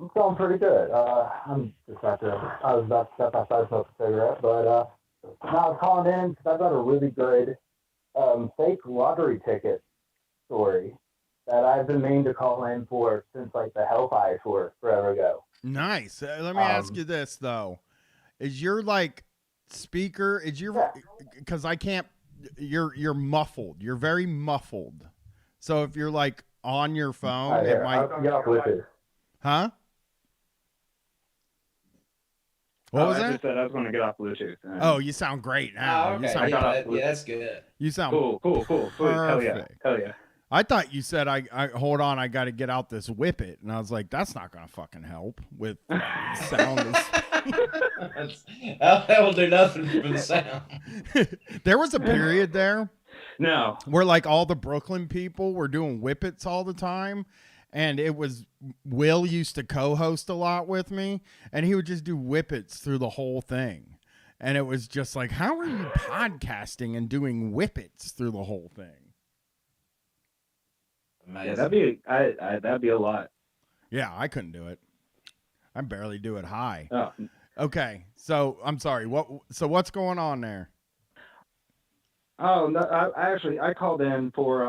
I'm feeling pretty good. I'm just I was about to step outside to smoke a cigarette, but now I was calling in because I've got a really good fake lottery ticket story that I've been meaning to call in for since like the Hellfire tour forever ago. Nice. Let me ask you this though: is your like speaker? Because I can't. You're muffled. You're very muffled. So if you're like on your phone, it might. I'll get off Bluetooth. Huh? What was I that? just said I was going to get off Bluetooth. Oh, you sound great now. Oh, okay. You sound Yeah, that's good. You sound cool. perfect. Hell yeah. I thought you said I hold on, I got to get out this whippet, and I was like, that's not gonna fucking help with sound. That will do nothing for the sound. There was a period there, no, where like all the Brooklyn people were doing whippets all the time, and it was Will used to co-host a lot with me, and he would just do whippets through the whole thing, and it was just like, how are you podcasting and doing whippets through the whole thing? Yeah, that'd be a lot. Yeah, I couldn't do it. I barely do it high. Oh. Okay, so I'm sorry. What's going on there? Oh no, I called in for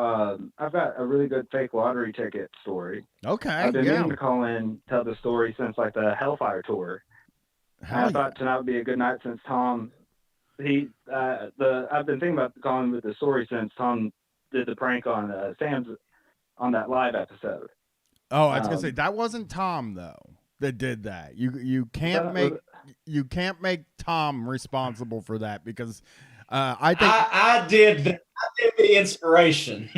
I've got a really good fake lottery ticket story. Okay, I've been meaning to call in, tell the story since like the Hellfire tour. I thought tonight would be a good night since Tom. I've been thinking about calling with the story since Tom did the prank on Sam's on that live episode. Oh, I was gonna say that wasn't Tom though that did that. You can't make Tom responsible for that because I think I did the inspiration.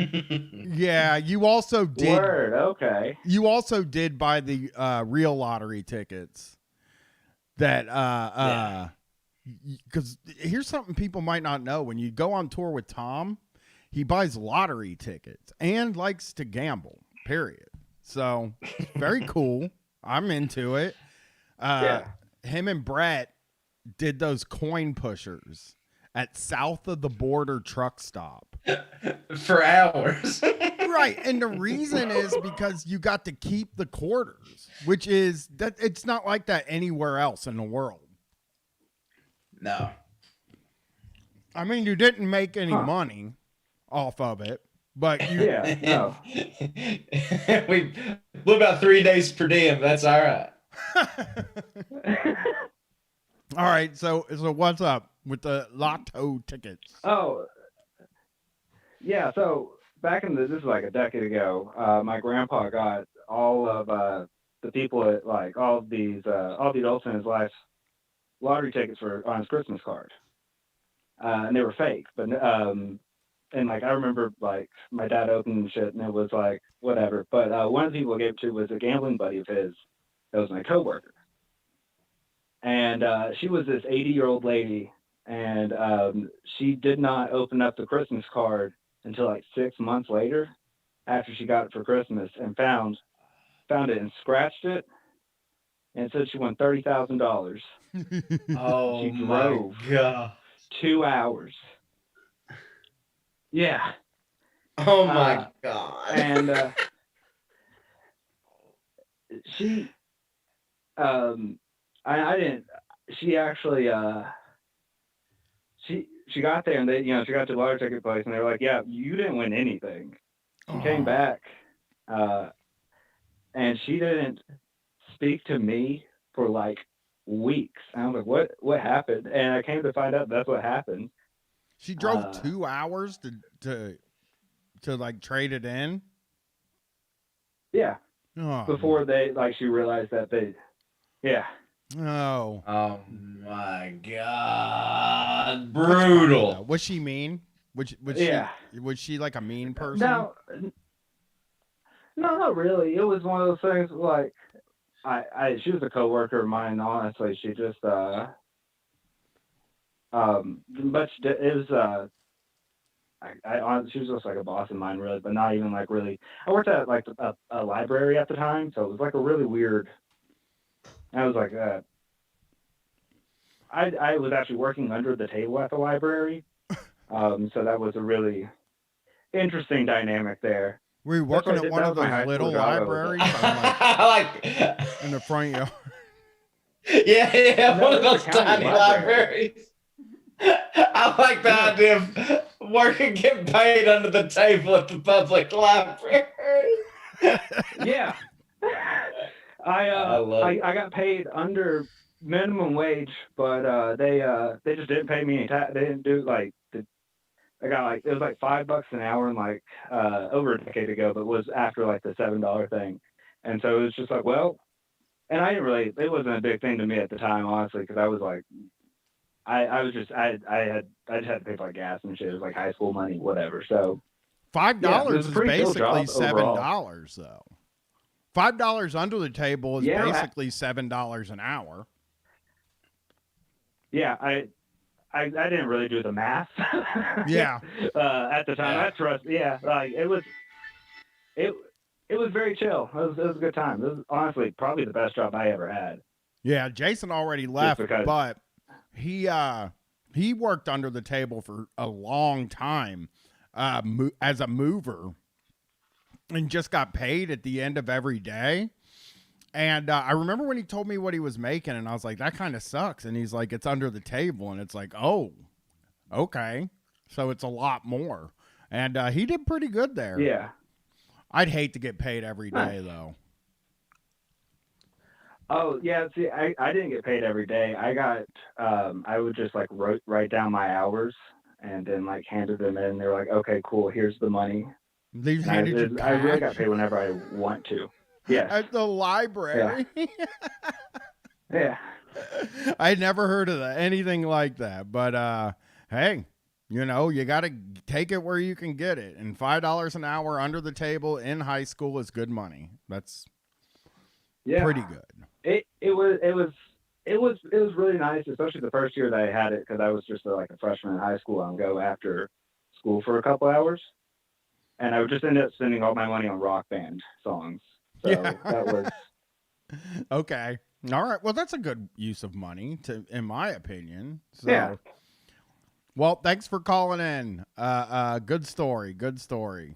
Yeah, you also did. Word, okay. You also did buy the real lottery tickets. That because here's something people might not know: when you go on tour with Tom, he buys lottery tickets and likes to gamble, period. So very cool. I'm into it. Him and Brett did those coin pushers at south of the border truck stop for hours. Right, and the reason is because you got to keep the quarters, which is that it's not like that anywhere else in the world. No. I mean, you didn't make any money off of it, but you we blew about 3 days per diem. That's all right. All right, so what's up with the lotto tickets? Oh, yeah. So back in this is like a decade ago. My grandpa got all of the people at like all the adults in his life lottery tickets on his Christmas card, and they were fake. But and like I remember like my dad opened shit and it was like whatever. But one of the people I gave it to was a gambling buddy of his that was my coworker. And she was this 80-year-old lady, and she did not open up the Christmas card until like 6 months later, after she got it for Christmas, and found it and scratched it, and said she won $30,000. Oh, she drove my God. 2 hours. Yeah. Oh my God. And she I didn't. She actually, she got there and she got to the lottery ticket place and they were like, "Yeah, you didn't win anything." She came back, and she didn't speak to me for like weeks. And I was like, "What happened?" And I came to find out that's what happened. She drove 2 hours to like trade it in. Yeah. Oh. Before she realized that yeah. Oh. Oh my God. Brutal. Was she mean? Was she like a mean person? No, not really. It was one of those things like she was a coworker of mine, honestly. She just but it was she was just like a boss of mine, really, but not even like really. I worked at like a library at the time, so it was like a really weird. I was like, I was actually working under the table at the library, so that was a really interesting dynamic there. Were you working at one of those little libraries in the front yard? Yeah, No, one of those tiny libraries. I like the idea of working, getting paid under the table at the public library. Yeah. I got paid under minimum wage, but they just didn't pay me any tax. They didn't do like I got like it was like $5 an hour and like over a decade ago, but it was after like the $7 thing, and so it was just like and I didn't really it wasn't a big thing to me at the time, honestly, because I was like I just had to pay for like gas and shit. It was like high school money, whatever. So $5 is basically $7 though. $5 under the table is basically $7 an hour. Yeah, I didn't really do the math. Yeah. At the time, I trust. Yeah, like it was very chill. It was a good time. It was honestly probably the best job I ever had. Yeah, Jason already left, but he worked under the table for a long time as a mover. And just got paid at the end of every day. And I remember when he told me what he was making, and I was like, that kind of sucks. And he's like, it's under the table. And it's like, oh, okay. So it's a lot more. And he did pretty good there. Yeah. I'd hate to get paid every day, though. Oh, yeah. See, I didn't get paid every day. I got, I would just like write down my hours and then like handed them in. They were like, okay, cool. Here's the money. They handed you cash? I really got paid whenever I want to. Yeah. At the library. Yeah. I never heard of anything like that. But hey, you got to take it where you can get it. And $5 an hour under the table in high school is good money. That's pretty good. It was really nice, especially the first year that I had it, because I was just like a freshman in high school. I'd go after school for a couple hours. And I would just end up spending all my money on Rock Band songs. So that was okay. All right. Well, that's a good use of money, in my opinion. So, yeah. Well, thanks for calling in. Good story. Good story.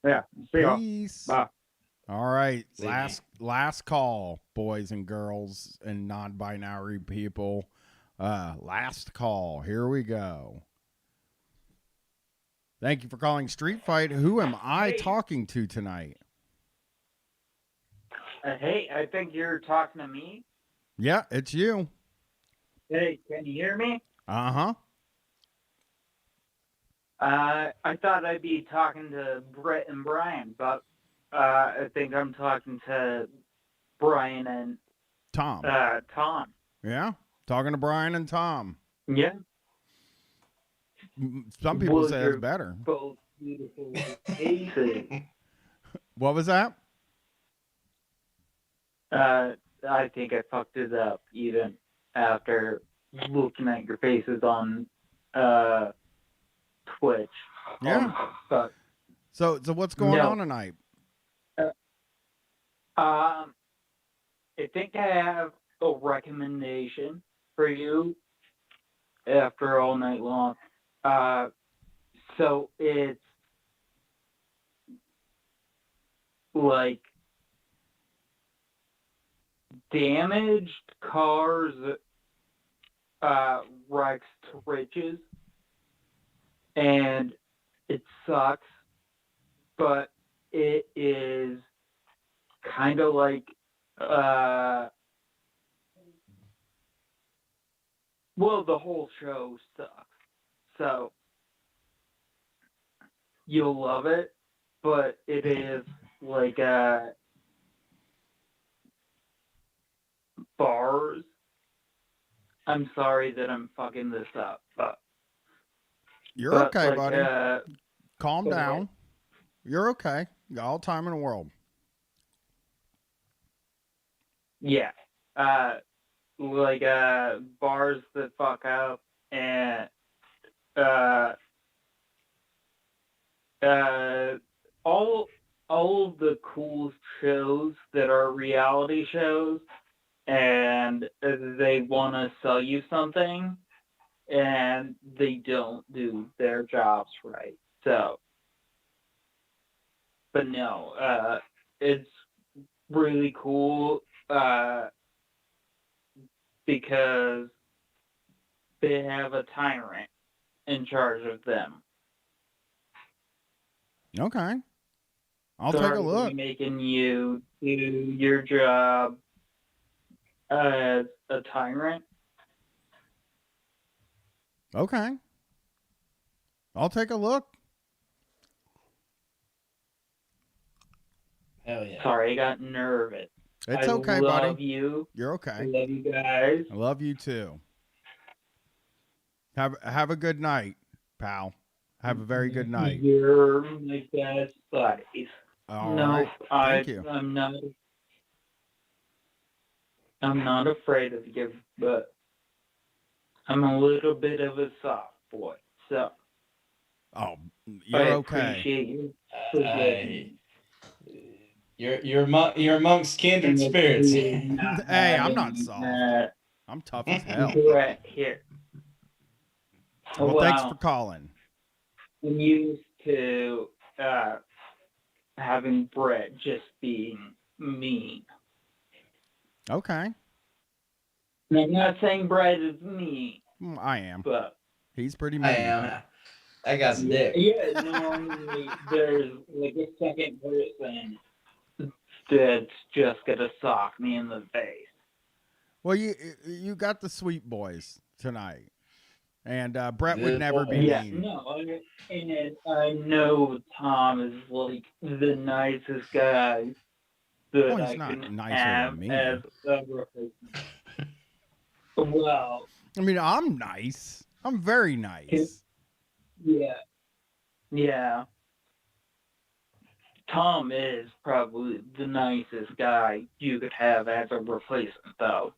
Yeah. See y'all. Peace. Bye. All right. See Last call, boys and girls and non-binary people. Last call. Here we go. Thank you for calling Street Fight. Who am I talking to tonight? Hey, I think you're talking to me. Yeah, it's you. Hey, can you hear me? Uh-huh. I thought I'd be talking to Brett and Brian, but I think I'm talking to Brian and Tom. Tom. Yeah, talking to Brian and Tom. Yeah. Some people Well, say you're it's better. both beautiful faces. What was that? I think I fucked it up even after looking at your faces on Twitch. Yeah. But So what's going on tonight? I think I have a recommendation for you after all night long. So it's like damaged cars, wrecks to riches, and it sucks, but it is kind of like well, the whole show sucks, so you'll love it, but it is like bars. I'm sorry that I'm fucking this up, but You're okay, buddy. Calm down. You're okay. You got all time in the world. Yeah. Like bars that fuck up and all of the cool shows that are reality shows and they want to sell you something and they don't do their jobs right. So, but no, it's really cool because they have a tyrant in charge of them. Okay. I'll take a look. Making you do your job as a tyrant. Okay. I'll take a look. Hell yeah. Sorry, I got nervous. It's okay, I buddy. love you. You're okay. I love you guys. I love you too. Have a good night, pal. Have a very good night. You're my best buddies. All no, right. Thank you. I'm not afraid of you, but I'm a little bit of a soft boy, so. Oh, you're I okay. appreciate you. Forgiving. You're amongst kindred spirits. Hey, I'm not soft. I'm tough as hell. Right here. Well, thanks for calling. I'm used to having Brett just being mean. Okay. And I'm not saying Brett is mean. I am. But he's pretty mean. I am. That guy's a dick. Yeah, normally there's like a second person that's just gonna sock me in the face. Well, you got the sweet boys tonight, and Brett would never be mean. No, and I know Tom is like the nicest guy that Well, he's I not can nicer have than me. as a replacement. Well, I mean, I'm nice. I'm very nice. Yeah. Tom is probably the nicest guy you could have as a replacement, though.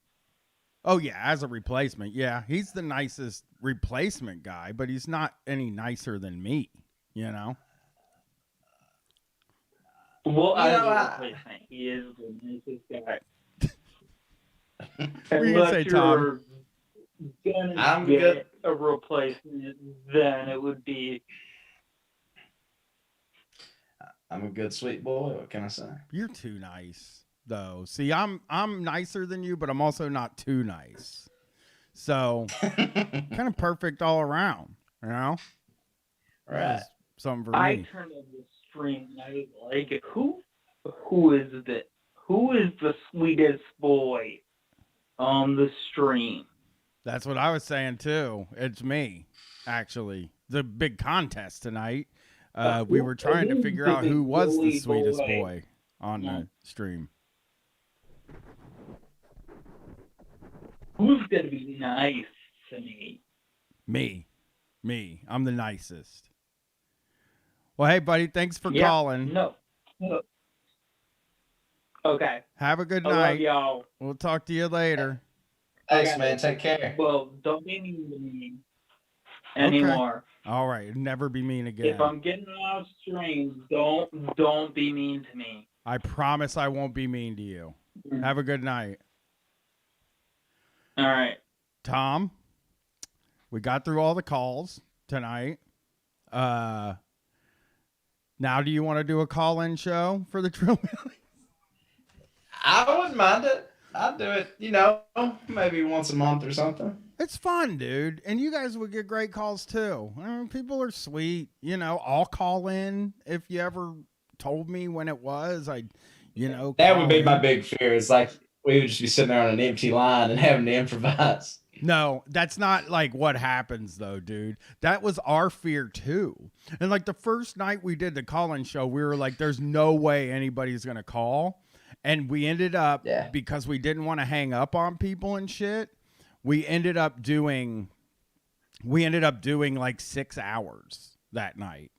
Oh, yeah, as a replacement. Yeah, he's the nicest replacement guy, but he's not any nicer than me, you know? Well, as a replacement, he is the nicest guy. What are you going to say, Tom? gonna I'm get good. a replacement, then it would be. I'm a good sweet boy. What can I say? You're too nice, though. See, I'm nicer than you, but I'm also not too nice. So, kind of perfect all around, you know? Right. That's something for I me. turned on the stream and I was like, who is the sweetest boy on the stream? That's what I was saying too. It's me, actually. The big contest tonight. We were trying to figure out who was the sweetest boy on the stream. Who's gonna be nice to me? Me. I'm the nicest. Well, hey, buddy, thanks for calling. No. Okay. Have a good I night. love y'all. We'll talk to you later. Thanks, man. Take care. Well, don't be mean to me anymore. Okay. All right. Never be mean again. If I'm getting off stream, don't be mean to me. I promise I won't be mean to you. Have a good night. All right. Tom, we got through all the calls tonight. Now do you want to do a call-in show for the Trillbillies? I wouldn't mind it. I'd do it, maybe once a month or something. It's fun, dude. And you guys would get great calls too. I mean, people are sweet. I'll call in if you ever told me when it was. That would be my big fear. It's like we would just be sitting there on an empty line and having to improvise. No, that's not like what happens though, dude. That was our fear too. And like the first night we did the call-in show, we were like, there's no way anybody's going to call. And we ended up, because we didn't want to hang up on people and shit, we ended up doing like 6 hours that night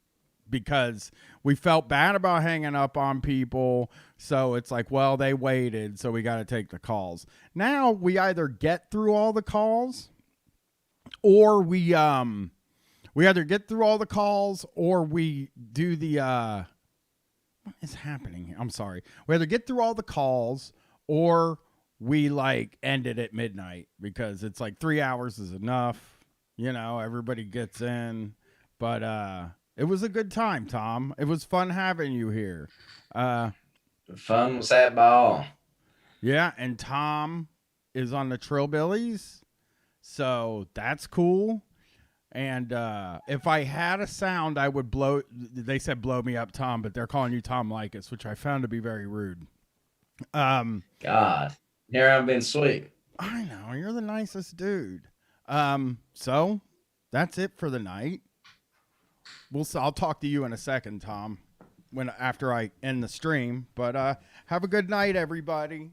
because we felt bad about hanging up on people. So it's like, well, they waited, so we got to take the calls. Now we either get through all the calls or we either get through all the calls or we do the what is happening here? I'm sorry. We either get through all the calls or we like end it at midnight because it's like 3 hours is enough. Everybody gets in. But it was a good time, Tom. It was fun having you here. Fun was had by all. Yeah, and Tom is on the Trillbillies. So that's cool. And if I had a sound, I would blow. They said blow me up, Tom, but they're calling you Tom Likas, which I found to be very rude. God, here I've been sweet. I know you're the nicest dude. So that's it for the night. I'll talk to you in a second, Tom, after I end the stream. But have a good night, everybody.